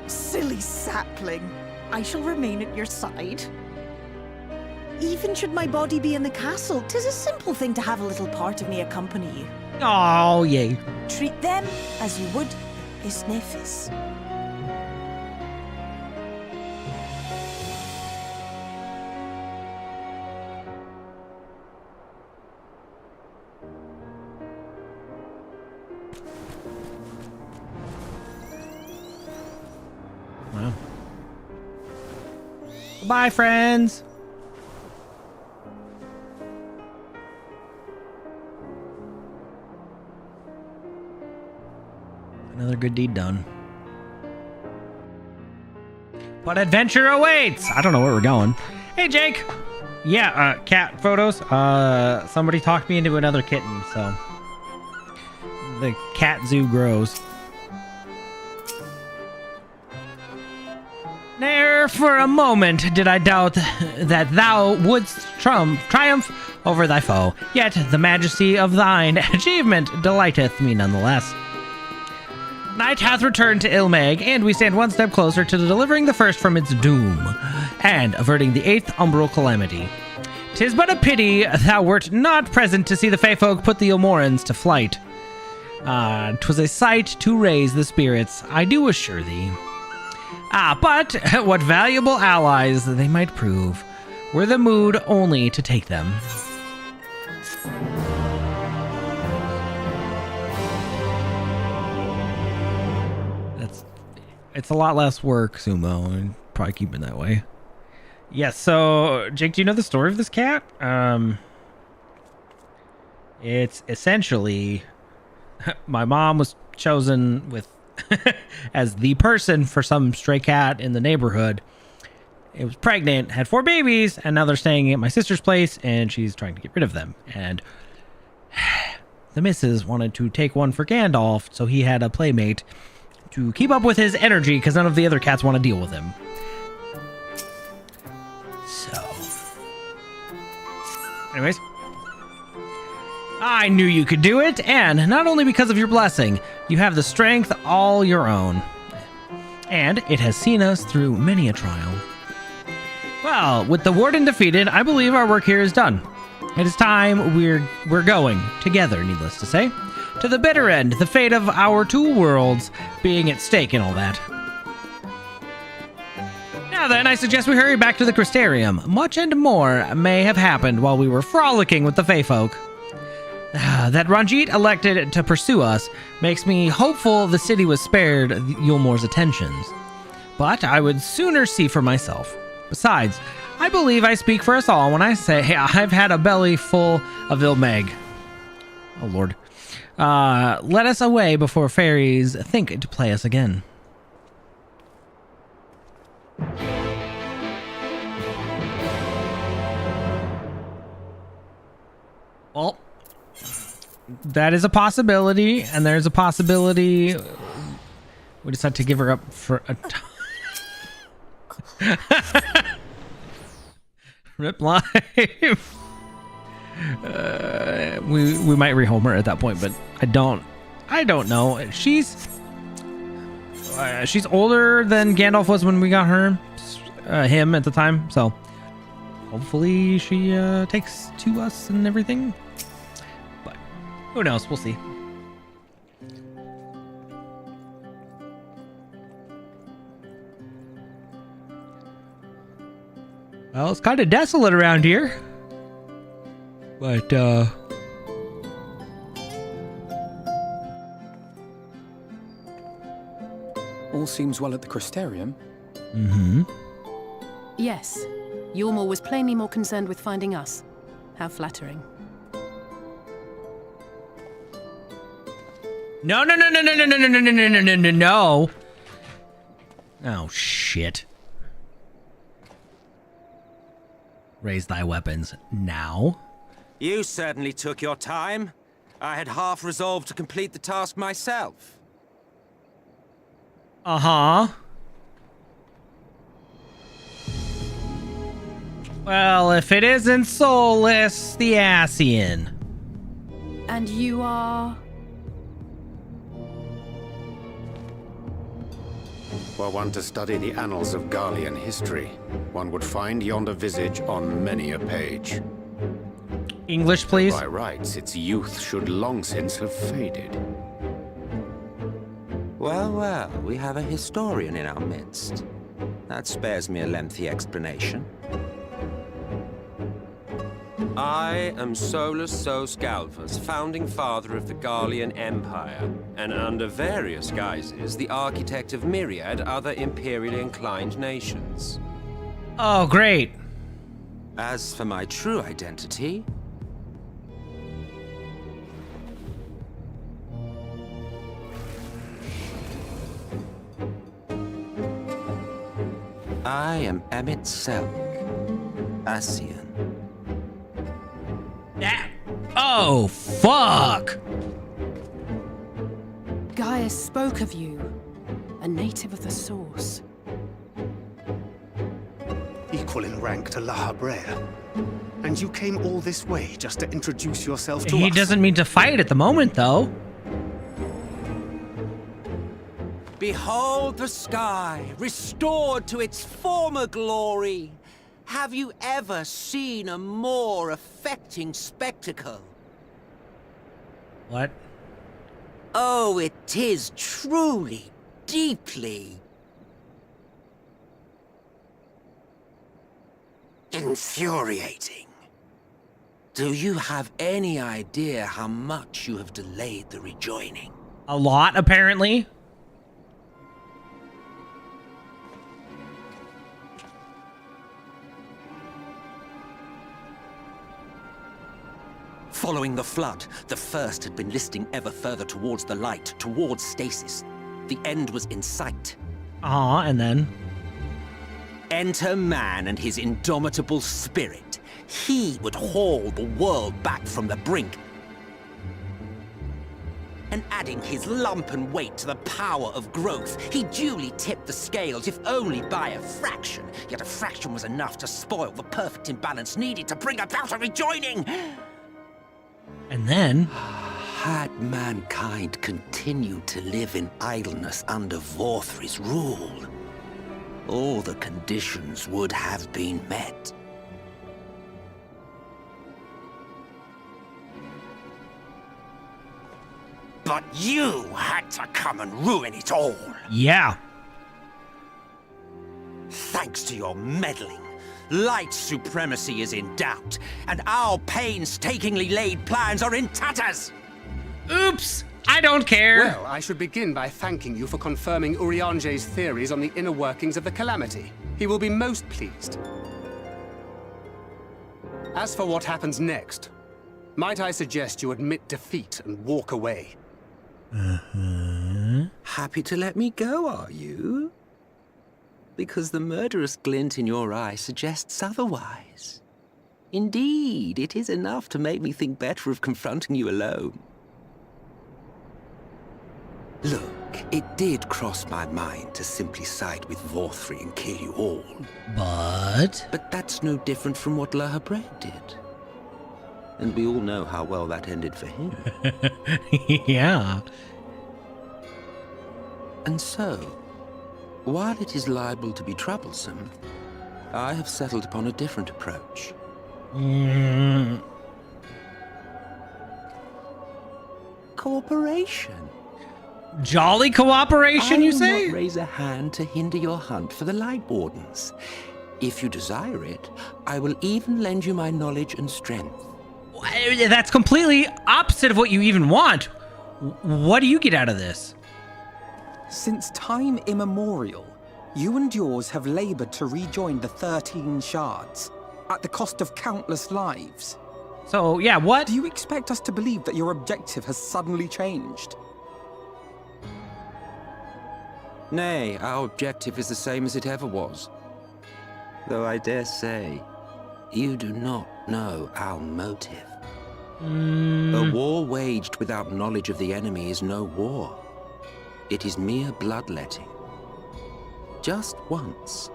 Silly sapling. I shall remain at your side. Even should my body be in the castle, 'tis a simple thing to have a little part of me accompany you.
Oh, yay.
Treat them as you would Isnefis.
Wow. Bye, friends. Another good deed done. What adventure awaits? I don't know where we're going. Hey, Jake. Yeah, cat photos. Somebody talked me into another kitten, so the cat zoo grows. There. Never for a moment did I doubt that thou wouldst triumph over thy foe. Yet the majesty of thine achievement delighteth me nonetheless. Night hath returned to Ilmeg, and we stand one step closer to delivering the first from its doom, and averting the 8th umbral calamity. 'Tis but a pity thou wert not present to see the Fey folk put the Ilmorans to flight. 'Twas a sight to raise the spirits, I do assure thee. But what valuable allies they might prove, were the mood only to take them. It's a lot less work, Sumo, and probably keep it that way. Yes, so, Jake, do you know the story of this cat? It's essentially, my mom was chosen with as the person for some stray cat in the neighborhood. It was pregnant, had 4 babies, and now they're staying at my sister's place, and she's trying to get rid of them. And the missus wanted to take one for Gandalf, so he had a playmate to keep up with his energy, because none of the other cats want to deal with him. So, anyways, I knew you could do it, and not only because of your blessing, you have the strength all your own. And it has seen us through many a trial. Well, with the warden defeated, I believe our work here is done. It is time we're going, together, needless to say, to the bitter end, the fate of our 2 worlds being at stake and all that. Now then, I suggest we hurry back to the Crystarium. Much and more may have happened while we were frolicking with the Fey folk. That Ranjit elected to pursue us makes me hopeful the city was spared Yulmore's attentions. But I would sooner see for myself. Besides, I believe I speak for us all when I say I've had a belly full of Ilmeg. Oh, Lord. Let us away before fairies think to play us again. Well, that is a possibility, and there's a possibility we decide to give her up for a time. Rip live. We might rehome her at that point, but I don't know. She's older than Gandalf was when we got him at the time, so hopefully she takes to us and everything. But who knows? We'll see. Well, it's kind of desolate around here. But,
all seems well at the Crystarium.
Mm-hmm.
Yes. Yulmore was plainly more concerned with finding us. How flattering.
No. Oh, shit. Raise thy weapons now.
You certainly took your time. I had half resolved to complete the task myself.
Uh-huh. Well, if it isn't Soulless, the Ascian.
And you are...
Were one to study the annals of Garlean history, one would find yonder visage on many a page.
English, please.
By rights, its youth should long since have faded.
Well, we have a historian in our midst. That spares me a lengthy explanation. I am Solus Sos Galvus, founding father of the Garlean Empire, and under various guises, the architect of myriad other imperially inclined nations.
Oh, great.
As for my true identity... I am Emmett Selk, Ascian.
Oh, fuck!
Gaius spoke of you, a native of the Source.
equal in rank to La Habrea. And you came all this way just to introduce yourself to us?
He doesn't mean to fight at the moment, though.
Behold the sky, restored to its former glory. Have you ever seen a more affecting spectacle?
What?
Oh, it is truly, deeply infuriating. Do you have any idea how much you have delayed the rejoining?
A lot, apparently.
Following the flood, the First had been listing ever further towards the light, towards stasis. The end was in sight.
And then?
Enter man and his indomitable spirit. He would haul the world back from the brink. And adding his lumpen weight to the power of growth, he duly tipped the scales, if only by a fraction. Yet a fraction was enough to spoil the perfect imbalance needed to bring about a rejoining.
And then?
Had mankind continued to live in idleness under Vorthri's rule, all the conditions would have been met. But you had to come and ruin it all.
Yeah.
Thanks to your meddling, light supremacy is in doubt, and our painstakingly laid plans are in tatters!
Oops! I don't care!
Well, I should begin by thanking you for confirming Urianger's theories on the inner workings of the Calamity. He will be most pleased. As for what happens next, might I suggest you admit defeat and walk away?
Happy to let me go, are you? Because the murderous glint in your eye suggests otherwise. Indeed, it is enough to make me think better of confronting you alone. Look, it did cross my mind to simply side with Vorthri and kill you all. But that's no different from what La Habrea did. And we all know how well that ended for him.
Yeah.
And so, while it is liable to be troublesome, I have settled upon a different approach. Cooperation.
Jolly cooperation, you say?
I will not raise a hand to hinder your hunt for the Lightwardens. If you desire it, I will even lend you my knowledge and strength.
That's completely opposite of what you even want. What do you get out of this?
Since time immemorial, you and yours have labored to rejoin the 13 shards, at the cost of countless lives.
So, yeah, what?
Do you expect us to believe that your objective has suddenly changed?
Nay, our objective is the same as it ever was. Though I dare say, you do not know our motive. A war waged without knowledge of the enemy is no war. It is mere bloodletting. Just once,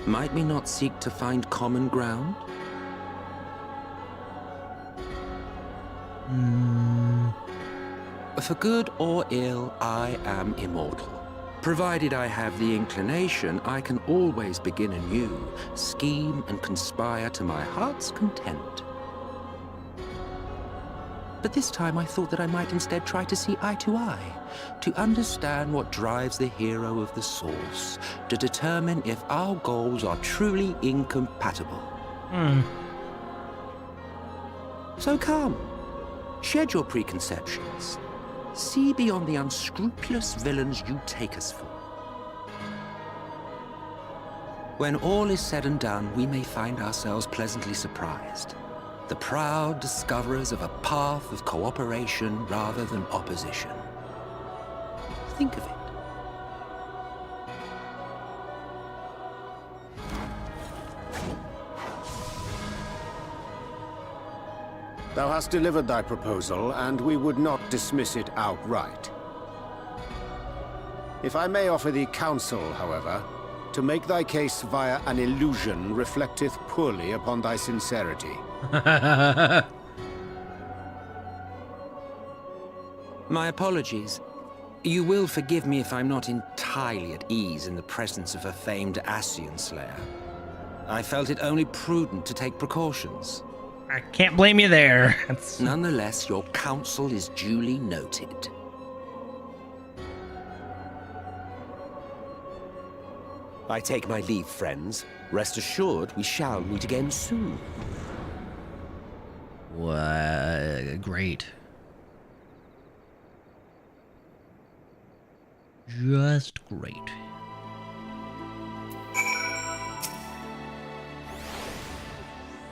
might we not seek to find common ground? For good or ill, I am immortal. Provided I have the inclination, I can always begin anew, scheme and conspire to my heart's content. But this time I thought that I might instead try to see eye to eye, to understand what drives the hero of the source, to determine if our goals are truly incompatible. So come, shed your preconceptions. See beyond the unscrupulous villains you take us for. When all is said and done, we may find ourselves pleasantly surprised. The proud discoverers of a path of cooperation rather than opposition. Think of it.
Thou hast delivered thy proposal, and we would not dismiss it outright. If I may offer thee counsel, however, To make thy case via an illusion reflecteth poorly upon thy sincerity.
My apologies. You will forgive me if I'm not entirely at ease in the presence of a famed Ascian slayer. I felt it only prudent to take precautions.
I can't blame you there.
Nonetheless, your counsel is duly noted. I take my leave, friends. Rest assured, we shall meet again soon.
Great. Just great.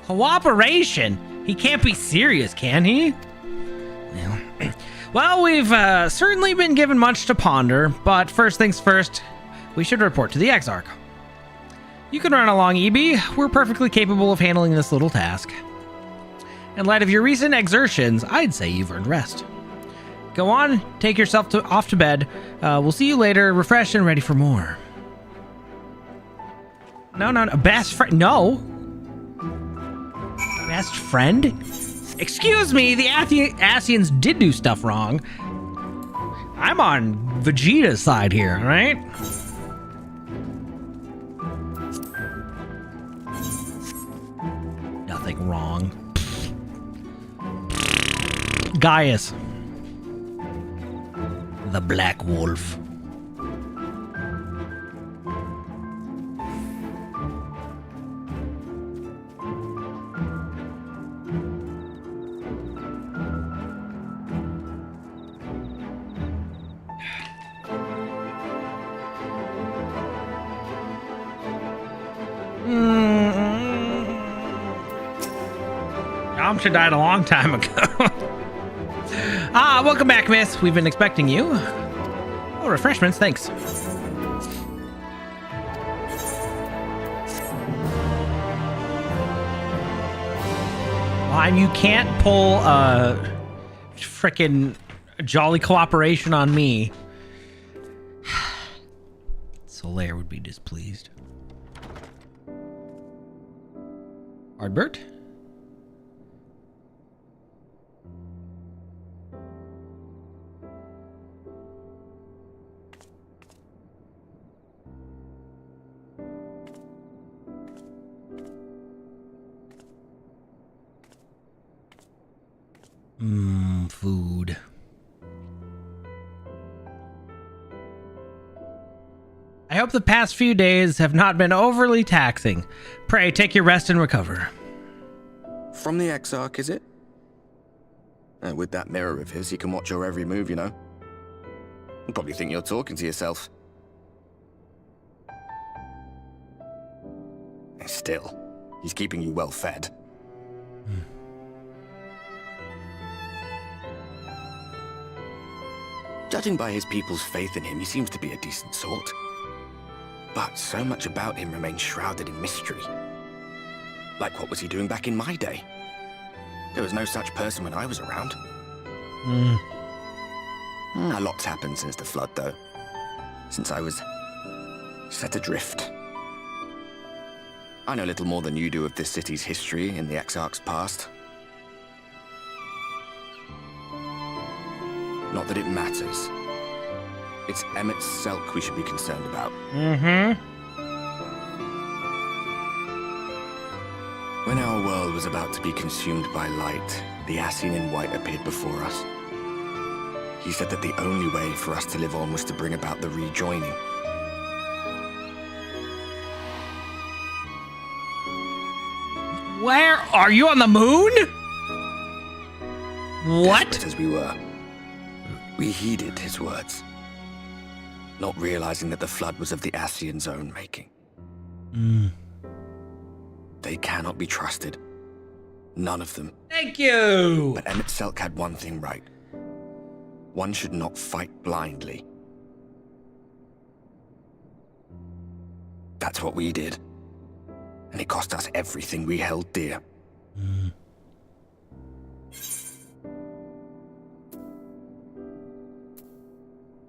Cooperation? He can't be serious, can he? Well, we've certainly been given much to ponder, but first things first, we should report to the Exarch. You can run along, EB. We're perfectly capable of handling this little task. In light of your recent exertions, I'd say you've earned rest. Go on, take yourself off to bed. We'll see you later, refreshed and ready for more. No. Best friend? No. Best friend? Excuse me, the Ascians did do stuff wrong. I'm on Vegeta's side here, all right? Nothing wrong. Gaius. The Black Wolf. Yamcha died a long time ago. Welcome back, miss. We've been expecting you. Oh, refreshments, thanks. And you can't pull frickin' jolly cooperation on me. Solaire would be displeased. Ardbert? Food. I hope the past few days have not been overly taxing. Pray, take your rest and recover.
From the Exarch, is it? With that mirror of his, he can watch your every move, you know. He'll probably think you're talking to yourself. Still, he's keeping you well fed. Judging by his people's faith in him, he seems to be a decent sort. But so much about him remains shrouded in mystery. Like, what was he doing back in my day? There was no such person when I was around. A lot's happened since the Flood, though. Since I was set adrift. I know little more than you do of this city's history in the Exarch's past. Not that it matters. It's Emmett Selk we should be concerned about. When our world was about to be consumed by light, the Ascian in white appeared before us. He said that the only way for us to live on was to bring about the rejoining.
Where are you, on the moon? What?
Desperate as we were, we heeded his words, not realizing that the Flood was of the Ascian's own making. They cannot be trusted. None of them.
Thank you!
But Emmett Selk had one thing right. One should not fight blindly. That's what we did. And it cost us everything we held dear.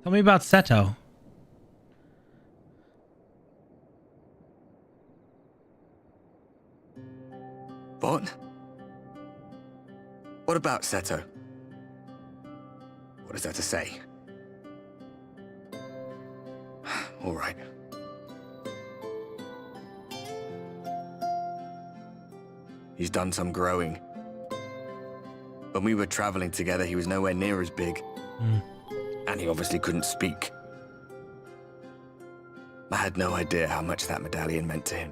Tell me about Seto.
What about Seto? What is there to say? All right. He's done some growing. When we were traveling together, he was nowhere near as big. And he obviously couldn't speak. I had no idea how much that medallion meant to him.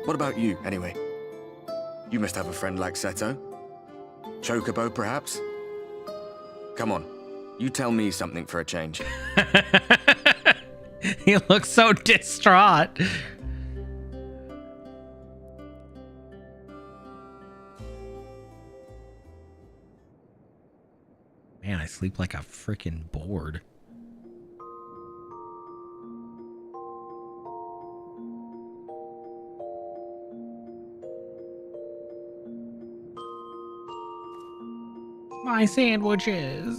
What about you, anyway? You must have a friend like Seto. Chocobo, perhaps? Come on, you tell me something for a change.
He looks so distraught. Man, I sleep like a freaking board. My sandwiches.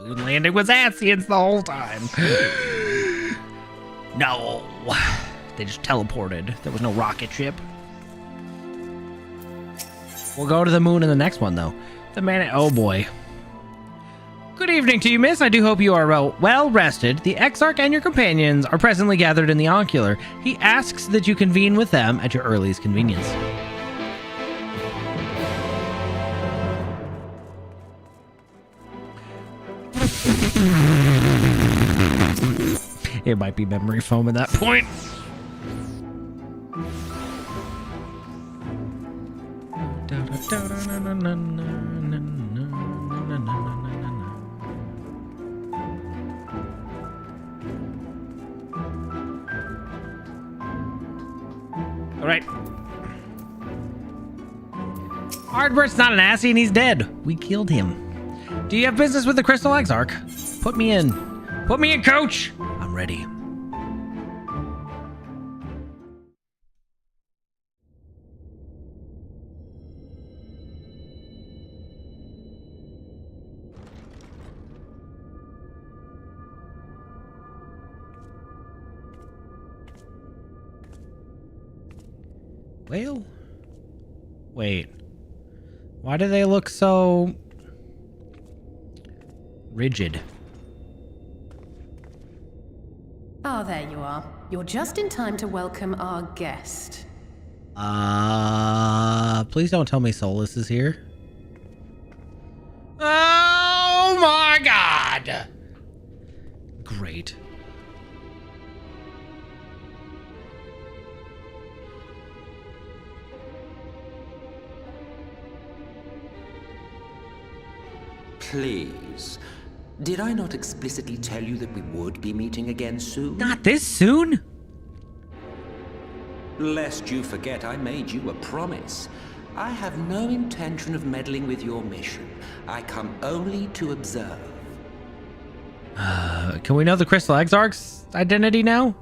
Moon landing was Asians the whole time. No. They just teleported. There was no rocket ship. We'll go to the moon in the next one, though. The man... Oh, boy. Good evening to you, miss. I do hope you are well rested. The Exarch and your companions are presently gathered in the Ocular. He asks that you convene with them at your earliest convenience. It might be memory foam at that point. All right. Hardbert's not an assy and he's dead. We killed him. Do you have business with the Crystal Exarch? Put me in. Put me in, coach. I'm ready. Well, wait. Why do they look so rigid?
Ah, there you are. You're just in time to welcome our guest.
Please don't tell me Solus is here. Oh my god! Great.
Please. Did I not explicitly tell you that we would be meeting again soon?
Not this soon?
Lest you forget, I made you a promise. I have no intention of meddling with your mission. I come only to observe.
Can we know the Crystal Exarch's identity now?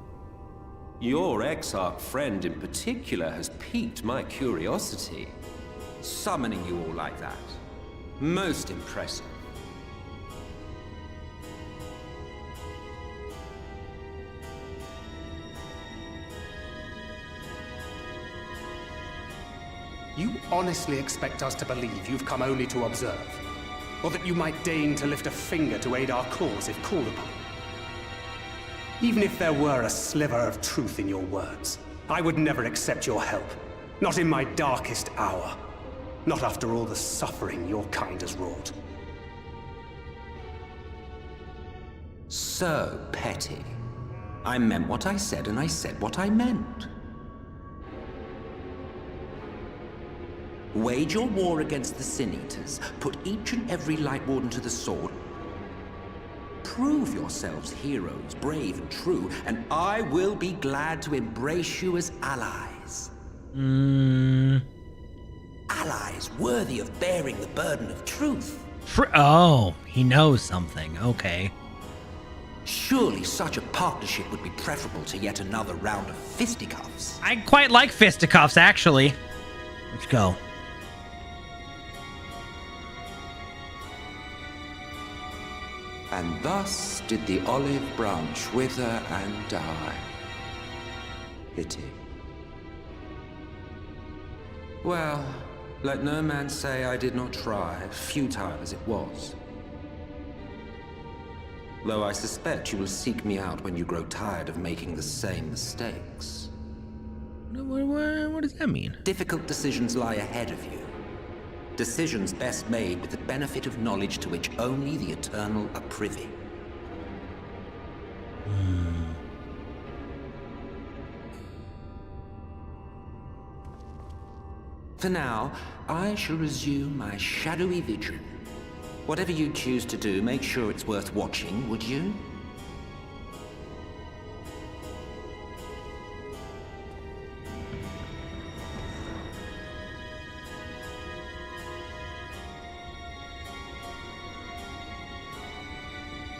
Your Exarch friend in particular has piqued my curiosity. Summoning you all like that. Most impressive.
You honestly expect us to believe you've come only to observe? Or that you might deign to lift a finger to aid our cause if called upon? Even if there were a sliver of truth in your words, I would never accept your help. Not in my darkest hour. Not after all the suffering your kind has wrought.
So petty. I meant what I said, and I said what I meant. Wage your war against the Sin Eaters. Put each and every Lightwarden to the sword. Prove yourselves heroes, brave and true, and I will be glad to embrace you as allies. Allies worthy of bearing the burden of truth.
Oh, he knows something. Okay.
Surely such a partnership would be preferable to yet another round of fisticuffs.
I quite like fisticuffs, actually. Let's go.
And thus did the olive branch wither and die. Pity.
Well, let no man say I did not try, futile as it was. Though I suspect you will seek me out when you grow tired of making the same mistakes.
What does that mean?
Difficult decisions lie ahead of you. Decisions best made with the benefit of knowledge to which only the eternal are privy. For now, I shall resume my shadowy vigil. Whatever you choose to do, make sure it's worth watching, would you?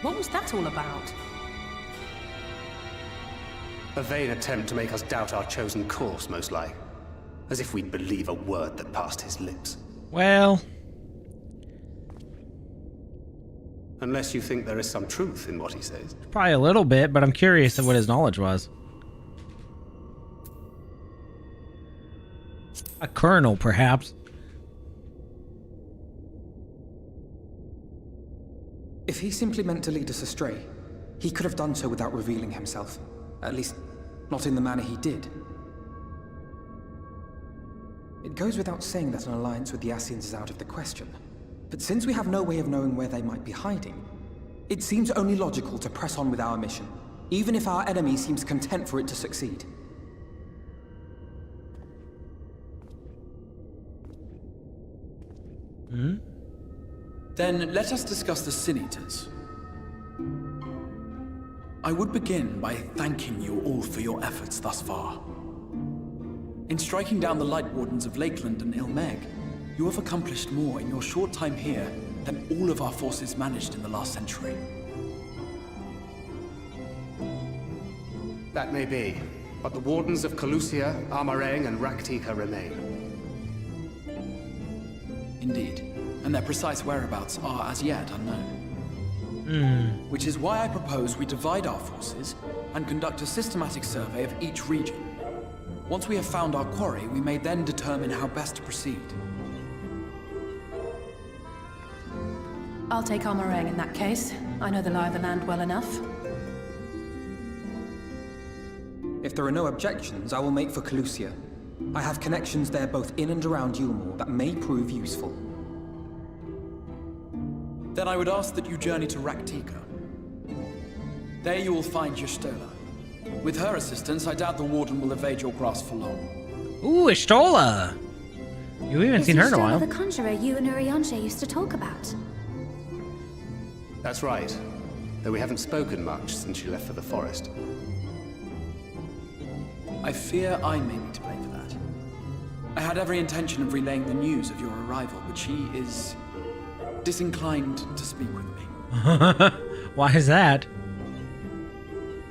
What was that all about?
A vain attempt to make us doubt our chosen course, most like. As if we'd believe a word that passed his lips.
Well...
Unless you think there is some truth in what he says.
Probably a little bit, but I'm curious of what his knowledge was. A kernel, perhaps.
If he simply meant to lead us astray, he could have done so without revealing himself. At least, not in the manner he did. It goes without saying that an alliance with the Ascians is out of the question. But since we have no way of knowing where they might be hiding, it seems only logical to press on with our mission, even if our enemy seems content for it to succeed.
Then let us discuss the Sin Eaters. I would begin by thanking you all for your efforts thus far. In striking down the Lightwardens of Lakeland and Ilmeg, you have accomplished more in your short time here than all of our forces managed in the last century.
That may be, but the Wardens of Calusia, Armarang, and Raktika remain.
Indeed, and their precise whereabouts are as yet unknown. Which is why I propose we divide our forces and conduct a systematic survey of each region. Once we have found our quarry, we may then determine how best to proceed.
I'll take Armarang in that case. I know the lie of the land well enough.
If there are no objections, I will make for Calusia. I have connections there both in and around Yulmore that may prove useful.
Then I would ask that you journey to Raktika. There you will find Y'shtola. With her assistance, I doubt the Warden will evade your grasp for long.
Ooh, Y'shtola! You haven't seen her in a while.
The conjurer you and Urianger used to talk about.
That's right. Though we haven't spoken much since she left for the forest.
I fear I may be to blame for that. I had every intention of relaying the news of your arrival, but she is disinclined to speak with me.
Why is that?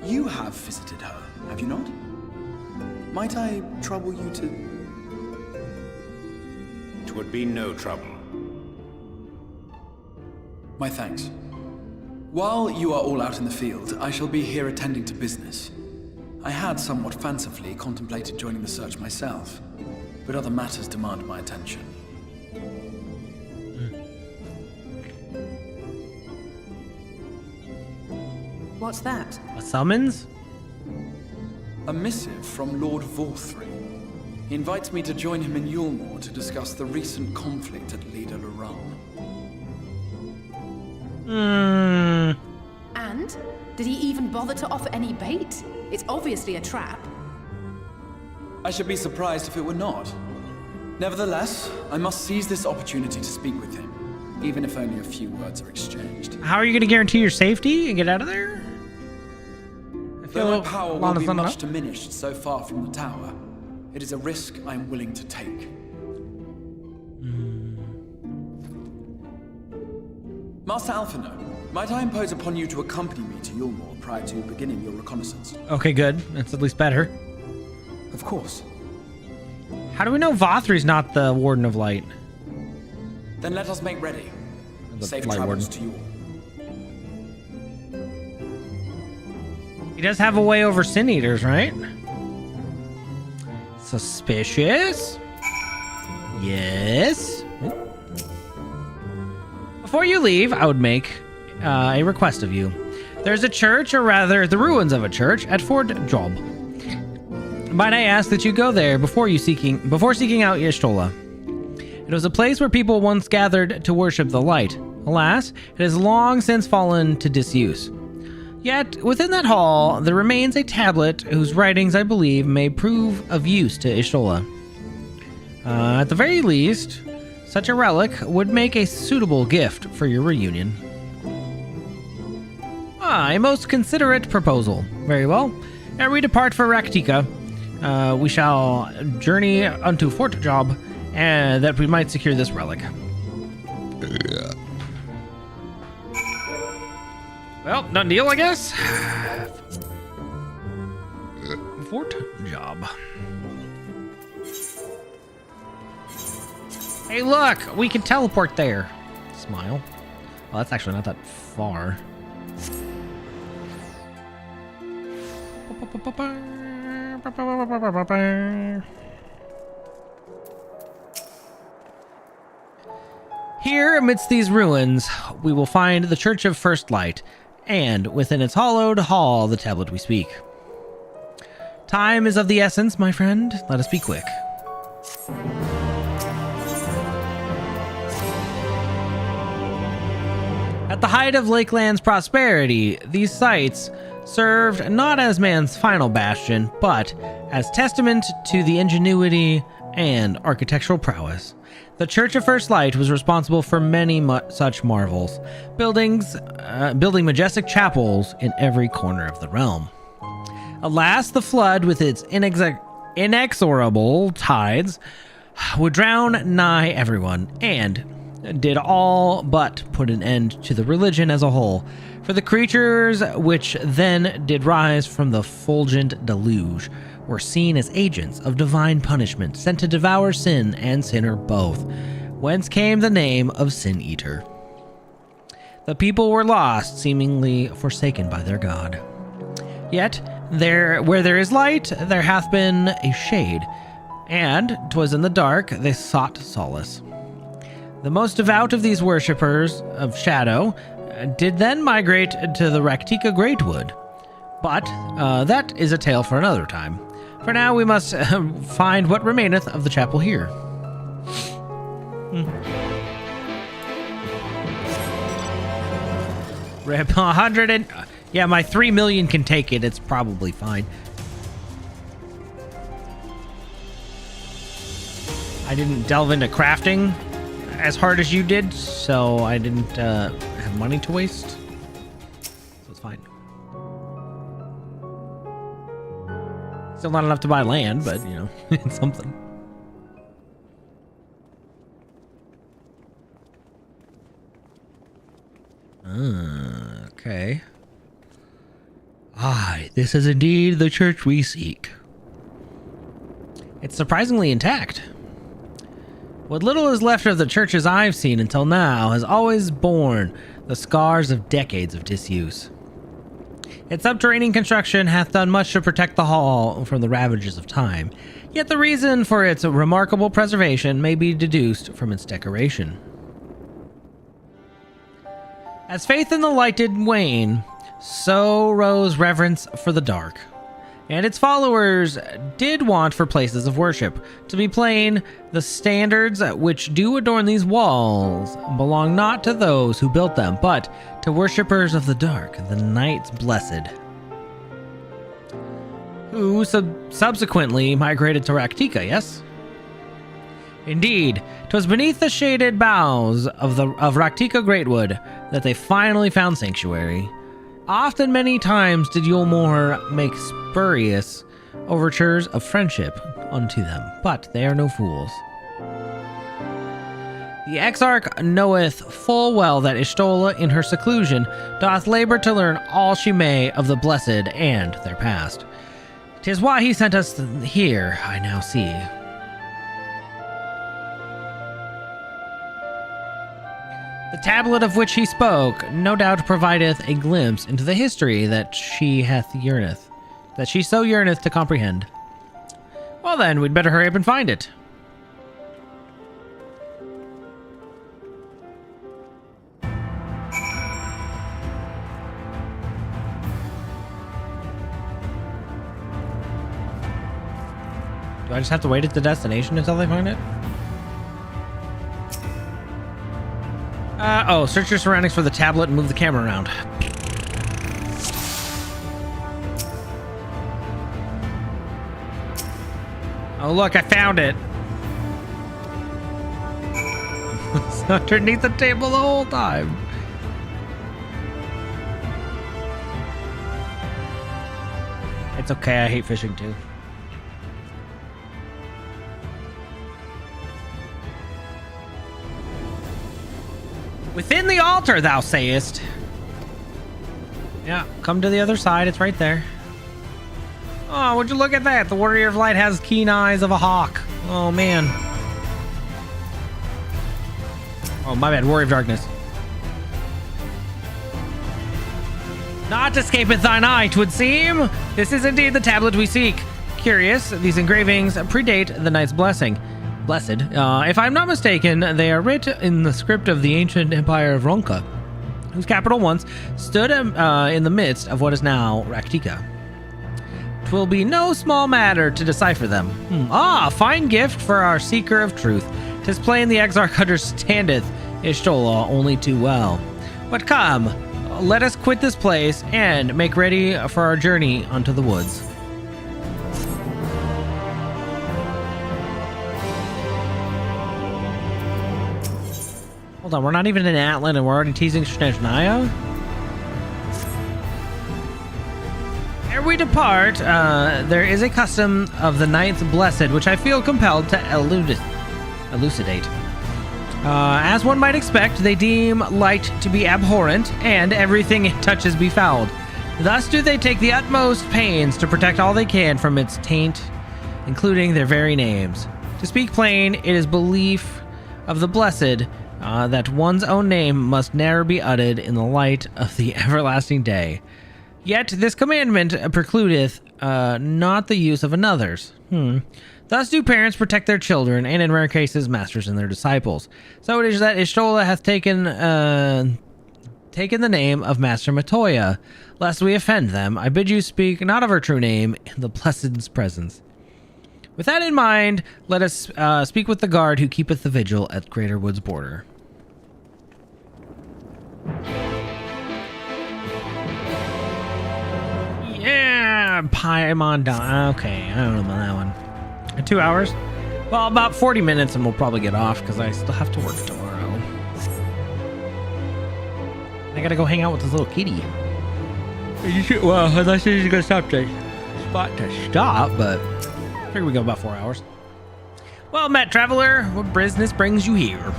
You have visited her, have you not? Might I trouble you to...
It would be no trouble.
My thanks. While you are all out in the field, I shall be here attending to business. I had somewhat fancifully contemplated joining the search myself, but other matters demand my attention.
What's that?
A summons?
A missive from Lord Vorthry. He invites me to join him in Yulmore to discuss the recent conflict at Lida Luran.
And? Did he even bother to offer any bait? It's obviously a trap.
I should be surprised if it were not. Nevertheless, I must seize this opportunity to speak with him, even if only a few words are exchanged.
How are you going to guarantee your safety and get out of there?
Though my power will be much diminished so far from the tower, it is a risk I am willing to take. Master Alphino, might I impose upon you to accompany me to Yulmore prior to beginning your reconnaissance?
Okay, good. That's at least better.
Of course.
How do we know Vothry's not the Warden of Light?
Then let us make ready. Safe travels to you all.
He does have a way over Sin Eaters, right? Suspicious? Yes. Before you leave, I would make a request of you. There's a church, or rather, the ruins of a church, at Fort Job. Might I ask that you go there before seeking out Y'shtola? It was a place where people once gathered to worship the light. Alas, it has long since fallen to disuse. Yet, within that hall, there remains a tablet whose writings, I believe, may prove of use to Y'shtola. At the very least, such a relic would make a suitable gift for your reunion. A most considerate proposal. Very well. Ere we depart for Raktika, we shall journey unto Fort Job, and that we might secure this relic. Well, done deal, I guess. Fort Job. Hey, look! We can teleport there. Smile. Well, that's actually not that far. Here, amidst these ruins, we will find the Church of First Light, and within its hollowed hall, the tablet we speak. Time is of the essence, my friend. Let us be quick. At the height of Lakeland's prosperity, these sites served not as man's final bastion, but as testament to the ingenuity and architectural prowess. The Church of First Light was responsible for many such marvels, building majestic chapels in every corner of the realm. Alas, the flood, with its inexorable tides, would drown nigh everyone, and did all but put an end to the religion as a whole. For the creatures which then did rise from the fulgent deluge were seen as agents of divine punishment, sent to devour sin and sinner both, whence came the name of Sin Eater. The people were lost, seemingly forsaken by their god. Yet, where there is light, there hath been a shade, and 'twas in the dark they sought solace. The most devout of these worshippers of Shadow did then migrate to the Raktika Greatwood, but that is a tale for another time. For now, we must find what remaineth of the chapel here. Rip 100 and... Yeah, my 3 million can take it. It's probably fine. I didn't delve into crafting as hard as you did, so I didn't have money to waste. So it's fine. Still not enough to buy land, but, you know, it's something. Okay. Aye, this is indeed the church we seek. It's surprisingly intact. What little is left of the churches I've seen until now has always borne the scars of decades of disuse. Its subterranean construction hath done much to protect the hall from the ravages of time, yet the reason for its remarkable preservation may be deduced from its decoration. As faith in the light did wane, so rose reverence for the dark, and its followers did want for places of worship. To be plain, the standards which do adorn these walls belong not to those who built them, but to worshippers of the dark, the night's blessed, who subsequently migrated to Raktika, yes? Indeed, 'twas beneath the shaded boughs of Raktika Greatwood that they finally found sanctuary. Often many times did Yulmore make spurious overtures of friendship unto them, but they are no fools. The Exarch knoweth full well that Y'shtola in her seclusion doth labor to learn all she may of the blessed and their past. 'Tis why he sent us here, I now see. The tablet of which he spoke no doubt provideth a glimpse into the history that she so yearneth to comprehend. Well then, we'd better hurry up and find it. Do I just have to wait at the destination until they find it? Oh, search your surroundings for the tablet and move the camera around. Oh, look, I found it. It's underneath the table the whole time. It's okay, I hate fishing too. Within the altar, thou sayest. Yeah, come to the other side. It's right there. Oh, would you look at that? The Warrior of Light has keen eyes of a hawk. Oh, man. Oh, my bad. Warrior of Darkness. Not escapeth thine eye, 'twould seem. This is indeed the tablet we seek. Curious, these engravings predate the Knight's blessing. Blessed. If I'm not mistaken, they are writ in the script of the ancient empire of Ronka, whose capital once stood in the midst of what is now Raktika. 'Twill be no small matter to decipher them. Fine gift for our seeker of truth. 'Tis plain the Exarch understandeth Ishtola only too well. But come, let us quit this place and make ready for our journey unto the woods. Hold on, we're not even in Atlan and we're already teasing Snezhnaya? Ere we depart, there is a custom of the Knight's Blessed which I feel compelled to elucidate. As one might expect, they deem light to be abhorrent and everything it touches befouled. Thus do they take the utmost pains to protect all they can from its taint, including their very names. To speak plain, it is belief of the Blessed that one's own name must ne'er be uttered in the light of the everlasting day. Yet this commandment precludeth not the use of another's. Thus do parents protect their children, and in rare cases, masters and their disciples. So it is that Ishtola hath taken the name of Master Matoya. Lest we offend them, I bid you speak not of her true name in the Blessed's presence. With that in mind, let us speak with the guard who keepeth the vigil at Greater Wood's border. Yeah, Paimon down. Okay, I don't know about that one. 2 hours? Well, about 40 minutes and we'll probably get off because I still have to work tomorrow. I gotta go hang out with this little kitty. Well, unless she's gonna stop to stop, but I figure we go about 4 hours. Well met, traveler. What business brings you here?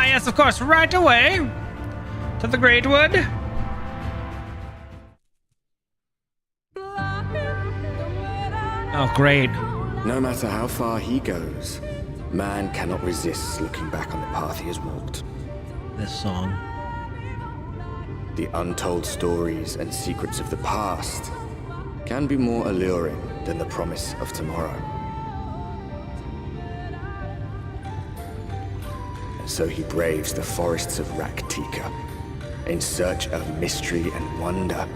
Yes, of course, right away. To the Great Wood. Oh, great.
No matter how far he goes, man cannot resist looking back on the path he has walked.
This song.
The untold stories and secrets of the past can be more alluring than the promise of tomorrow. And so he braves the forests of Raktika in search of mystery and wonder.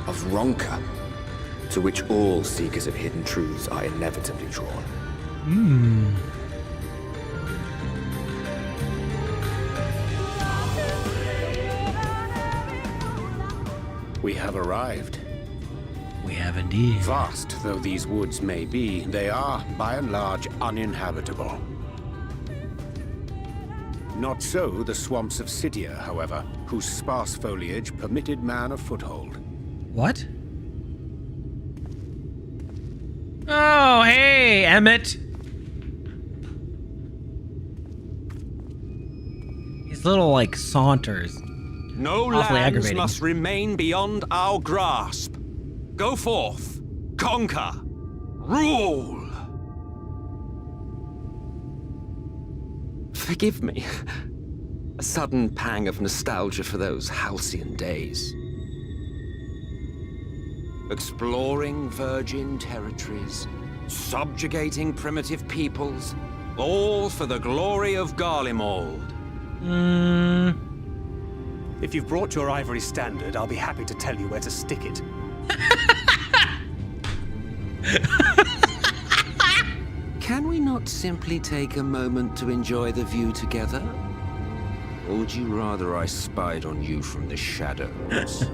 Of Ronka, to which all seekers of hidden truths are inevitably drawn.
We have arrived.
We have indeed.
Vast though these woods may be, they are, by and large, uninhabitable. Not so the swamps of Cydia, however, whose sparse foliage permitted man a foothold.
What? Oh, hey, Emmett. His little, like, saunters.
No lands must remain beyond our grasp. Go forth, conquer, rule. Forgive me. A sudden pang of nostalgia for those halcyon days. Exploring virgin territories, subjugating primitive peoples, all for the glory of Garlemald.
If you've brought your ivory standard, I'll be happy to tell you where to stick it.
Can we not simply take a moment to enjoy the view together? Or would you rather I spied on you from the shadows?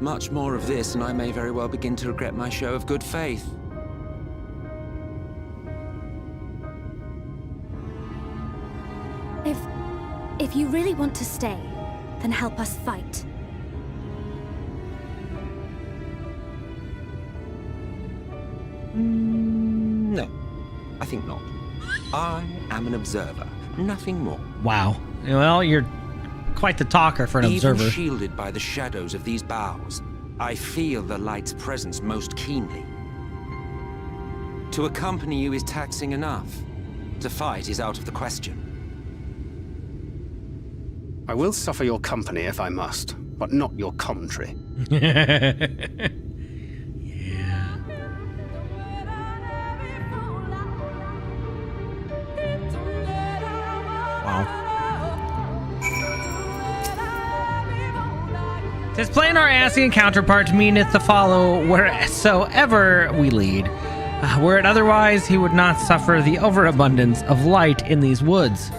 Much more of this, and I may very well begin to regret my show of good faith.
If you really want to stay, then help us fight.
No, I think not. I am an observer, nothing more.
Wow. Well, you're quite the talker for an observer.
Even shielded by the shadows of these boughs, I feel the light's presence most keenly. To accompany you is taxing enough. To fight is out of the question.
I will suffer your company if I must, but not your commentary.
Wow. "'Tis plain our Ascian counterpart meaneth to follow wheresoever we lead. Were it otherwise, he would not suffer the overabundance of light in these woods.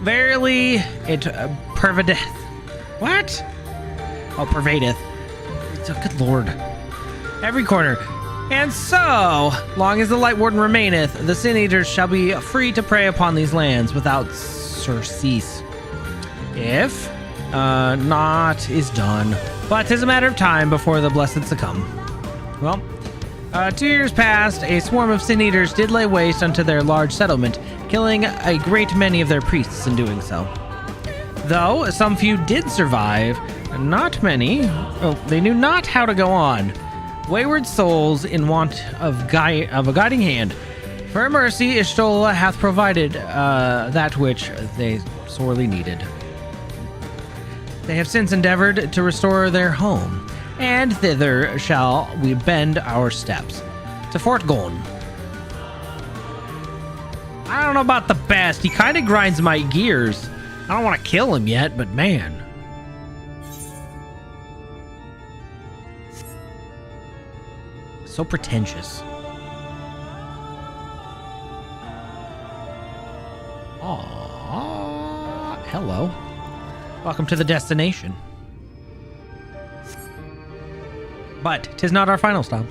Verily, it pervadeth." What? Oh, pervadeth. Oh, good lord. "Every corner. And so, long as the Lightwarden remaineth, the Sin Eaters shall be free to prey upon these lands without surcease. If naught is done, but 'tis a matter of time before the blessed succumb." Well, 2 years past, a swarm of Sin Eaters did lay waste unto their large settlement, killing a great many of their priests in doing so. Though some few did survive, not many. Oh, they knew not how to go on. Wayward souls in want of a guiding hand. For her mercy, Ishtola hath provided that which they sorely needed. They have since endeavored to restore their home, and thither shall we bend our steps, to Fort Goln. I don't know about the best. He kind of grinds my gears. I don't want to kill him yet, but man. So pretentious. Aww. Hello. Welcome to the destination. But 'tis not our final stop.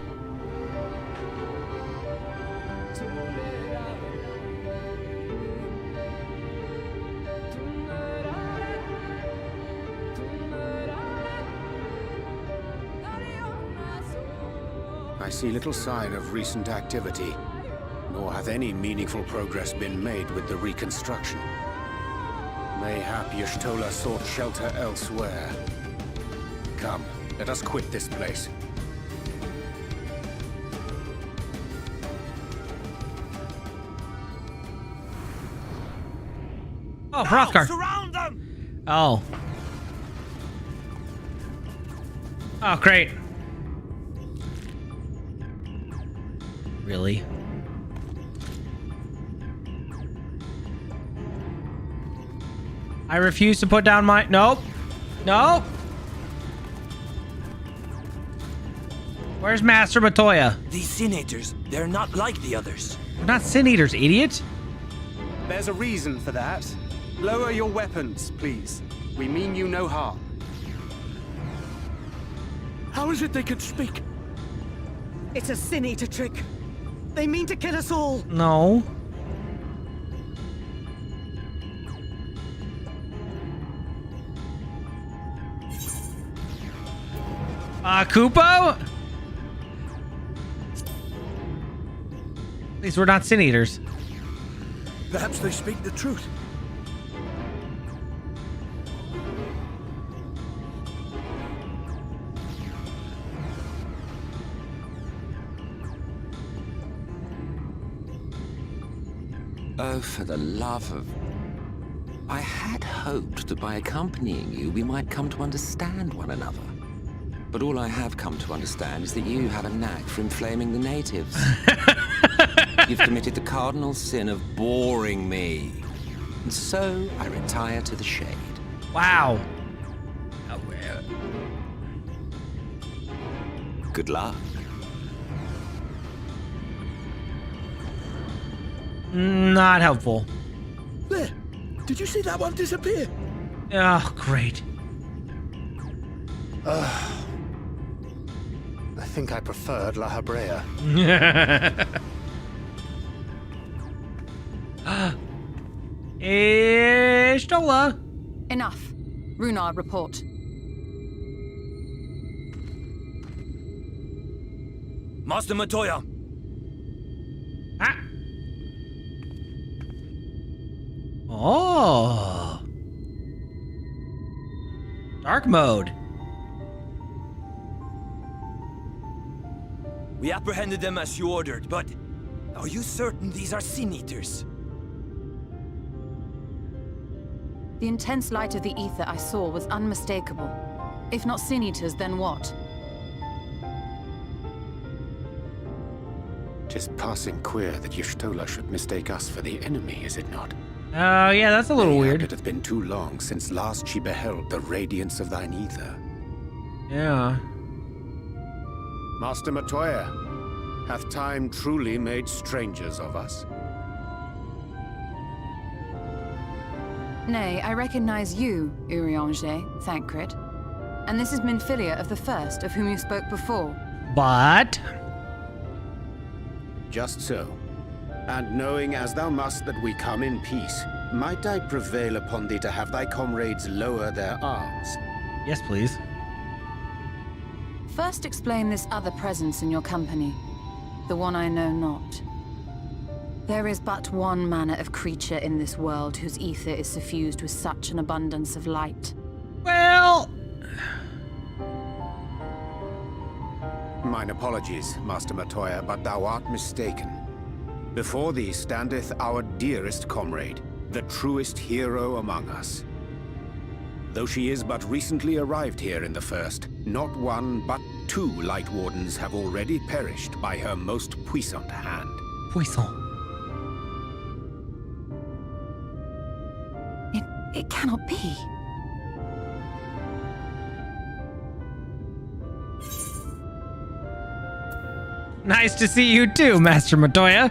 I see little sign of recent activity, nor hath any meaningful progress been made with the reconstruction. Mayhap Y'shtola sought shelter elsewhere. Come, let us quit this place.
Oh, Hrothgar.
Surround them!
Oh. Oh, great. Really? I refuse to put down my... Nope. Nope. Where's Master Matoya?
These Sin Eaters, they're not like the others.
We're not Sin Eaters, idiot.
There's a reason for that. Lower your weapons, please. We mean you no harm.
How is it they can speak?
It's a Sin Eater trick. They mean to kill us all.
No. Kupo? At least we're not Sin Eaters.
Perhaps they speak the truth.
Oh, for the love of... I had hoped that by accompanying you, we might come to understand one another. But all I have come to understand is that you have a knack for inflaming the natives. You've committed the cardinal sin of boring me. And so I retire to the shade.
Wow.
Good luck.
Not helpful.
There. Did you see that one disappear?
Oh, great.
I think I preferred La Habrea.
Stola.
Enough. Runard, report.
Master Matoya.
Ah. Oh. Dark mode.
We apprehended them as you ordered, but are you certain these are Sin Eaters?
The intense light of the ether I saw was unmistakable. If not Sin Eaters, then what?
Just passing queer that Y'shtola should mistake us for the enemy, is it not?
Oh, yeah, that's a little weird.
It hath been too long since last she beheld the radiance of thine ether.
Yeah.
Master Matoya, hath time truly made strangers of us?
Nay, I recognize you, Urianger, Thancred. And this is Minfilia of the First, of whom you spoke before.
But...
Just so. And knowing as thou must that we come in peace, might I prevail upon thee to have thy comrades lower their arms?
Yes, please.
First explain this other presence in your company, the one I know not. There is but one manner of creature in this world whose ether is suffused with such an abundance of light.
Well...
Mine apologies, Master Matoya, but thou art mistaken. Before thee standeth our dearest comrade, the truest hero among us. Though she is but recently arrived here in the First, not one but two Lightwardens have already perished by her most puissant hand.
Puissant.
It cannot be.
Nice to see you too, Master Matoya.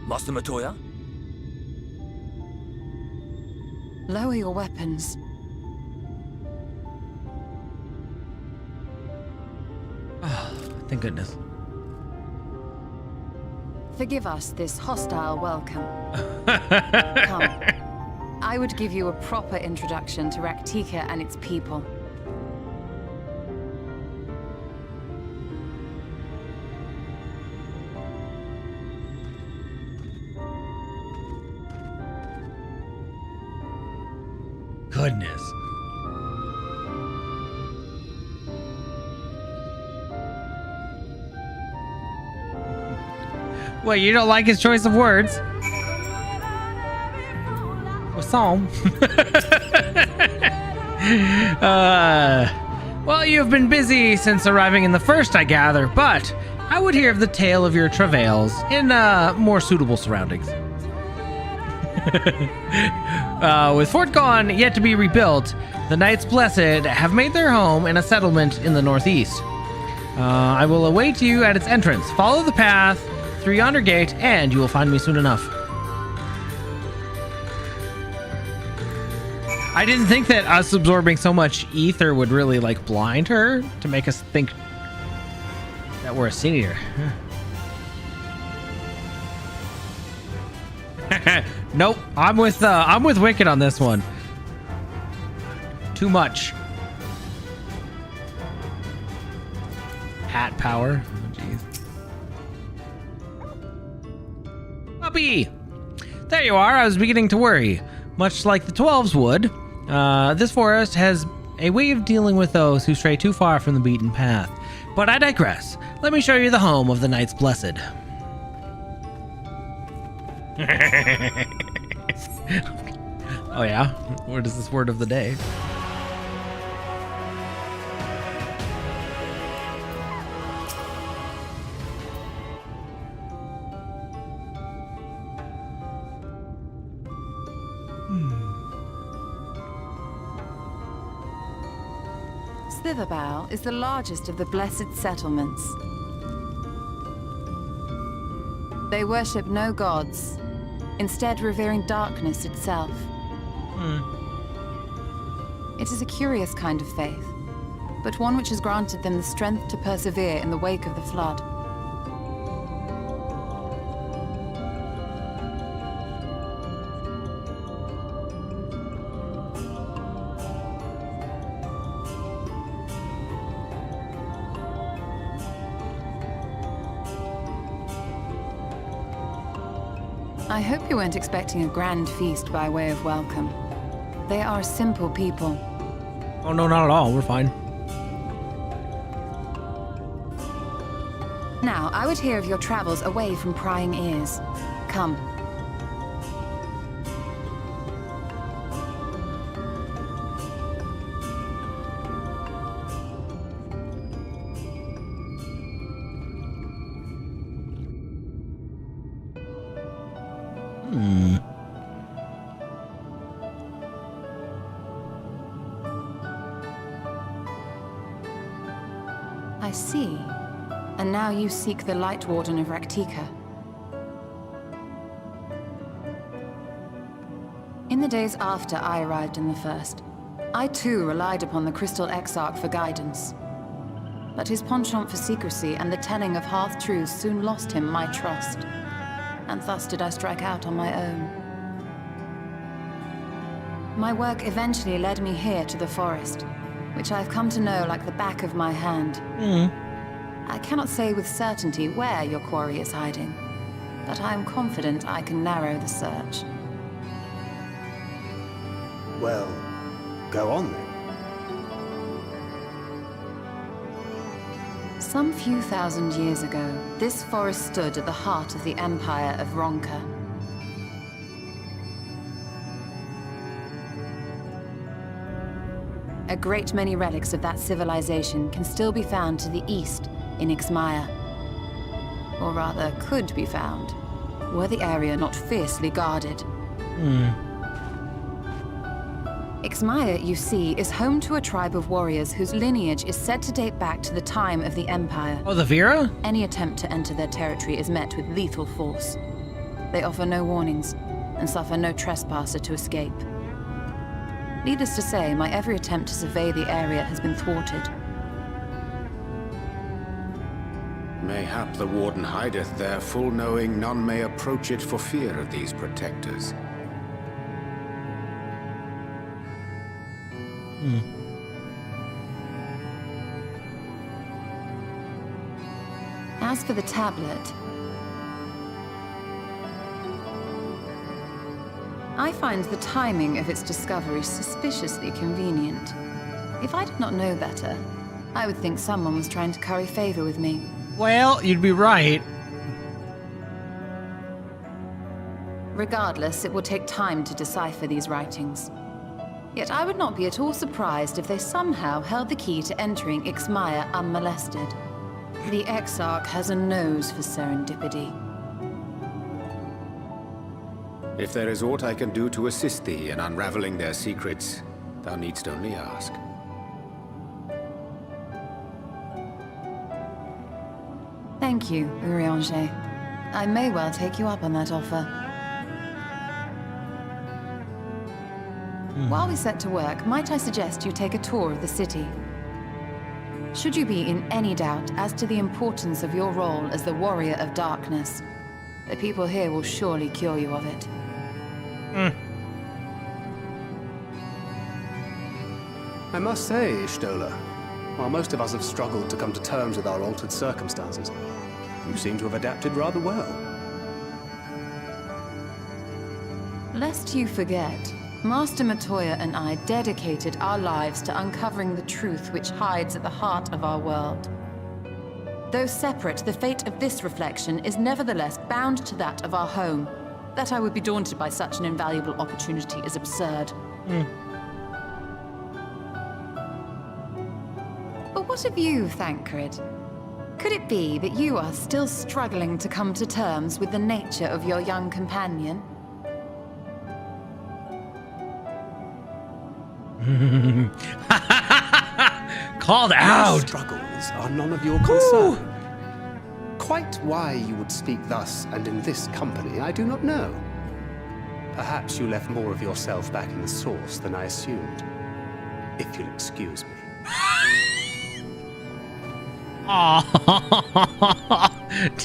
Master Matoya?
Lower your weapons.
Oh, thank goodness.
Forgive us this hostile welcome. Come. I would give you a proper introduction to Raktika and its people.
Goodness. What, you don't like his choice of words? What song? Well, you've been busy since arriving in the First, I gather, but I would hear of the tale of your travails in more suitable surroundings. With Fort Gone yet to be rebuilt, the Knights Blessed have made their home in a settlement in the northeast. I will await you at its entrance. Follow the path through yonder gate, and you will find me soon enough. I didn't think that us absorbing so much ether would really, like, blind her to make us think that we're a Sin Eater. Nope, I'm with Wicked on this one. Too much. Hat power. Oh, jeez. Puppy! There you are. I was beginning to worry. Much like the 12s would. This forest has a way of dealing with those who stray too far from the beaten path. But I digress. Let me show you the home of the Knights Blessed. Oh yeah? What is this word of the day?
Slitherbough is the largest of the Blessed Settlements. They worship no gods, instead revering darkness itself. It is a curious kind of faith, but one which has granted them the strength to persevere in the wake of the flood. I hope you weren't expecting a grand feast by way of welcome. They are a simple people.
Oh no, not at all. We're fine.
Now, I would hear of your travels away from prying ears. Come. I see. And now you seek the Lightwarden of Raktika. In the days after I arrived in the First, I too relied upon the Crystal Exarch for guidance. But his penchant for secrecy and the telling of half-truths soon lost him my trust. And thus did I strike out on my own. My work eventually led me here to the forest, which I've come to know like the back of my hand. I cannot say with certainty where your quarry is hiding, but I am confident I can narrow the search.
Well, go on then.
Some few thousand years ago, this forest stood at the heart of the Empire of Ronka. A great many relics of that civilization can still be found to the east in Ixmaya. Or rather, could be found, were the area not fiercely guarded. Ixmaya, you see, is home to a tribe of warriors whose lineage is said to date back to the time of the Empire.
Oh, the Vera?
Any attempt to enter their territory is met with lethal force. They offer no warnings, and suffer no trespasser to escape. Needless to say, my every attempt to survey the area has been thwarted.
Mayhap the Warden hideth there, full knowing none may approach it for fear of these protectors.
As for the tablet, I find the timing of its discovery suspiciously convenient. If I did not know better, I would think someone was trying to curry favor with me.
Well, you'd be right.
Regardless, it will take time to decipher these writings. Yet I would not be at all surprised if they somehow held the key to entering Ixmaya unmolested. The Exarch has a nose for serendipity.
If there is aught I can do to assist thee in unraveling their secrets, thou needst only ask.
Thank you, Urianger. I may well take you up on that offer. While we set to work, might I suggest you take a tour of the city? Should you be in any doubt as to the importance of your role as the Warrior of Darkness, the people here will surely cure you of it.
I must say, Ishtola, while most of us have struggled to come to terms with our altered circumstances, you seem to have adapted rather well.
Lest you forget, Master Matoya and I dedicated our lives to uncovering the truth which hides at the heart of our world. Though separate, the fate of this reflection is nevertheless bound to that of our home. That I would be daunted by such an invaluable opportunity is absurd. But what of you, Thancred? Could it be that you are still struggling to come to terms with the nature of your young companion?
Called out!
Your struggles are none of your concern. Quite why you would speak thus and in this company, I do not know. Perhaps you left more of yourself back in the source than I assumed. If you'll excuse me.
Aww.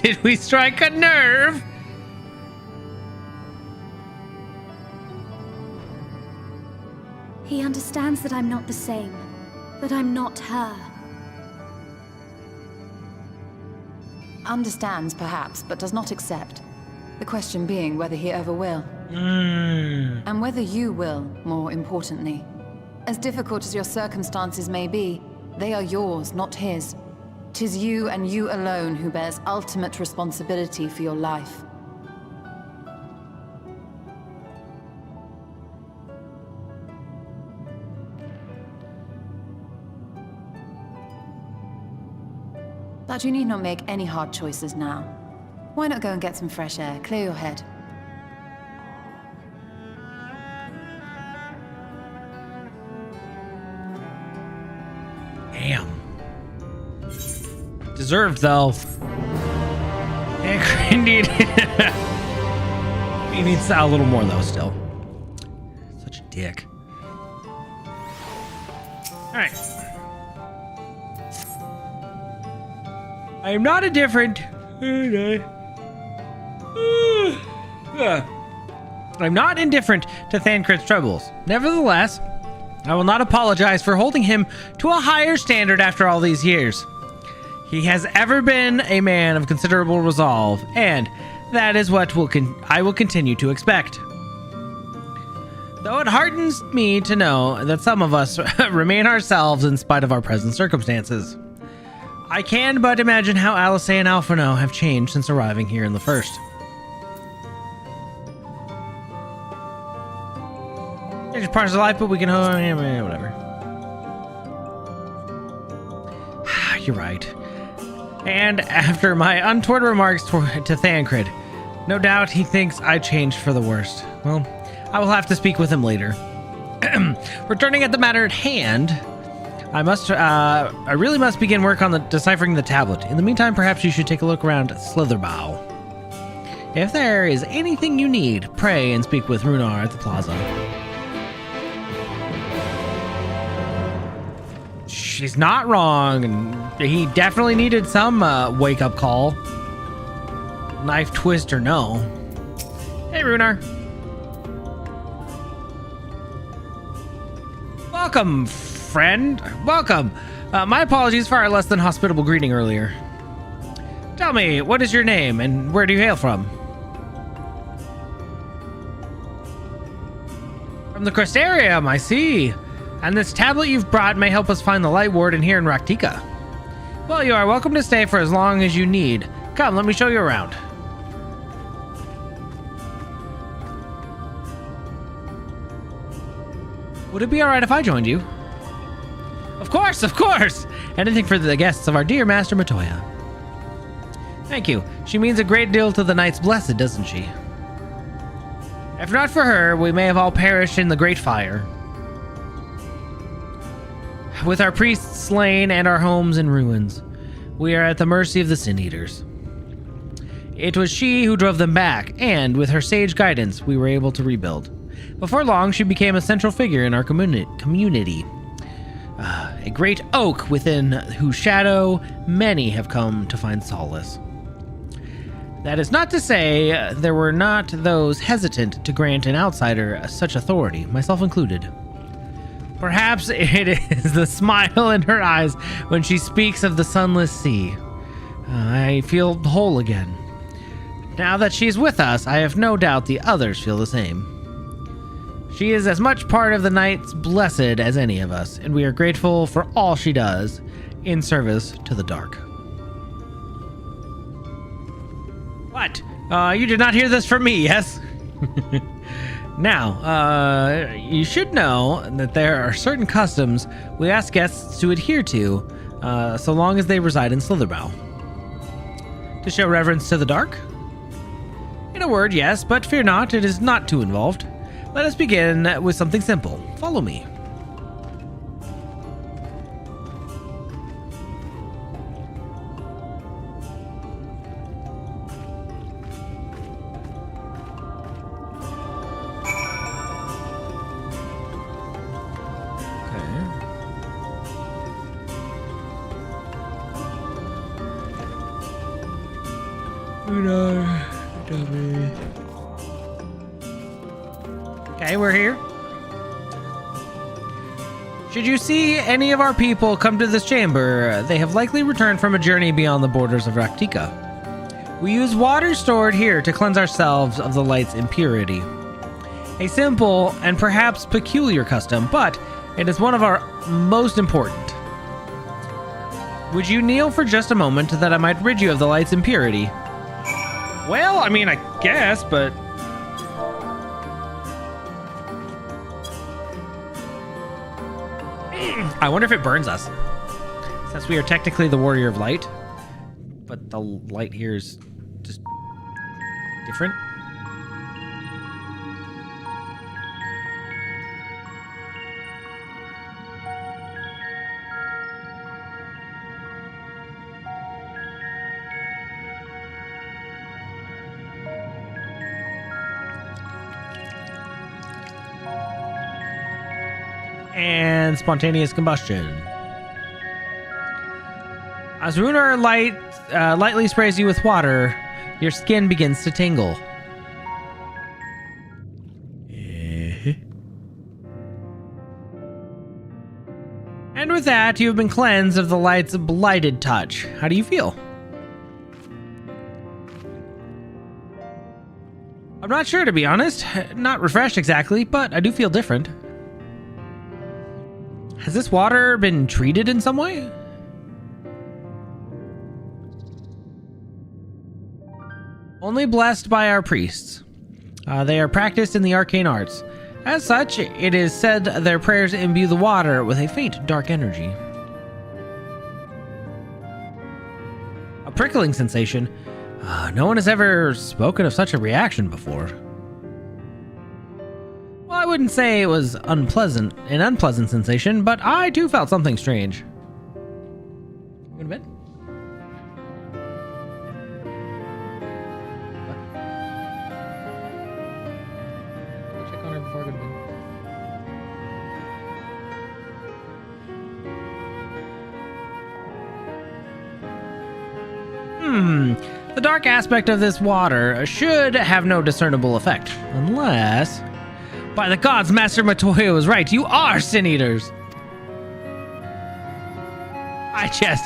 Did we strike a nerve?
He understands that I'm not the same. That I'm not her.
Understands, perhaps, but does not accept. The question being whether he ever will. And whether you will, more importantly. As difficult as your circumstances may be, they are yours, not his. 'Tis you and you alone who bears ultimate responsibility for your life. But you need not make any hard choices now. Why not go and get some fresh air, clear your head?
Damn. Deserved, though. Indeed. He needs a little more, though, still. Such a dick. Alright. I am not indifferent. I'm not indifferent to Thancred's troubles. Nevertheless, I will not apologize for holding him to a higher standard after all these years. He has ever been a man of considerable resolve, and that is what I will continue to expect. Though it hardens me to know that some of us remain ourselves in spite of our present circumstances. I can but imagine how Alice and Alphino have changed since arriving here in the first. It's just part of life, but we can... whatever. You're right. And after my untoward remarks to Thancred, no doubt he thinks I changed for the worst. Well, I will have to speak with him later. Returning at the matter at hand, I really must begin work on deciphering the tablet. In the meantime, perhaps you should take a look around Slitherbow. If there is anything you need, pray and speak with Runar at the plaza. She's not wrong, and he definitely needed some wake-up call. Knife twist or no. Hey, Runar. Welcome, friend. Welcome. My apologies for our less than hospitable greeting earlier. Tell me, what is your name, and where do you hail from? From the Crystarium, I see. And this tablet you've brought may help us find the Lightwarden here in Raktika. Well, you are welcome to stay for as long as you need. Come, let me show you around. Would it be alright if I joined you? Of course, of course! Anything for the guests of our dear Master Matoya. Thank you. She means a great deal to the Knights Blessed, doesn't she? If not for her, we may have all perished in the Great Fire. With our priests slain and our homes in ruins, we are at the mercy of the Sin Eaters. It was she who drove them back, and with her sage guidance, we were able to rebuild. Before long, she became a central figure in our community. A great oak within whose shadow many have come to find solace. That is not to say there were not those hesitant to grant an outsider such authority, myself included. Perhaps it is the smile in her eyes when she speaks of the sunless sea. I feel whole again. Now that she's with us, I have no doubt the others feel the same. She is as much part of the Night's Blessed as any of us, and we are grateful for all she does in service to the dark. What? You did not hear this from me, yes? Now, you should know that there are certain customs we ask guests to adhere to, so long as they reside in Slitherbow. To show reverence to the dark? In a word, yes, but fear not, it is not too involved. Let us begin with something simple. Follow me. Okay, we're here. Should you see any of our people come to this chamber, they have likely returned from a journey beyond the borders of Raktika. We use water stored here to cleanse ourselves of the light's impurity. A simple and perhaps peculiar custom, but it is one of our most important. Would you kneel for just a moment that I might rid you of the light's impurity? Well, I mean, I guess, but... I wonder if it burns us. Since we are technically the Warrior of Light, but the light here is just different. And spontaneous combustion. As Runar lightly sprays you with water, your skin begins to tingle. And with that, you have been cleansed of the light's blighted touch. How do you feel? I'm not sure, to be honest. Not refreshed exactly, but I do feel different. Has this water been treated in some way? Only blessed by our priests. They are practiced in the arcane arts. As such, it is said their prayers imbue the water with a faint dark energy. A prickling sensation. No one has ever spoken of such a reaction before. Well, I wouldn't say it was an unpleasant sensation, but I too felt something strange. Go to bed? Go check on her before I go to bed. The dark aspect of this water should have no discernible effect, unless... By the gods, Master Matoya was right. You are sin eaters. I jest.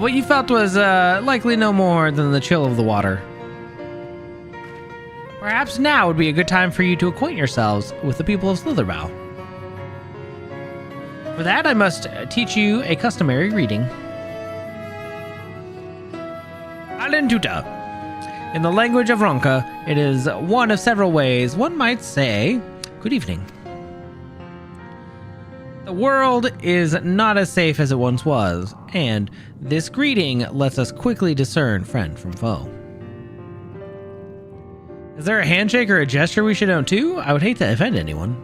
What you felt was likely no more than the chill of the water. Perhaps now would be a good time for you to acquaint yourselves with the people of Slitherbow. For that, I must teach you a customary greeting. Alentuta. In the language of Ronka, it is one of several ways one might say, good evening. The world is not as safe as it once was, and this greeting lets us quickly discern friend from foe. Is there a handshake or a gesture we should know too? I would hate to offend anyone.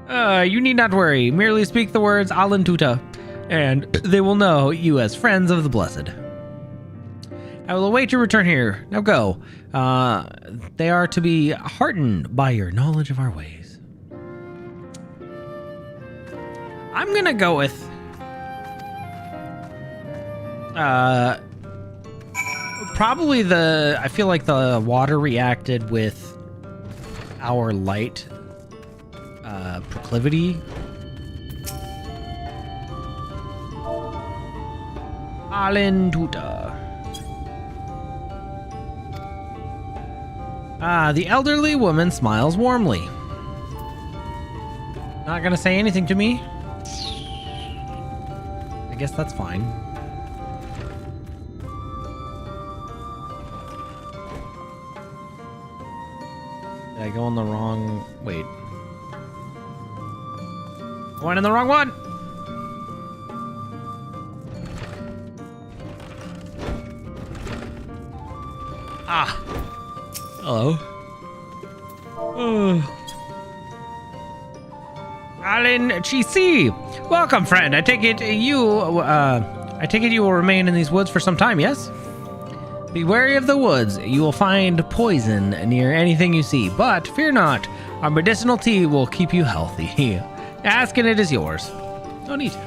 You need not worry. Merely speak the words Alentuta, and they will know you as friends of the Blessed. I will await your return here. Now go. They are to be heartened by your knowledge of our ways. I'm gonna go with... probably I feel like the water reacted with our light proclivity. Alentuta. The elderly woman smiles warmly. Not gonna say anything to me. I guess that's fine. Did I go on the wrong... Wait. I went in the wrong one! Ah. Hello. Alan Chisi. Welcome, friend. I take it you will remain in these woods for some time, yes? Be wary of the woods. You will find poison near anything you see, but fear not. Our medicinal tea will keep you healthy. Ask and it is yours. No need to.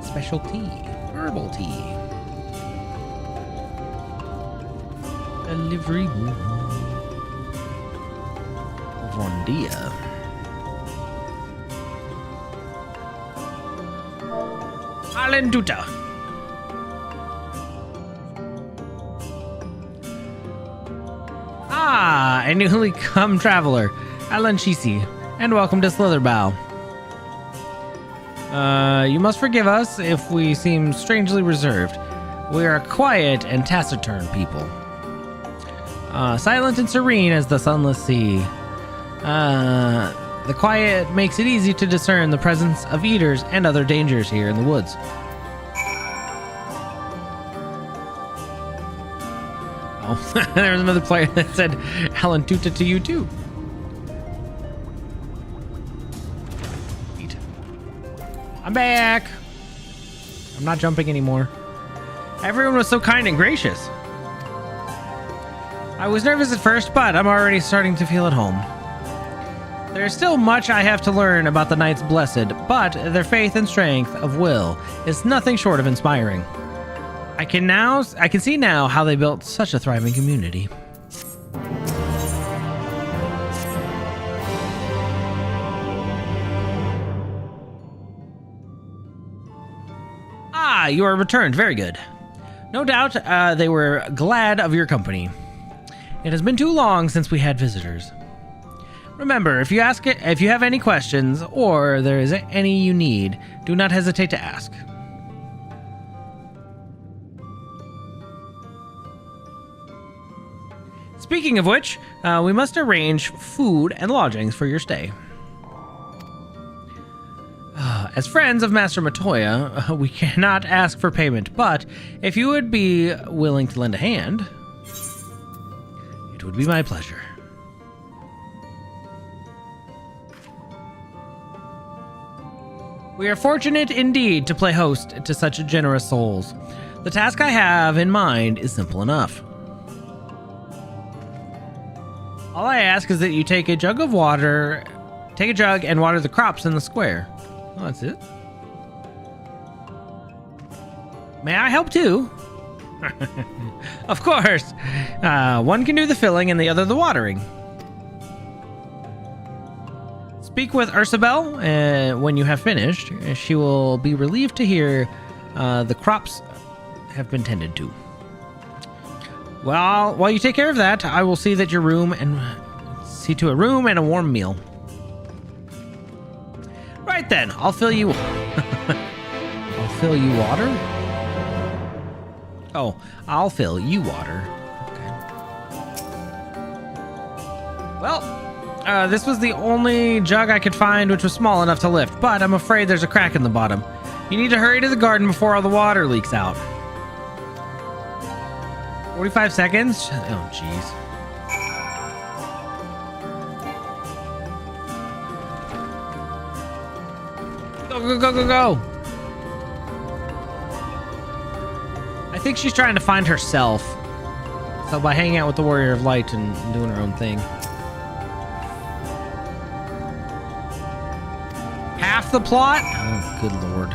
Special tea. Herbal tea. Delivery Bon dia. Alenduta. A newly come traveler, Alan Chisi, and welcome to Slitherbow. You must forgive us if we seem strangely reserved. We are a quiet and taciturn people. Silent and serene as the sunless sea. The quiet makes it easy to discern the presence of eaters and other dangers here in the woods. Oh, there's another player that said Alan Tuta to you too. I'm back. I'm not jumping anymore. Everyone was so kind and gracious. I was nervous at first, but I'm already starting to feel at home. There's still much I have to learn about the Knights Blessed, but their faith and strength of will is nothing short of inspiring. I can see now how they built such a thriving community. Ah, you are returned. Very good. No doubt they were glad of your company. It has been too long since we had visitors. Remember, if you have any questions or there is any you need, do not hesitate to ask. Speaking of which, we must arrange food and lodgings for your stay. As friends of Master Matoya, we cannot ask for payment, but if you would be willing to lend a hand, it would be my pleasure. We are fortunate indeed to play host to such generous souls. The task I have in mind is simple enough. All I ask is that you take a jug and water the crops in the square. Oh, that's it. May I help too? Of course. One can do the filling and the other the watering. Speak with Ursabel when you have finished. She will be relieved to hear the crops have been tended to. Well, while you take care of that, I will see that see to a room and a warm meal. Right then, I'll fill you. I'll fill you water. Oh, I'll fill you water. Okay. Well, this was the only jug I could find which was small enough to lift, but I'm afraid there's a crack in the bottom. You need to hurry to the garden before all the water leaks out. 45 seconds? Oh, jeez. Go, go, go, go, go! I think she's trying to find herself. So by hanging out with the Warrior of Light and doing her own thing. Half the plot? Oh, good lord.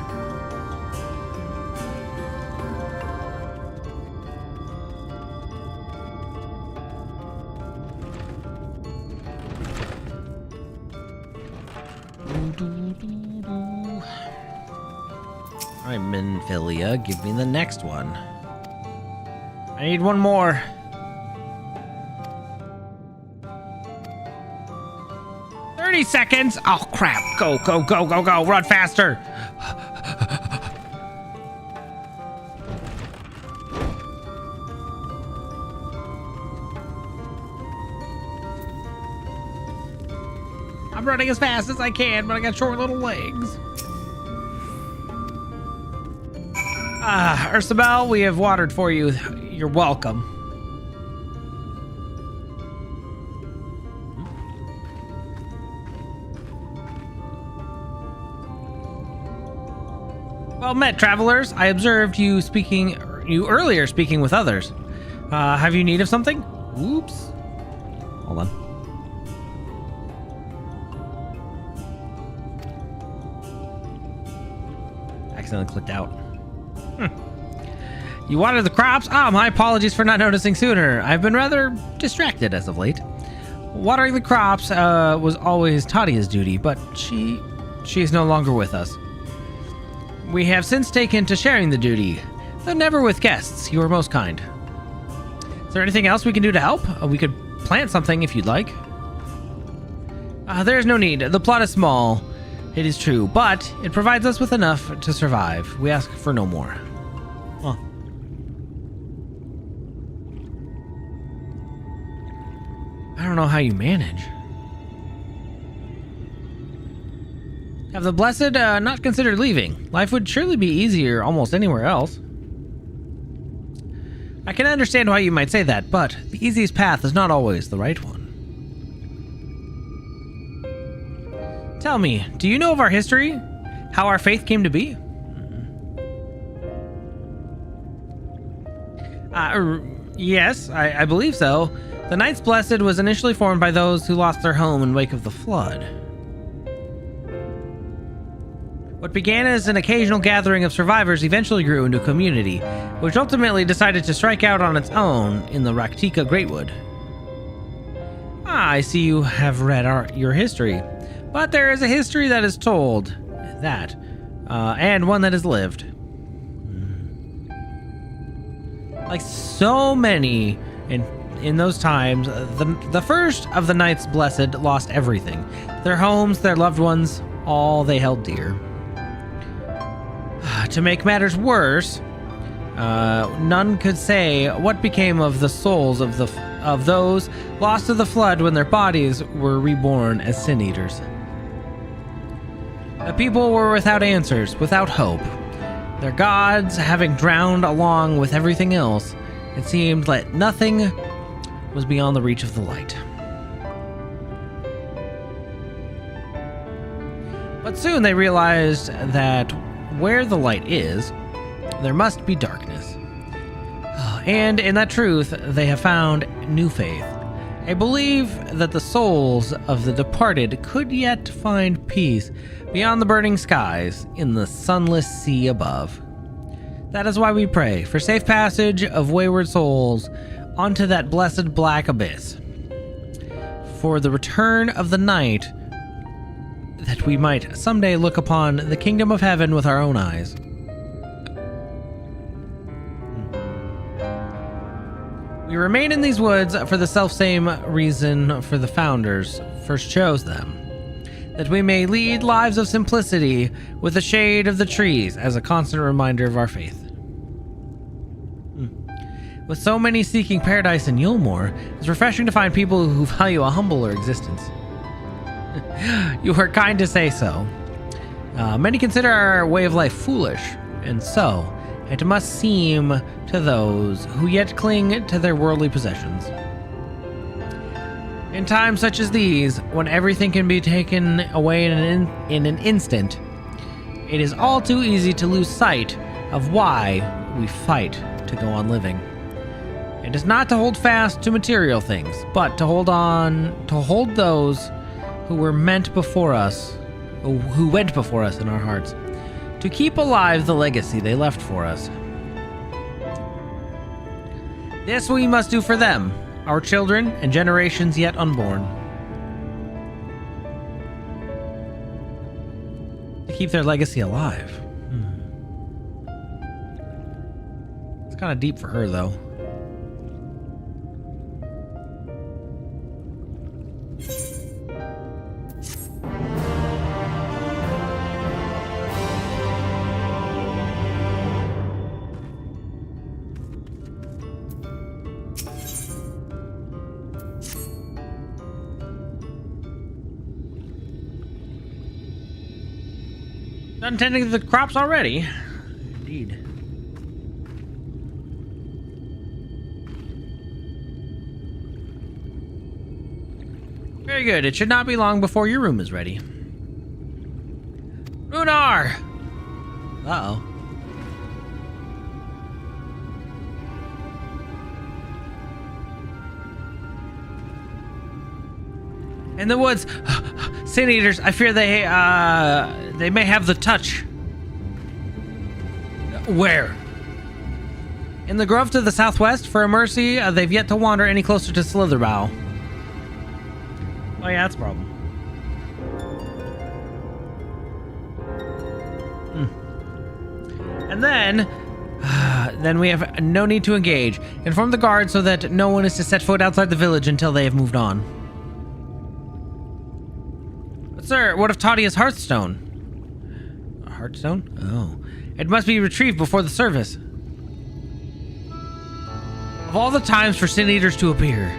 Alright, Minfilia, give me the next one. I need one more. Seconds. Oh crap. Go, go, go, go, go. Run faster. I'm running as fast as I can, but I got short little legs. Ursabel, we have watered for you. You're welcome. Well met, travelers. I observed you earlier speaking with others. Have you need of something? Oops. Hold on. Accidentally clicked out. You watered the crops? My apologies for not noticing sooner. I've been rather distracted as of late. Watering the crops was always Tadia's duty, but she is no longer with us. We have since taken to sharing the duty, though never with guests. You are most kind. Is there anything else we can do to help? We could plant something if you'd like. There is no need. The plot is small, it is true, but it provides us with enough to survive. We ask for no more. Huh. I don't know how you manage. Have the Blessed not considered leaving? Life would surely be easier almost anywhere else. I can understand why you might say that, but the easiest path is not always the right one. Tell me, do you know of our history? How our faith came to be? Yes, I believe so. The Knights Blessed was initially formed by those who lost their home in wake of the flood. What began as an occasional gathering of survivors eventually grew into a community, which ultimately decided to strike out on its own in the Raktika Greatwood. I see you have read your history, but there is a history that is told, and one that is lived. Like so many in those times, the first of the Knights Blessed lost everything. Their homes, their loved ones, all they held dear. To make matters worse, none could say what became of the souls of those lost to the flood when their bodies were reborn as sin eaters. The people were without answers, without hope. Their gods having drowned along with everything else, it seemed that nothing was beyond the reach of the light. But soon they realized that where the light is, there must be darkness. And in that truth, they have found new faith. I believe that the souls of the departed could yet find peace beyond the burning skies in the sunless sea above. That is why we pray for safe passage of wayward souls onto that blessed black abyss. For the return of the night, that we might someday look upon the kingdom of heaven with our own eyes. We remain in these woods for the selfsame reason for the founders first chose them, that we may lead lives of simplicity with the shade of the trees as a constant reminder of our faith. With so many seeking paradise in Yulmore, it's refreshing to find people who value a humbler existence. You are kind to say so. Many consider our way of life foolish, and so it must seem to those who yet cling to their worldly possessions. In times such as these, when everything can be taken away in an instant, it is all too easy to lose sight of why we fight to go on living. It is not to hold fast to material things, but to hold those who were meant before us, who went before us in our hearts, to keep alive the legacy they left for us. This we must do for them, our children, and generations yet unborn. To keep their legacy alive. Kind of deep for her, though. Done tending to the crops already. Indeed. Very good. It should not be long before your room is ready. Runar! Uh-oh. In the woods, Sin Eaters, I fear they may have the touch. Where? In the grove to the southwest. For a mercy, they've yet to wander any closer to Slitherbow. Oh yeah, that's a problem. And then we have no need to engage. Inform the guard so that no one is to set foot outside the village until they have moved on. But sir, what of Tadia's Hearthstone? A Hearthstone? Oh. It must be retrieved before the service. Of all the times for Sin Eaters to appear.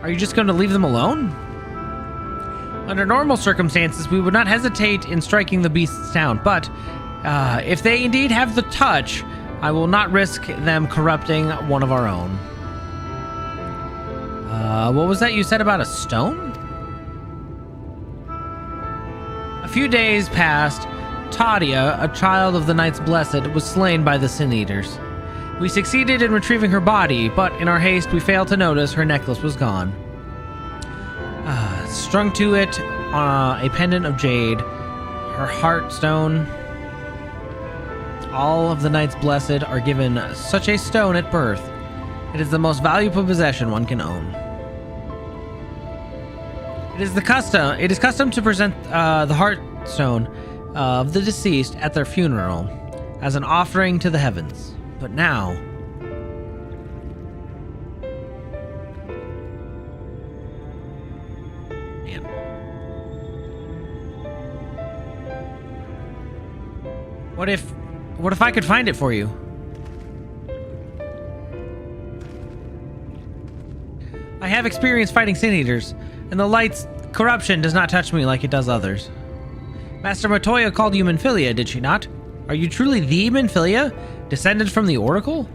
Are you just going to leave them alone? Under normal circumstances, we would not hesitate in striking the beasts down, but if they indeed have the touch, I will not risk them corrupting one of our own. What was that you said about a stone? A few days passed. Tadia, a child of the Knights Blessed, was slain by the Sin Eaters. We succeeded in retrieving her body, but in our haste we failed to notice her necklace was gone. Strung to it a pendant of jade, her heartstone. All of the Knights Blessed are given such a stone at birth. It is the most valuable possession one can own. It is custom to present the heartstone of the deceased at their funeral as an offering to the heavens. But now, man. What if I could find it for you? I have experience fighting Sin Eaters, and the light's corruption does not touch me like it does others. Master Matoya called you Minfilia, did she not? Are you truly the Minfilia, descended from the Oracle?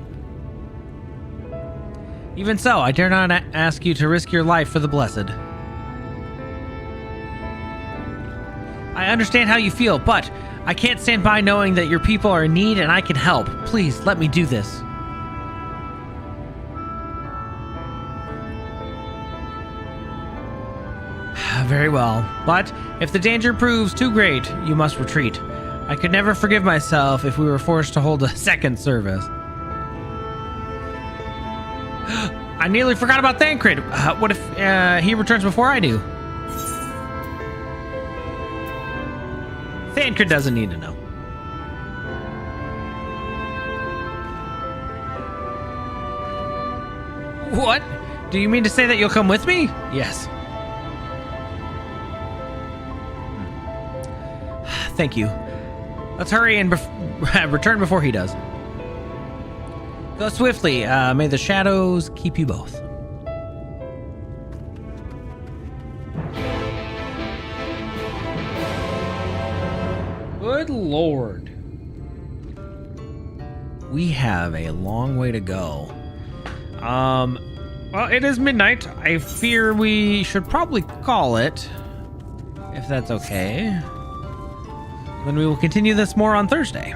Even so, I dare not ask you to risk your life for the Blessed. I understand how you feel, but I can't stand by knowing that your people are in need and I can help. Please, let me do this. Very well, but if the danger proves too great, you must retreat. I could never forgive myself if we were forced to hold a second service. I nearly forgot about Thancred. What if he returns before I do? Thancred doesn't need to know. What? Do you mean to say that you'll come with me? Yes. Thank you. Let's hurry and return before he does. Go swiftly. May the shadows keep you both. Good Lord. We have a long way to go. Well, it is midnight. I fear we should probably call it, if that's okay. Then we will continue this more on Thursday.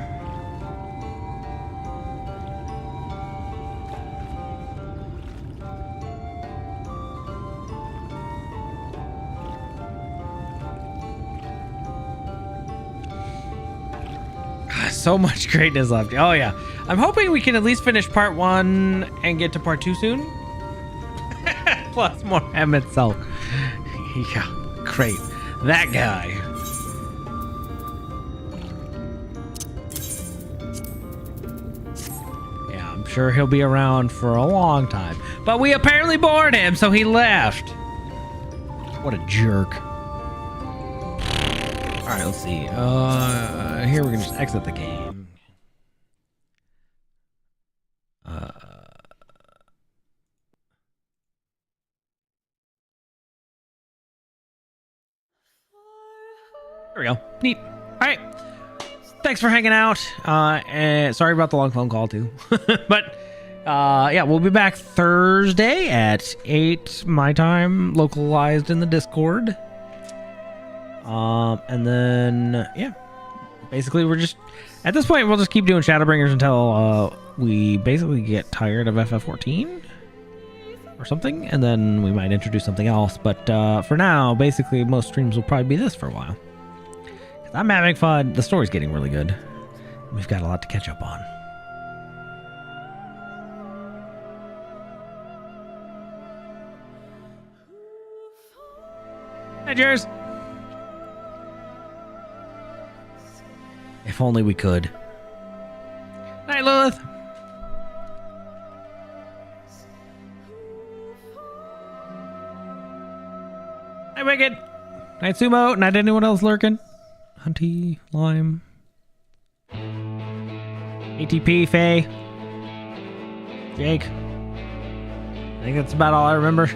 So much greatness left. Oh yeah. I'm hoping we can at least finish part 1 and get to part 2 soon. Plus more Emmett Selk. Yeah, great. That guy. sure he'll be around for a long time. But we apparently bored him, so he left. What a jerk. Alright, let's see. Here we can just exit the game. There we go. Neat. Alright. Thanks for hanging out. And sorry about the long phone call too. But yeah, we'll be back Thursday at 8 my time, localized in the Discord. And then yeah, basically we're just at this point we'll just keep doing Shadowbringers until we basically get tired of FF14 or something, and then we might introduce something else. But for now, basically most streams will probably be this for a while. I'm having fun. The story's getting really good. We've got a lot to catch up on. Hi, Jers. If only we could. Night, Lilith. Hi, Wicked. Night, Sumo. Night, anyone else lurking? Hunty, Lime, ATP, Faye, Jake. I think that's about all I remember.